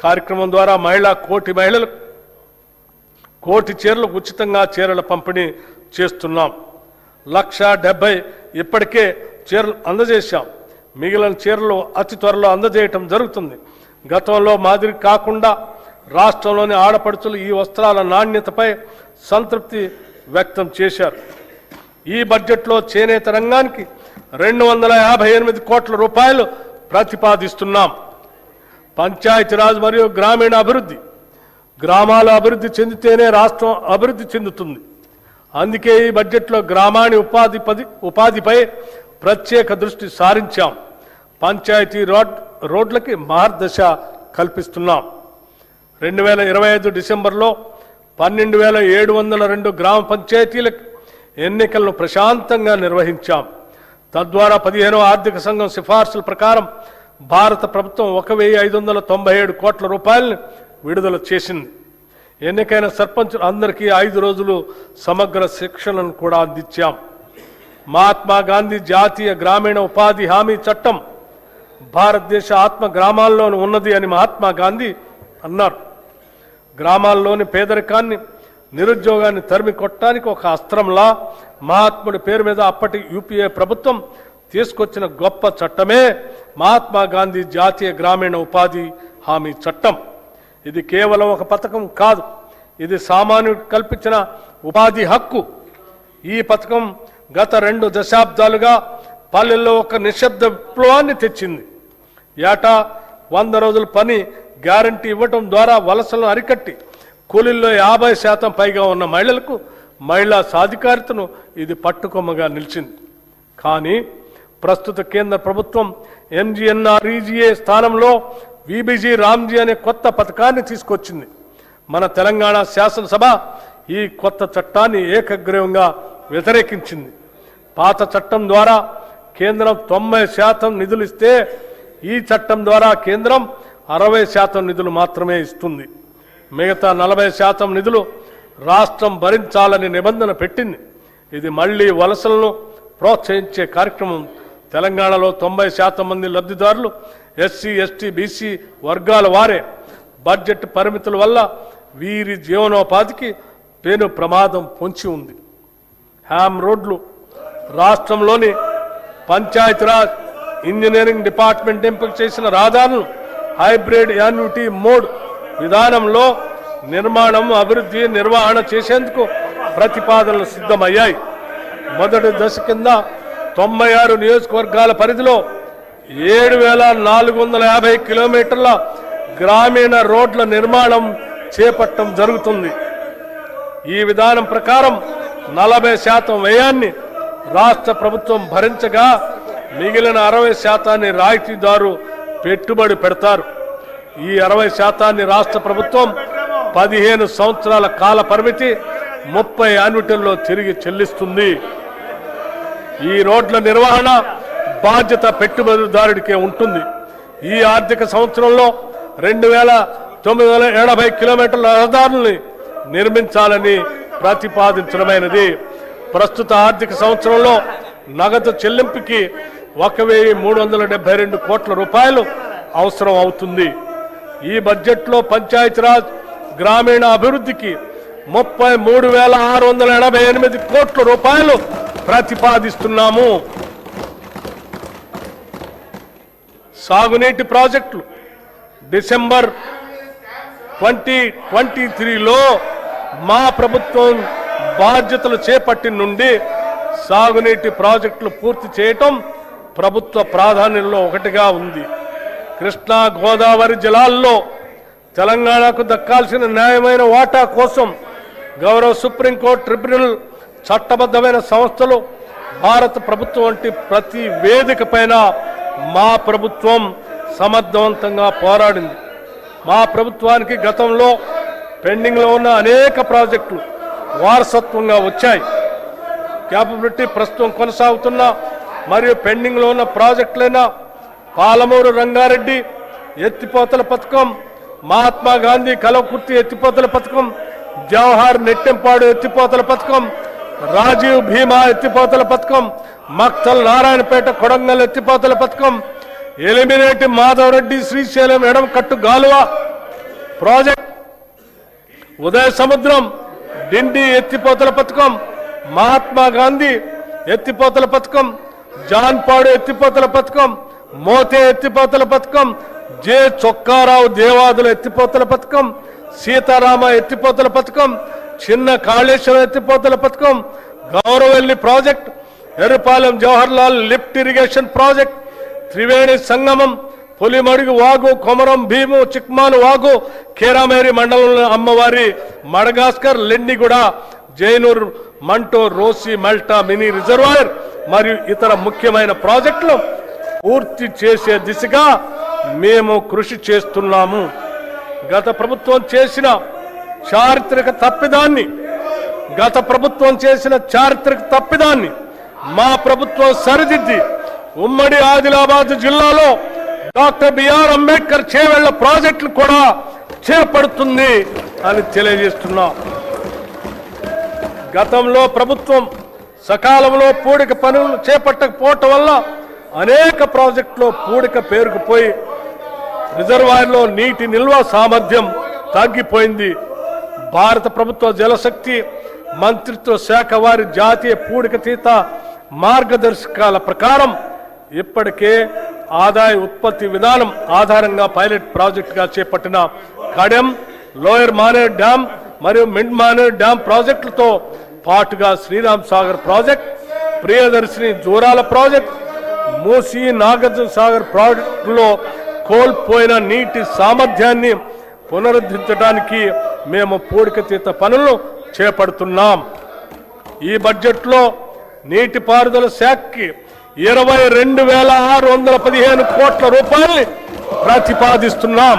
Speaker 2: కార్యక్రమం ద్వారా కోటి మహిళలకు కోటి చీరలకు ఉచితంగా చీరల పంపిణీ చేస్తున్నాం. 1,70,000 ఇప్పటికే చీరలు అందజేశాం. మిగిలిన చీరలు అతి త్వరలో అందజేయటం జరుగుతుంది. గతంలో మాదిరి కాకుండా రాష్ట్రంలోని ఆడపడుచులు ఈ వస్త్రాల నాణ్యతపై సంతృప్తి వ్యక్తం చేశారు. ఈ బడ్జెట్లో చేనేత రంగానికి 258 కోట్ల రూపాయలు ప్రతిపాదిస్తున్నాం. పంచాయతీరాజ్ మరియు గ్రామీణ అభివృద్ధి, గ్రామాల అభివృద్ధి చెందితేనే రాష్ట్రం అభివృద్ధి చెందుతుంది. అందుకే ఈ బడ్జెట్లో గ్రామాణి ఉపాధిపై ప్రత్యేక దృష్టి సారించాం. పంచాయతీ రోడ్లకి మార్గదర్శ కల్పిస్తున్నాం. 2025 డిసెంబర్లో 12,702 గ్రామ పంచాయతీలకు ఎన్నికలను ప్రశాంతంగా నిర్వహించాం. తద్వారా 15వ ఆర్థిక సంఘం సిఫార్సుల ప్రకారం భారత ప్రభుత్వం 1,597 కోట్ల రూపాయలను విడుదల చేసింది. ఎన్నికైన సర్పంచులు అందరికీ 5 రోజులు సమగ్ర శిక్షణను కూడా అందించాం. మహాత్మా గాంధీ జాతీయ గ్రామీణ ఉపాధి హామీ చట్టం భారతదేశ ఆత్మ గ్రామాల్లోనూ ఉన్నది అని మహాత్మా గాంధీ అన్నారు. గ్రామాల్లోని పేదరికాన్ని, నిరుద్యోగాన్ని తరిమి కొట్టడానికి ఒక అస్త్రంలా మహాత్ముడి పేరు మీద అప్పటి యూపీఏ ప్రభుత్వం తీసుకొచ్చిన గొప్ప చట్టమే మహాత్మా గాంధీ జాతీయ గ్రామీణ ఉపాధి హామీ చట్టం. ఇది కేవలం ఒక పథకం కాదు, ఇది సామాన్యుడికి కల్పించిన ఉపాధి హక్కు. ఈ పథకం గత 2 దశాబ్దాలుగా పల్లెల్లో ఒక నిశ్శబ్ద విప్లవాన్ని తెచ్చింది. ఏటా 100 రోజుల పని గ్యారంటీ ఇవ్వటం ద్వారా వలసలను అరికట్టి కూలీల్లో 50% పైగా ఉన్న మహిళలకు మహిళా సాధికారితను ఇది పట్టుకొమ్మగా నిలిచింది. కానీ ప్రస్తుత కేంద్ర ప్రభుత్వం MGNREGA స్థానంలో VBG రామ్జీ అనే కొత్త పథకాన్ని తీసుకొచ్చింది. మన తెలంగాణ శాసనసభ ఈ కొత్త చట్టాన్ని ఏకగ్రీవంగా వ్యతిరేకించింది. పాత చట్టం ద్వారా కేంద్రం 90% నిధులు ఇస్తే ఈ చట్టం ద్వారా కేంద్రం 60% నిధులు మాత్రమే ఇస్తుంది. మిగతా 40% నిధులు రాష్ట్రం భరించాలని నిబంధన పెట్టింది. ఇది మళ్లీ వలసలను ప్రోత్సహించే కార్యక్రమం. తెలంగాణలో 90% మంది లబ్ధిదారులు SC, ST, BC వర్గాల వారే. బడ్జెట్ పరిమితుల వల్ల వీరి జీవనోపాధికి పెను ప్రమాదం పొంచి ఉంది. హ్యామ్ రోడ్లు రాష్ట్రంలోని పంచాయతీరాజ్ ఇంజనీరింగ్ డిపార్ట్మెంట్ ఎంపిక చేసిన రహదారులను హైబ్రిడ్ యాన్యుటీ మోడ్ విధానంలో నిర్మాణం, అభివృద్ధి, నిర్వహణ చేసేందుకు ప్రతిపాదనలు సిద్ధమయ్యాయి. మొదటి దశ కింద 96 నియోజకవర్గాల పరిధిలో 7,450 కిలోమీటర్ల గ్రామీణ రోడ్ల నిర్మాణం చేపట్టడం జరుగుతుంది. ఈ విధానం ప్రకారం 40% వ్యయాన్ని రాష్ట్ర ప్రభుత్వం భరించగా మిగిలిన 60% రాయితీదారు పెట్టుబడి పెడతారు. ఈ 60% రాష్ట్ర ప్రభుత్వం 15 సంవత్సరాల కాల పరిమితి 30 యాన్యుటీల్లో తిరిగి చెల్లిస్తుంది. ఈ రోడ్ల నిర్వహణ బాధ్యత పెట్టుబడిదారుడికే ఉంటుంది. ఈ ఆర్థిక సంవత్సరంలో 2,980 కిలోమీటర్ల రహదారుల్ని నిర్మించాలని ప్రతిపాదించడమైనది. ప్రస్తుత ఆర్థిక సంవత్సరంలో నగదు చెల్లింపుకి 1,372 కోట్ల రూపాయలు అవసరం అవుతుంది. ఈ బడ్జెట్లో పంచాయతీరాజ్ గ్రామీణ అభివృద్ధికి 33,688 కోట్ల రూపాయలు ప్రతిపాదిస్తున్నాము. సాగునీటి ప్రాజెక్టులు డిసెంబర్ 2023లో మా ప్రభుత్వం బాధ్యతలు చేపట్టిన నుండి సాగునీటి ప్రాజెక్టులు పూర్తి చేయటం ప్రభుత్వ ప్రాధాన్యంలో ఒకటిగా ఉంది. కృష్ణా, గోదావరి జలాల్లో తెలంగాణకు దక్కాల్సిన న్యాయమైన వాటా కోసం గౌరవ సుప్రీంకోర్టు, ట్రిబ్యునల్, చట్టబద్ధమైన సంస్థలు, భారత ప్రభుత్వం వంటి ప్రతి వేదిక పైన మా ప్రభుత్వం సమర్థవంతంగా పోరాడింది. మా ప్రభుత్వానికి గతంలో పెండింగ్లో ఉన్న అనేక ప్రాజెక్టులు వారసత్వంగా వచ్చాయి. క్యాపబిలిటీ ప్రస్తుతం కొనసాగుతున్న మరియు పెండింగ్లో ఉన్న ప్రాజెక్టులైన పాలమూరు రంగారెడ్డి ఎత్తిపోతల పథకం, మహాత్మా గాంధీ కలవకుర్తి ఎత్తిపోతల పథకం, జవహర్ నెట్టెంపాడు ఎత్తిపోతల పథకం, రాజీవ్ భీమా ఎత్తిపోతల పథకం, మక్తల్ నారాయణపేట కొడంగల్ ఎత్తిపోతల పథకం, ఎలిమినేటి మాధవరెడ్డి శ్రీశైలం ఎడమకట్టు గాలువ ప్రాజెక్ట్, ఉదయ సముద్రం, డిండి ఎత్తిపోతల పథకం, మహాత్మా గాంధీ ఎత్తిపోతల పథకం, జాన్పాడు ఎత్తిపోతల పథకం, మోతే ఎత్తిపోతల పథకం, జె చొక్కారావు దేవాదుల ఎత్తిపోతల పథకం, సీతారామ ఎత్తిపోతల పథకం, చిన్న కాళేశ్వరం ఎత్తిపోతల పథకం, Gouravelli project, Errapalem Jawaharlal lift irrigation project, Triveni Sangamam, Pulimadugu వాగు, కొమరం భీము, చిక్మాను వాగు, కేరామేరి మండలంలో అమ్మవారి మడగాస్కర్, లెండిగూడ, జైనూర్, మంటో, రోసి, మల్టా మినీ రిజర్వాయర్ మరియు ఇతర ముఖ్యమైన ప్రాజెక్టులు పూర్తి చేసే దిశగా మేము కృషి చేస్తున్నాము. గత ప్రభుత్వం చేసిన చారిత్రక తప్పిదాన్ని మా ప్రభుత్వం సరిదిద్ది ఉమ్మడి ఆదిలాబాద్ జిల్లాలో డాక్టర్ బిఆర్ అంబేద్కర్ చేవెళ్ల ప్రాజెక్టులు కూడా చేపడుతుంది అని తెలియజేస్తున్నాం. గతంలో ప్రభుత్వం సకాలంలో పూడిక పనులు చేపట్టకపోవటం వల్ల అనేక ప్రాజెక్టులో పూడిక పేరుకుపోయి రిజర్వాయర్లో నీటి నిల్వ సామర్థ్యం తగ్గిపోయింది. భారత ప్రభుత్వ జలశక్తి మంత్రిత్వ శాఖ వారి జాతీయ పూడికతీత మార్గదర్శకాల ప్రకారం ఇప్పటికే ఆదాయ ఉత్పత్తి విధానం ఆధారంగా పైలట్ ప్రాజెక్టుగా చేపట్టిన కడెం, లోయర్ మానేర్ డ్యాం మరియు మిడ్ మానేర్ డ్యాం ప్రాజెక్టులతో పాటుగా శ్రీరామ్ సాగర్ ప్రాజెక్ట్, ప్రియదర్శిని జూరాల ప్రాజెక్ట్, మూసీ నాగార్జున సాగర్ ప్రాజెక్టులో కోల్పోయిన నీటి సామర్థ్యాన్ని పునరుద్ధరించడానికి మేము పూడికతీత పనులను చేపడుతున్నాం. ఈ బడ్జెట్లో నీటిపారుదల శాఖకి 22,615 కోట్ల రూపాయల్ని ప్రతిపాదిస్తున్నాం.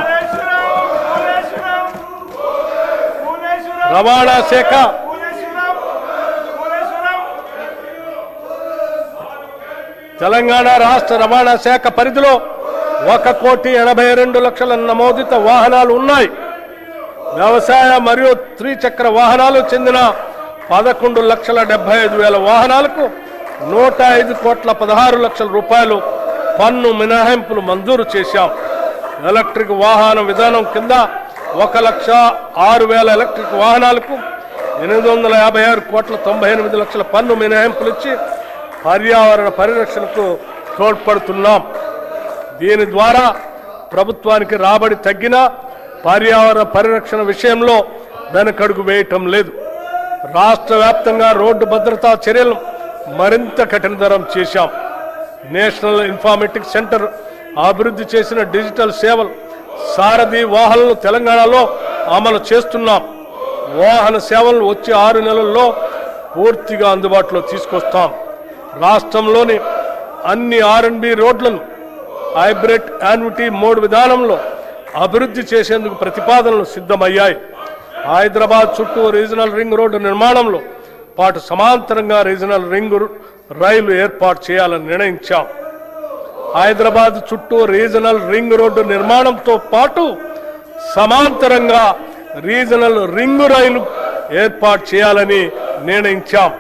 Speaker 2: రవాణా శాఖ తెలంగాణ రాష్ట్ర రవాణా శాఖ పరిధిలో 1,82,00,000 నమోదిత వాహనాలు ఉన్నాయి. వ్యవసాయ మరియు త్రిచక్ర వాహనాలు చెందిన 11,75,000 వాహనాలకు 105,16,00,000 రూపాయలు పన్ను మినహాయింపులు మంజూరు చేశాం. ఎలక్ట్రిక్ వాహన విధానం కింద 1,06,000 ఎలక్ట్రిక్ వాహనాలకు 856,98,00,000 పన్ను మినహాయింపులు ఇచ్చి పర్యావరణ పరిరక్షణకు తోడ్పడుతున్నాం. దీని ద్వారా ప్రభుత్వానికి రాబడి తగ్గినా పర్యావరణ పరిరక్షణ విషయంలో వెనకడుగు వేయటం లేదు. రాష్ట్ర వ్యాప్తంగా రోడ్డు భద్రతా చర్యలను మరింత కఠినతరం చేశాం. నేషనల్ ఇన్ఫర్మేటిక్స్ సెంటర్ అభివృద్ధి చేసిన డిజిటల్ సేవలు సారథి వాహనాలను తెలంగాణలో అమలు చేస్తున్నాం. వాహన సేవలను వచ్చే 6 నెలల్లో పూర్తిగా అందుబాటులో తీసుకొస్తాం. రాష్ట్రంలోని అన్ని R&B రోడ్లను హైబ్రిడ్ యాన్యుటీ మోడ్ విధానంలో అభివృద్ధి చేసేందుకు ప్రతిపాదనలు సిద్ధమయ్యాయి. హైదరాబాద్ చుట్టూ రీజనల్ రింగ్ రోడ్డు నిర్మాణంలో పాటు సమాంతరంగా రీజనల్ రింగ్ రైలు ఏర్పాటు చేయాలని నిర్ణయించాం. హైదరాబాద్ చుట్టూ రీజనల్ రింగ్ రోడ్డు నిర్మాణంతో పాటు సమాంతరంగా రీజనల్ రింగ్ రైలు ఏర్పాటు చేయాలని నిర్ణయించాం.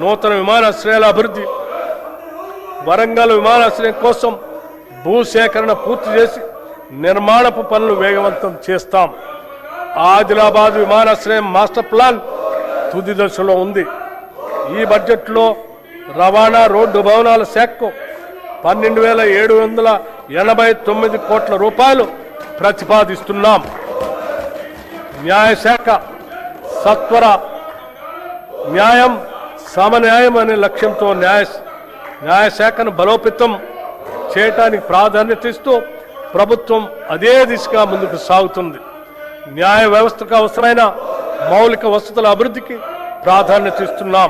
Speaker 2: నూతన విమానాశ్రయాల అభివృద్ధి, వరంగల్ విమానాశ్రయం కోసం భూసేకరణ పూర్తి చేసి నిర్మాణపు పనులు వేగవంతం చేస్తాం. ఆదిలాబాద్ విమానాశ్రయం మాస్టర్ ప్లాన్ తుది దశలో ఉంది. ఈ బడ్జెట్లో రవాణా రోడ్డు భవనాల శాఖకు 12,789 కోట్ల రూపాయలు ప్రతిపాదిస్తున్నాం. న్యాయశాఖ సత్వర న్యాయం, సమన్యాయం అనే లక్ష్యంతో న్యాయశాఖను బలోపేతం చేయటానికి ప్రాధాన్యత ఇస్తూ ప్రభుత్వం అదే దిశగా ముందుకు సాగుతుంది. న్యాయ వ్యవస్థకు అవసరమైన మౌలిక వసతుల అభివృద్ధికి ప్రాధాన్యత ఇస్తున్నాం.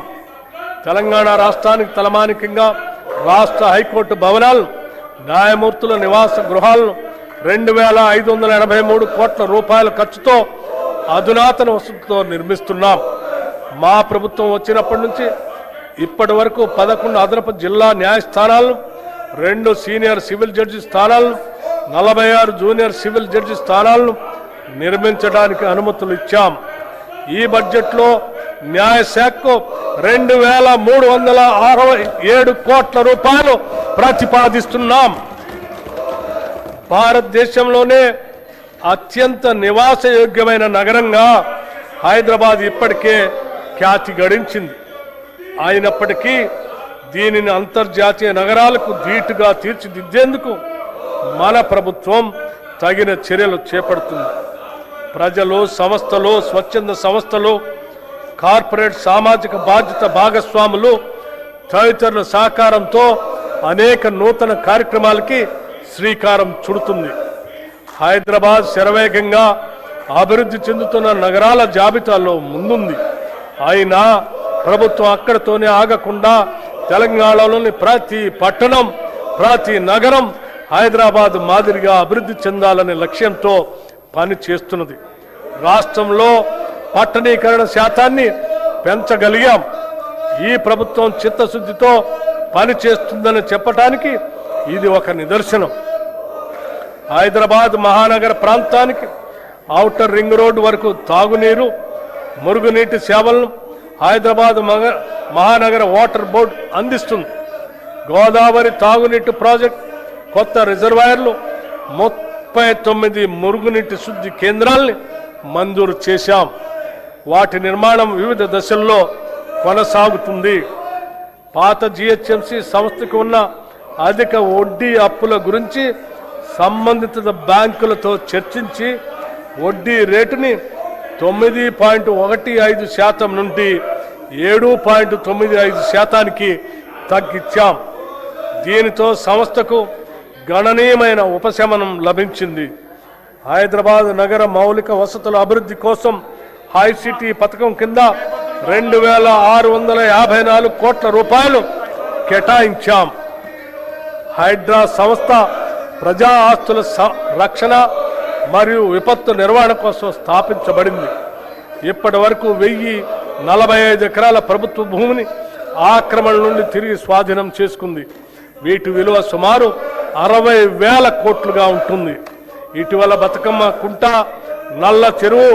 Speaker 2: తెలంగాణ రాష్ట్రానికి తలమానికంగా రాష్ట్ర హైకోర్టు భవనాలను, న్యాయమూర్తుల నివాస గృహాలను 2,583 కోట్ల రూపాయల ఖర్చుతో అధునాతన వసతులతో నిర్మిస్తున్నాం. మా ప్రభుత్వం వచ్చినప్పటి నుంచి ఇప్పటి వరకు 11 అదనపు జిల్లా న్యాయస్థానాలను, 2 సీనియర్ సివిల్ జడ్జి స్థానాలను, 46 జూనియర్ సివిల్ జడ్జి స్థానాలను నిర్మించడానికి అనుమతులు ఇచ్చాం. ఈ బడ్జెట్లో న్యాయశాఖకు 2,367 కోట్ల రూపాయలు ప్రతిపాదిస్తున్నాం. భారతదేశంలోనే అత్యంత నివాసయోగ్యమైన నగరంగా హైదరాబాద్ ఇప్పటికే ఖ్యాతి గడించింది. అయినప్పటికీ దీనిని అంతర్జాతీయ నగరాలకు ధీటుగా తీర్చిదిద్దేందుకు మన ప్రభుత్వం తగిన చర్యలు చేపడుతుంది. ప్రజలు, సంస్థలు, స్వచ్ఛంద సంస్థలు, కార్పొరేట్ సామాజిక బాధ్యత భాగస్వాములు తదితరుల సహకారంతో అనేక నూతన కార్యక్రమాలకి శ్రీకారం చుడుతుంది. హైదరాబాద్ శరవేగంగా అభివృద్ధి చెందుతున్న నగరాల జాబితాలో ముందుంది. అయినా ప్రభుత్వం అక్కడితోనే ఆగకుండా తెలంగాణలోని ప్రతి పట్టణం, ప్రతి నగరం హైదరాబాద్ మాదిరిగా అభివృద్ధి చెందాలనే లక్ష్యంతో పని చేస్తున్నది. రాష్ట్రంలో పట్టణీకరణ శాతాన్ని పెంచగలిగాం. ఈ ప్రభుత్వం చిత్తశుద్ధితో పని చేస్తుందని చెప్పటానికి ఇది ఒక నిదర్శనం. హైదరాబాద్ మహానగర ప్రాంతానికి ఔటర్ రింగ్ రోడ్డు వరకు తాగునీరు, మురుగునీటి సేవలను హైదరాబాద్ మహానగర వాటర్ బోర్డు అందిస్తుంది. గోదావరి తాగునీటి ప్రాజెక్ట్, కొత్త రిజర్వాయర్లు, 39 మురుగునీటి శుద్ధి కేంద్రాల్ని మంజూరు చేశాం. వాటి నిర్మాణం వివిధ దశల్లో కొనసాగుతుంది. పాత జిహెచ్ఎంసి సంస్థకు ఉన్న అధిక వడ్డీ అప్పుల గురించి సంబంధిత బ్యాంకులతో చర్చించి వడ్డీ రేటుని 9.15% నుండి 7.95% తగ్గించాం. దీనితో సంస్థకు గణనీయమైన ఉపశమనం లభించింది. హైదరాబాద్ నగర మౌలిక వసతుల అభివృద్ధి కోసం హైసిటీ పథకం కింద 2,654 కోట్ల రూపాయలు కేటాయించాం. హైడ్రా సంస్థ ప్రజా ఆస్తుల రక్షణ మరియు విపత్తు నిర్వహణ కోసం స్థాపించబడింది. ఇప్పటి వరకు 1045 ఎకరాల ప్రభుత్వ భూమిని ఆక్రమణ నుండి తిరిగి స్వాధీనం చేసుకుంది. వీటి విలువ సుమారు 60,000 కోట్లుగా ఉంటుంది. ఇటీవల బతుకమ్మ కుంట, నల్ల చెరువు,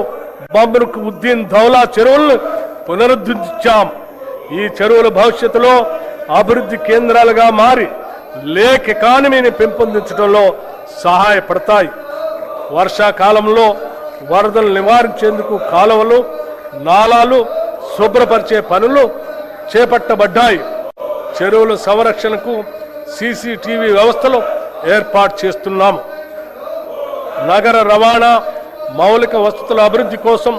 Speaker 2: బమ్రుక్ ఉద్దీన్ దౌలా చెరువులను పునరుద్ధరించాం. ఈ చెరువుల భవిష్యత్తులో అభివృద్ధి కేంద్రాలుగా మారి లేక్ ఎకానమీని పెంపొందించడంలో సహాయపడతాయి. వర్షాకాలంలో వరదలు నివారించేందుకు కాలువలు, నాలాలు శుభ్రపరిచే పనులు చేపట్టబడ్డాయి. చెరువుల సంరక్షణకు సీసీటీవీ వ్యవస్థలు ఏర్పాటు చేస్తున్నాము. నగర రవాణా మౌలిక వసతుల అభివృద్ధి కోసం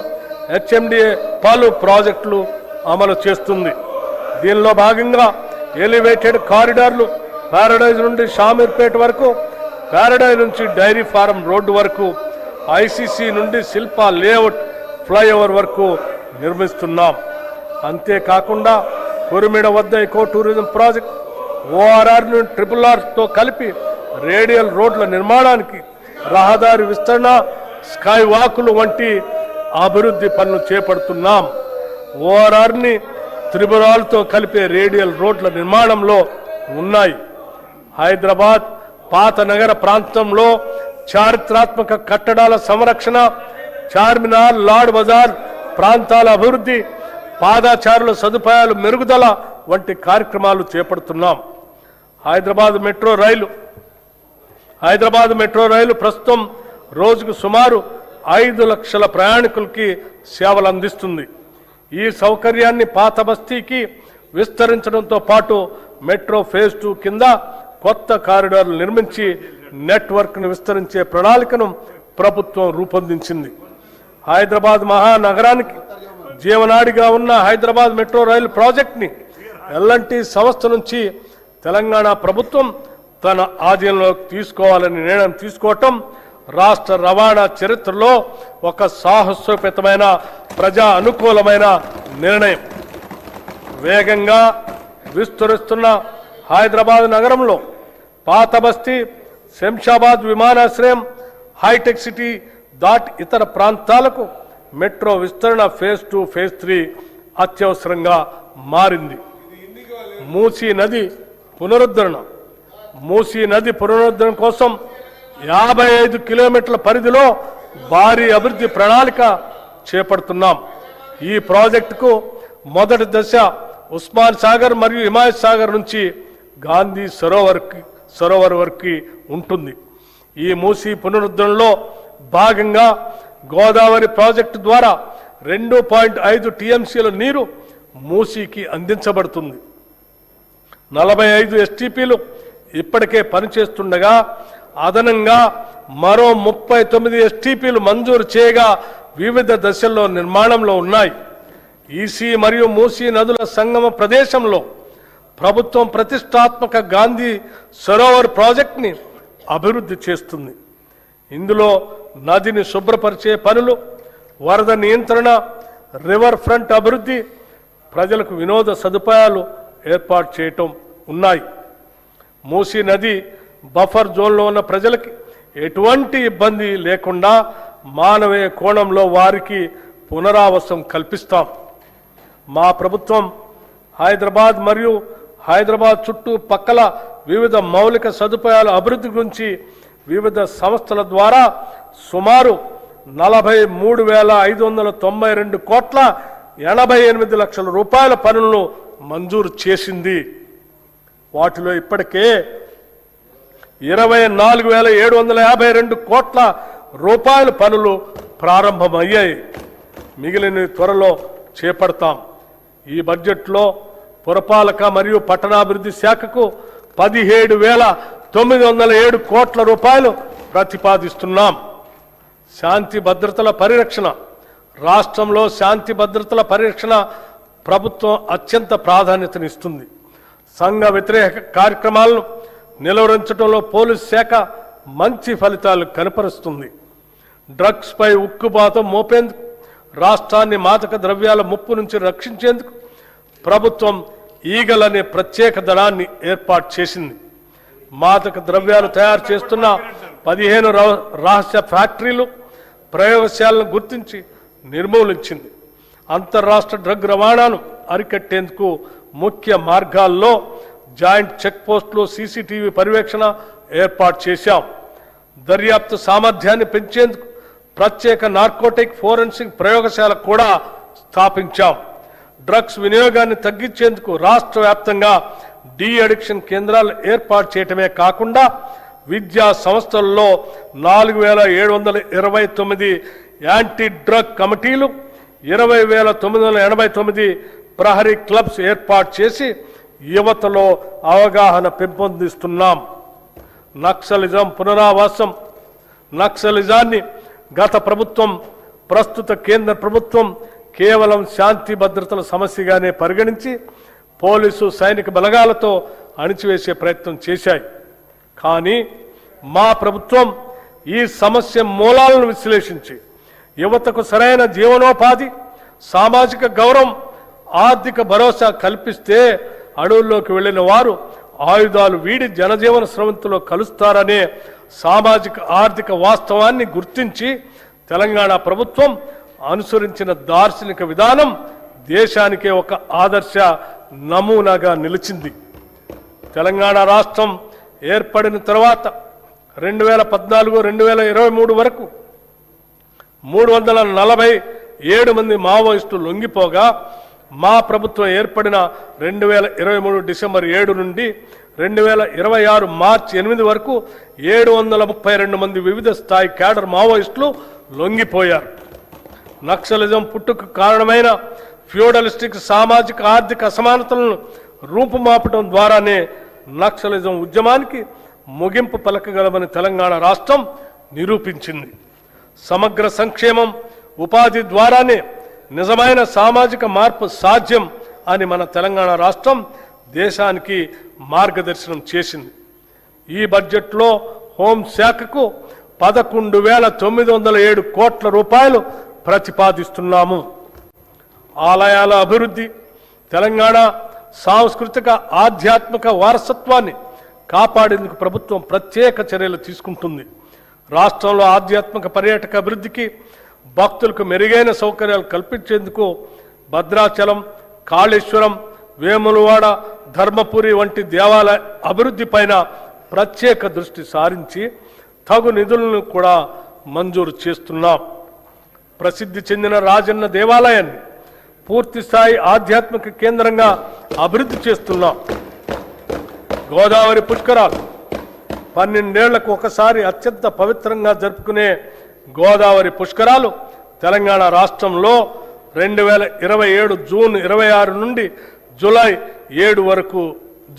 Speaker 2: హెచ్ఎండిఏ పలు ప్రాజెక్టులు అమలు చేస్తుంది. దీనిలో భాగంగా ఎలివేటెడ్ కారిడార్లు ప్యారడైజ్ నుండి షామీర్పేట వరకు, ప్యారడైజ్ నుంచి డైరీ ఫారం రోడ్డు వరకు, ఐసీసీ నుండి శిల్పా లేఅవుట్ ఫ్లైఓవర్ వరకు నిర్మిస్తున్నాం. అంతేకాకుండా కురిమిడ వద్ద ఎకో టూరిజం ప్రాజెక్ట్, ఓఆర్ఆర్ నుండి RRRతో కలిపి రేడియల్ రోడ్ల నిర్మాణానికి, రహదారి విస్తరణ, స్కై వాకులు వంటి అభివృద్ధి పనులు చేపడుతున్నాం. ఓఆర్ఆర్ని త్రిపురాలతో కలిపే రేడియల్ రోడ్ల నిర్మాణంలో ఉన్నాయి. హైదరాబాద్ పాత నగర ప్రాంతంలో చారిత్రాత్మక కట్టడాల సంరక్షణ, చార్మినార్, లాడ్ బజార్ ప్రాంతాల అభివృద్ధి, పాదచారుల సదుపాయాలు మెరుగుదల వంటి కార్యక్రమాలు చేపడుతున్నాం. హైదరాబాద్ మెట్రో రైలు ప్రస్తుతం రోజుకు సుమారు 5 లక్షల ప్రయాణికులకి సేవలు అందిస్తుంది. ఈ సౌకర్యాన్ని పాత బస్తీకి విస్తరించడంతో పాటు మెట్రో ఫేజ్ 2 కింద కొత్త కారిడార్లు నిర్మించి నెట్వర్క్ను విస్తరించే ప్రణాళికను ప్రభుత్వం రూపొందించింది. హైదరాబాద్ మహానగరానికి జీవనాడిగా ఉన్న హైదరాబాద్ మెట్రో రైలు ప్రాజెక్ట్ని ఎల్ఎన్టీ సంస్థ నుంచి తెలంగాణ ప్రభుత్వం తన ఆధీనంలోకి తీసుకోవాలని నిర్ణయం తీసుకోవటం రాష్ట్ర రవాణా చరిత్రలో ఒక సాహసోపేతమైన ప్రజా అనుకూలమైన నిర్ణయం. వేగంగా విస్తరిస్తున్న హైదరాబాద్ నగరంలో పాత బస్తీ, శంషాబాద్ విమానాశ్రయం, హైటెక్ సిటీ దాటి ఇతర ప్రాంతాలకు మెట్రో విస్తరణ ఫేజ్ 2, ఫేజ్ 3 అత్యవసరంగా మారింది. మూసీ నది పునరుద్ధరణ కోసం 55 కిలోమీటర్ల పరిధిలో భారీ అభివృద్ధి ప్రణాళిక చేపడుతున్నాం. ఈ ప్రాజెక్టుకు మొదటి దశ ఉస్మాన్ సాగర్ మరియు హిమాయత్ సాగర్ నుంచి గాంధీ సరోవర్ వరకు ఉంటుంది. ఈ మూసీ పునరుద్ధరణలో భాగంగా గోదావరి ప్రాజెక్టు ద్వారా 2.5 టీఎంసీల నీరు మూసీకి అందించబడుతుంది. 45 ఎస్టీపీలు ఇప్పటికే పనిచేస్తుండగా అదనంగా మరో 39 ఎస్టీపీలు మంజూరు చేయగా వివిధ దశల్లో నిర్మాణంలో ఉన్నాయి. ఈసీ మరియు మూసీ నదుల సంగమ ప్రదేశంలో ప్రభుత్వం ప్రతిష్టాత్మక గాంధీ సరోవర్ ప్రాజెక్టుని అభివృద్ధి చేస్తుంది. ఇందులో నదిని శుభ్రపరిచే పనులు, వరద నియంత్రణ, రివర్ ఫ్రంట్ అభివృద్ధి, ప్రజలకు వినోద సదుపాయాలు ఏర్పాటు చేయటం ఉన్నాయి. మూసీ నది బఫర్ జోన్లో ఉన్న ప్రజలకి ఎటువంటి ఇబ్బంది లేకుండా మానవీయ కోణంలో వారికి పునరావాసం కల్పిస్తాం. మా ప్రభుత్వం హైదరాబాద్ మరియు హైదరాబాద్ చుట్టూ పక్కల వివిధ మౌలిక సదుపాయాల అభివృద్ధి గురించి వివిధ సంస్థల ద్వారా సుమారు 43,592 కోట్ల 88 లక్షల రూపాయల పనులను మంజూరు చేసింది. వాటిలో ఇప్పటికే 24,752 కోట్ల రూపాయల పనులు ప్రారంభమయ్యాయి. మిగిలిన త్వరలో చేపడతాం. ఈ బడ్జెట్లో పురపాలక మరియు పట్టణాభివృద్ధి శాఖకు 17,907 కోట్ల రూపాయలు ప్రతిపాదిస్తున్నాం. శాంతి భద్రతల పరిరక్షణ, రాష్ట్రంలో శాంతి భద్రతల పరిరక్షణ ప్రభుత్వం అత్యంత ప్రాధాన్యతనిస్తుంది. సంఘ వ్యతిరేక కార్యక్రమాలను నిలువరించడంలో పోలీసు శాఖ మంచి ఫలితాలు కనపరుస్తుంది. డ్రగ్స్ పై ఉక్కుపాతం మోపేందుకు, రాష్ట్రాన్ని మాదక ద్రవ్యాల ముప్పు నుంచి రక్షించేందుకు ప్రభుత్వం ఈగల్ అనే ప్రత్యేక దళాన్ని ఏర్పాటు చేసింది. మాదక ద్రవ్యాలు తయారు చేస్తున్న 15 రహస్య ఫ్యాక్టరీలు, ప్రయోగశాలను గుర్తించి నిర్మూలించింది. అంతర్రాష్ట్ర డ్రగ్ రవాణాను అరికట్టేందుకు ముఖ్య మార్గాల్లో జాయింట్ చెక్ పోస్టులు, సీసీటీవీ పర్యవేక్షణ ఏర్పాటు చేశాం. దర్యాప్తు సామర్థ్యాన్ని పెంచేందుకు ప్రత్యేక నార్కోటిక్ ఫోరెన్సిక్ ప్రయోగశాల కూడా స్థాపించాం. డ్రగ్స్ వినియోగాన్ని తగ్గించేందుకు రాష్ట్ర వ్యాప్తంగా డీ అడిక్షన్ కేంద్రాలు ఏర్పాటు చేయటమే కాకుండా విద్యా సంస్థల్లో 4,729 యాంటీ డ్రగ్ కమిటీలు, 20,989 ప్రహరీ క్లబ్స్ ఏర్పాటు చేసి యువతలో అవగాహన పెంపొందిస్తున్నాం. నక్సలిజం పునరావాసం, నక్సలిజాన్ని గత ప్రభుత్వం, ప్రస్తుత కేంద్ర ప్రభుత్వం కేవలం శాంతి భద్రతల సమస్యగానే పరిగణించి పోలీసు సైనిక బలగాలతో అణిచివేసే ప్రయత్నం చేశాయి. కానీ మా ప్రభుత్వం ఈ సమస్య మూలాలను విశ్లేషించి యువతకు సరైన జీవనోపాధి, సామాజిక గౌరవం, ఆర్థిక భరోసా కల్పిస్తే అడవుల్లోకి వెళ్లిన వారు ఆయుధాలు వీడి జనజీవన స్రవంతిలో కలుస్తారనే సామాజిక ఆర్థిక వాస్తవాన్ని గుర్తించి తెలంగాణ ప్రభుత్వం అనుసరించిన దార్శనిక విధానం దేశానికే ఒక ఆదర్శ నమూనాగా నిలిచింది. తెలంగాణ రాష్ట్రం ఏర్పడిన తర్వాత 2014-2023 వరకు 347 మంది మావోయిస్టులు లొంగిపోగా మా ప్రభుత్వం ఏర్పడిన 2023 డిసెంబర్ 7 నుండి 2026 మార్చి 8 వరకు 732 మంది వివిధ స్థాయి క్యాడర్ మావోయిస్టులు లొంగిపోయారు. నక్సలిజం పుట్టుకు కారణమైన ఫ్యూడలిస్టిక్ సామాజిక ఆర్థిక అసమానతలను రూపుమాపటం ద్వారానే నక్సలిజం ఉద్యమానికి ముగింపు పలకగలమని తెలంగాణ రాష్ట్రం నిరూపించింది. సమగ్ర సంక్షేమం, ఉపాధి ద్వారానే నిజమైన సామాజిక మార్పు సాధ్యం అని మన తెలంగాణ రాష్ట్రం దేశానికి మార్గదర్శనం చేసింది. ఈ బడ్జెట్లో హోంశాఖకు 11,907 కోట్ల రూపాయలు ప్రతిపాదిస్తున్నాము. ఆలయాల అభివృద్ధి, తెలంగాణ సాంస్కృతిక ఆధ్యాత్మిక వారసత్వాన్ని కాపాడేందుకు ప్రభుత్వం ప్రత్యేక చర్యలు తీసుకుంటుంది. రాష్ట్రంలో ఆధ్యాత్మిక పర్యాటక అభివృద్ధికి, భక్తులకు మెరుగైన సౌకర్యాలు కల్పించేందుకు భద్రాచలం, కాళేశ్వరం, వేములవాడ, ధర్మపురి వంటి దేవాలయ అభివృద్ధి పైన ప్రత్యేక దృష్టి సారించి తగు నిధులను కూడా మంజూరు చేస్తున్నాం. ప్రసిద్ధి చెందిన రాజన్న దేవాలయాన్ని పూర్తి స్థాయి ఆధ్యాత్మిక కేంద్రంగా అభివృద్ధి చేస్తున్నాం. గోదావరి పుష్కరాలు 12 ఏళ్లకు ఒకసారి అత్యంత పవిత్రంగా జరుపుకునే గోదావరి పుష్కరాలు తెలంగాణ రాష్ట్రంలో 2027 జూన్ 26 నుండి జూలై 7 వరకు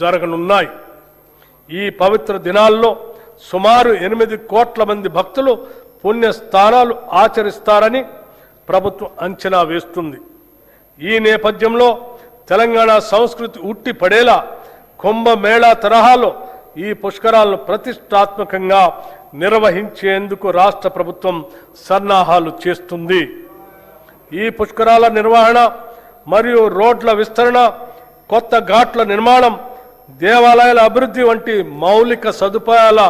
Speaker 2: జరగనున్నాయి. ఈ పవిత్ర దినాల్లో సుమారు 8 కోట్ల మంది భక్తులు పుణ్యస్థానాలు ఆచరిస్తారని ప్రభుత్వం అంచనా వేస్తుంది. ఈ నేపథ్యంలో తెలంగాణ సంస్కృతి ఉట్టి పడేలా కుంభమేళా తరహాలో ఈ పుష్కరాలను ప్రతిష్టాత్మకంగా నిర్వహించేందుకు రాష్ట్ర ప్రభుత్వం సన్నాహాలు చేస్తుంది. ఈ పుష్కరాల నిర్వహణ మరియు రోడ్ల విస్తరణ, కొత్త ఘాట్ల నిర్మాణం, దేవాలయాల అభివృద్ధి వంటి మౌలిక సదుపాయాల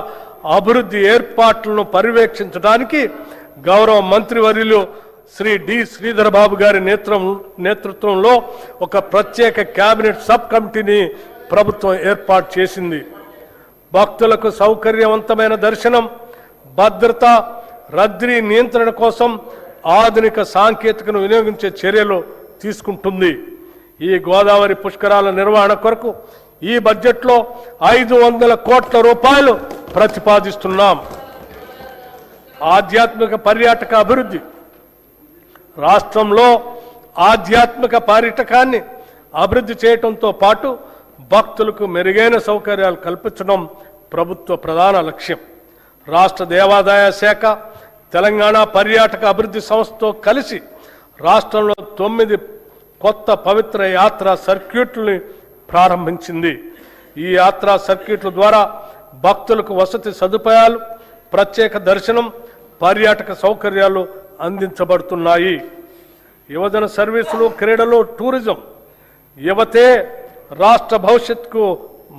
Speaker 2: అభివృద్ధి ఏర్పాట్లను పర్యవేక్షించడానికి గౌరవ మంత్రివర్యులు శ్రీ డి శ్రీధర్ బాబు గారి నేతృత్వంలో ఒక ప్రత్యేక కేబినెట్ సబ్ కమిటీని ప్రభుత్వం ఏర్పాటు చేసింది. భక్తులకు సౌకర్యవంతమైన దర్శనం, భద్రత, రద్దీ నియంత్రణ కోసం ఆధునిక సాంకేతికను వినియోగించే చర్యలు తీసుకుంటుంది. ఈ గోదావరి పుష్కరాల నిర్వహణ కొరకు ఈ బడ్జెట్లో 500 కోట్ల రూపాయలు ప్రతిపాదిస్తున్నాం. ఆధ్యాత్మిక పర్యాటక అభివృద్ధి. రాష్ట్రంలో ఆధ్యాత్మిక పర్యాటకాన్ని అభివృద్ధి చేయడంతో పాటు భక్తులకు మెరుగైన సౌకర్యాలు కల్పించడం ప్రభుత్వ ప్రధాన లక్ష్యం. రాష్ట్ర దేవాదాయ శాఖ తెలంగాణ పర్యాటక అభివృద్ధి సంస్థతో కలిసి రాష్ట్రంలో 9 కొత్త పవిత్ర యాత్రా సర్క్యూట్లని ప్రారంభించింది. ఈ యాత్రా సర్క్యూట్ల ద్వారా భక్తులకు వసతి సదుపాయాలు, ప్రత్యేక దర్శనం, పర్యాటక సౌకర్యాలు అందించబడుతున్నాయి. యువజన సర్వీసులు, క్రీడలు, టూరిజం. యువతే రాష్ట్ర భవిష్యత్తుకు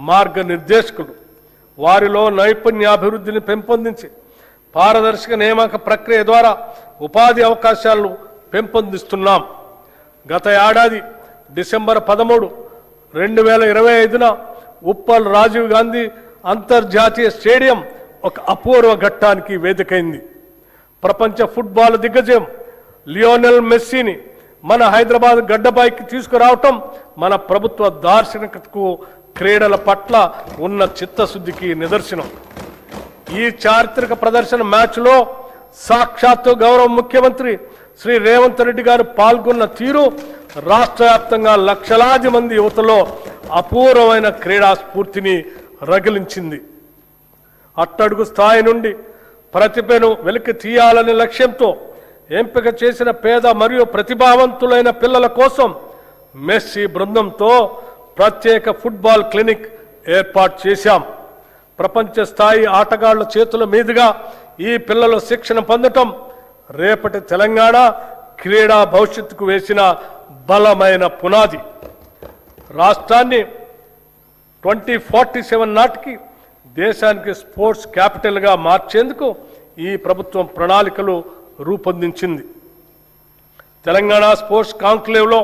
Speaker 2: మార్గనిర్దేశకులు. వారిలో నైపుణ్యాభివృద్ధిని పెంపొందించి పారదర్శక నియామక ప్రక్రియ ద్వారా ఉపాధి అవకాశాలను పెంపొందిస్తున్నాం. గత ఏడాది డిసెంబర్ 13, 2025న ఉప్పల్ రాజీవ్ గాంధీ అంతర్జాతీయ స్టేడియం ఒక అపూర్వ ఘట్టానికి వేదికైంది. ప్రపంచ ఫుట్బాల్ దిగ్గజం లియోనెల్ మెస్సీని మన హైదరాబాద్ గడ్డపైకి తీసుకురావటం మన ప్రభుత్వ దార్శనికతకు, క్రీడల పట్ల ఉన్న చిత్తశుద్ధికి నిదర్శనం. ఈ చారిత్రక ప్రదర్శన మ్యాచ్లో సాక్షాత్తు గౌరవ ముఖ్యమంత్రి శ్రీ రేవంత్ రెడ్డి గారు పాల్గొన్న తీరు రాష్ట్ర వ్యాప్తంగా లక్షలాది మంది యువతలో అపూర్వమైన క్రీడా స్ఫూర్తిని రగిలించింది. అట్టడుగు స్థాయి నుండి ప్రతిభను వెలికి తీయాలనే లక్ష్యంతో ఎంపిక చేసిన పేద మరియు ప్రతిభావంతులైన పిల్లల కోసం మెస్సీ బృందంతో ప్రత్యేక ఫుట్బాల్ క్లినిక్ ఏర్పాటు చేశాం. ప్రపంచ స్థాయి ఆటగాళ్ల చేతుల మీదుగా ఈ పిల్లలు శిక్షణ పొందటం రేపటి తెలంగాణ క్రీడా భవిష్యత్తుకు వేసిన బలమైన పునాది. రాష్ట్రాన్ని 2047 నాటికి దేశానికి స్పోర్ట్స్ క్యాపిటల్గా మార్చేందుకు ఈ ప్రభుత్వం ప్రణాళికలు రూపొందించింది. తెలంగాణ స్పోర్ట్స్ కాంక్లేవ్లో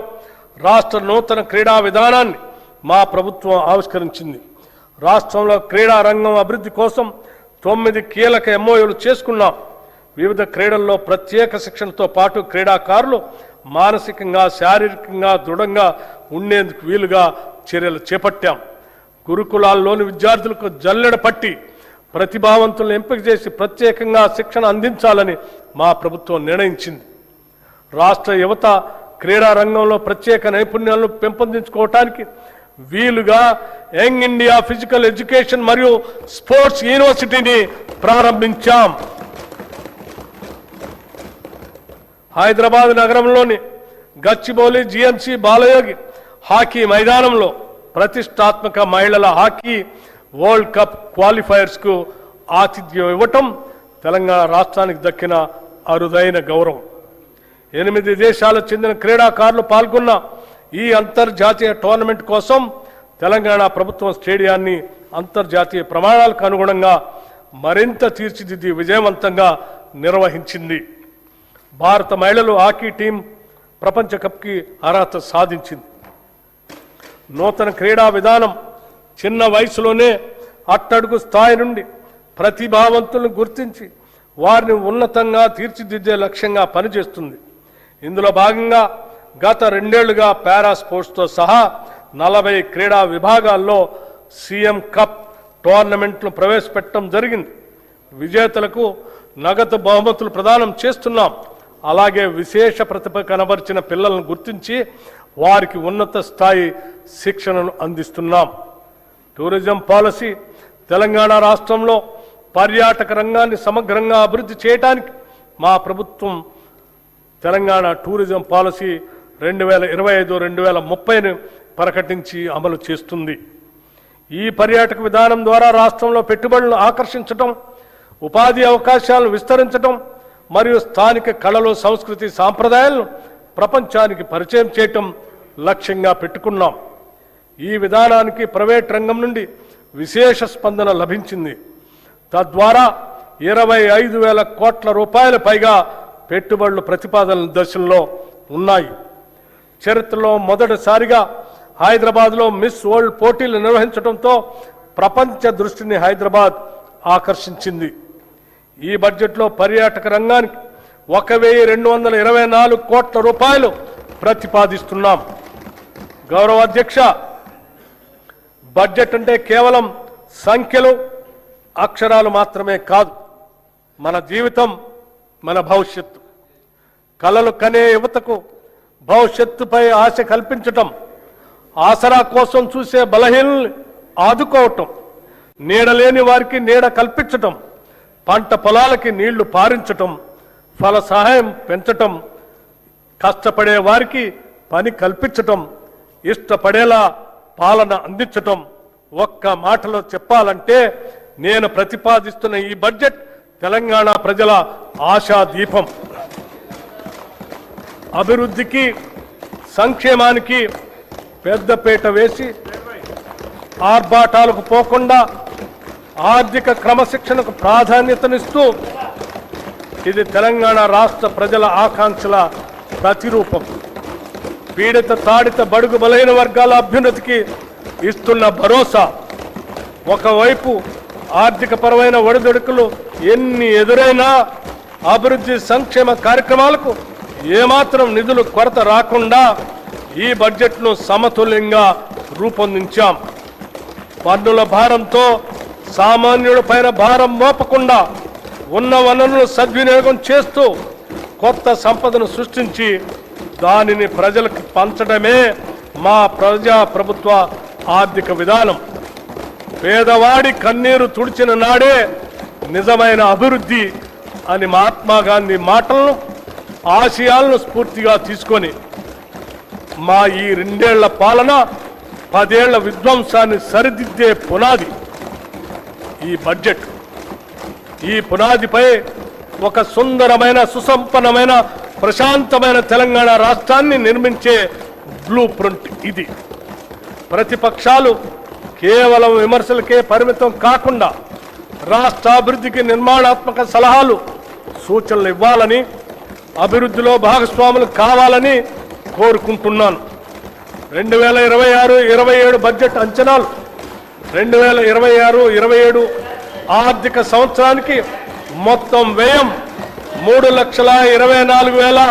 Speaker 2: రాష్ట్ర నూతన క్రీడా విధానాన్ని మా ప్రభుత్వం ఆవిష్కరించింది. రాష్ట్రంలో క్రీడా రంగం అభివృద్ధి కోసం 9 కీలక ఎంఓయూలు చేసుకున్నాం. వివిధ క్రీడల్లో ప్రత్యేక శిక్షణతో పాటు క్రీడాకారులు మానసికంగా, శారీరకంగా దృఢంగా ఉండేందుకు వీలుగా చర్యలు చేపట్టాం. గురుకులాల్లోని విద్యార్థులకు జల్లెడ పట్టి ప్రతిభావంతులను ఎంపిక చేసి ప్రత్యేకంగా శిక్షణ అందించాలని మా ప్రభుత్వం నిర్ణయించింది. రాష్ట్ర యువత క్రీడా రంగంలో ప్రత్యేక నైపుణ్యాలను పెంపొందించుకోవటానికి వీలుగా యంగ్ ఇండియా ఫిజికల్ ఎడ్యుకేషన్ మరియు స్పోర్ట్స్ యూనివర్సిటీని ప్రారంభించాం. హైదరాబాద్ నగరంలోని గచ్చిబౌలి జిఎంసి బాలయోగి హాకీ మైదానంలో ప్రతిష్టాత్మక మహిళల హాకీ వరల్డ్ కప్ క్వాలిఫైయర్స్కు ఆతిథ్యం ఇవ్వటం తెలంగాణ రాష్ట్రానికి దక్కిన అరుదైన గౌరవం. 8 దేశాలకు చెందిన క్రీడాకారులు పాల్గొన్న ఈ అంతర్జాతీయ టోర్నమెంట్ కోసం తెలంగాణ ప్రభుత్వం స్టేడియాన్ని అంతర్జాతీయ ప్రమాణాలకు అనుగుణంగా మరింత తీర్చిదిద్ది విజయవంతంగా నిర్వహించింది. భారత మహిళలు హాకీ టీం ప్రపంచ కప్కి అర్హత సాధించింది. నూతన క్రీడా విధానం చిన్న వయసులోనే అట్టడుగు స్థాయి నుండి ప్రతిభావంతులను గుర్తించి వారిని ఉన్నతంగా తీర్చిదిద్దే లక్ష్యంగా పనిచేస్తుంది. ఇందులో భాగంగా గత 2 ఏళ్లుగా పారా స్పోర్ట్స్తో సహా 40 క్రీడా విభాగాల్లో సీఎం కప్ టోర్నమెంట్లు ప్రవేశపెట్టడం జరిగింది. విజేతలకు నగదు బహుమతులు ప్రదానం చేస్తున్నాం. అలాగే విశేష ప్రతిభ కనబరిచిన పిల్లలను గుర్తించి వారికి ఉన్నత స్థాయి శిక్షణను అందిస్తున్నాం. టూరిజం పాలసీ తెలంగాణ రాష్ట్రంలో పర్యాటక రంగాన్ని సమగ్రంగా అభివృద్ధి చేయడానికి మా ప్రభుత్వం తెలంగాణ టూరిజం పాలసీ 2025-2030ని ప్రకటించి అమలు చేస్తుంది. ఈ పర్యాటక విధానం ద్వారా రాష్ట్రంలో పెట్టుబడులను ఆకర్షించడం, ఉపాధి అవకాశాలను విస్తరించడం మరియు స్థానిక కళలు, సంస్కృతి, సాంప్రదాయాలను ప్రపంచానికి పరిచయం చేయటం లక్ష్యంగా పెట్టుకున్నాం. ఈ విధానానికి ప్రైవేట్ రంగం నుండి విశేష స్పందన లభించింది. తద్వారా 25,000 కోట్ల రూపాయల పైగా పెట్టుబడులు ప్రతిపాదనల దశల్లో ఉన్నాయి. చరిత్రలో మొదటిసారిగా హైదరాబాద్లో మిస్ వరల్డ్ పోటీలు నిర్వహించడంతో ప్రపంచ దృష్టిని హైదరాబాద్ ఆకర్షించింది. ఈ బడ్జెట్లో పర్యాటక రంగానికి 1,224 కోట్ల రూపాయలు ప్రతిపాదిస్తున్నాం. గౌరవ అధ్యక్ష, బడ్జెట్ అంటే కేవలం సంఖ్యలు, అక్షరాలు మాత్రమే కాదు. మన జీవితం, మన భవిష్యత్తు. కలలు కనే యువతకు భవిష్యత్తుపై ఆశ కల్పించటం, ఆసరా కోసం చూసే బలహీనల్ని ఆదుకోవటం, నీడలేని వారికి నీడ కల్పించటం, పంట పొలాలకి నీళ్లు పారించటం, ఫల సహాయం పెంచటం, కష్టపడే వారికి పని కల్పించటం, ఇష్టపడేలా పాలన అందించటం. ఒక్క మాటలో చెప్పాలంటే నేను ప్రతిపాదిస్తున్న ఈ బడ్జెట్ తెలంగాణ ప్రజల ఆశా దీపం. అభివృద్ధికి, సంక్షేమానికి పెద్దపీట వేసి ఆర్భాటాలకు పోకుండా ఆర్థిక క్రమశిక్షణకు ప్రాధాన్యతనిస్తూ ఇది తెలంగాణ రాష్ట్ర ప్రజల ఆకాంక్షల ప్రతిరూపం. పీడిత, తాడిత, బడుగు, బలహీన వర్గాల అభ్యున్నతికి ఇస్తున్న భరోసా. ఒకవైపు ఆర్థిక పరమైన ఒడిదుడుకులు ఎన్ని ఎదురైనా అభివృద్ధి, సంక్షేమ కార్యక్రమాలకు ఏమాత్రం నిధులు కొరత రాకుండా ఈ బడ్జెట్ను సమతుల్యంగా రూపొందించాం. పన్నుల భారంతో సామాన్యుడిపైన భారం మోపకుండా ఉన్న వనరులను సద్వినియోగం చేస్తూ కొత్త సంపదను సృష్టించి దానిని ప్రజలకు పంచడమే మా ప్రజా ప్రభుత్వ ఆర్థిక విధానం. పేదవాడి కన్నీరు తుడిచిన నాడే నిజమైన అభివృద్ధి అని మహాత్మా గాంధీ మాటలను, ఆశయాలను స్ఫూర్తిగా తీసుకొని మా ఈ 2 ఏళ్ల పాలన 10 ఏళ్ల విధ్వంసాన్ని సరిదిద్దే పునాది ఈ బడ్జెట్. ఈ పునాదిపై ఒక సుందరమైన, సుసంపన్నమైన, ప్రశాంతమైన తెలంగాణ రాష్ట్రాన్ని నిర్మించే బ్లూ ప్రింట్ ఇది. ప్రతిపక్షాలు కేవలం విమర్శలకే పరిమితం కాకుండా రాష్ట్ర అభివృద్ధికి నిర్మాణాత్మక సలహాలు, సూచనలు ఇవ్వాలని, అభివృద్ధిలో భాగస్వాములు కావాలని కోరుకుంటున్నాను. 2026-27 బడ్జెట్ అంచనాలు 2026-27 ఆర్థిక సంవత్సరానికి మొత్తం వ్యయం 3,24,200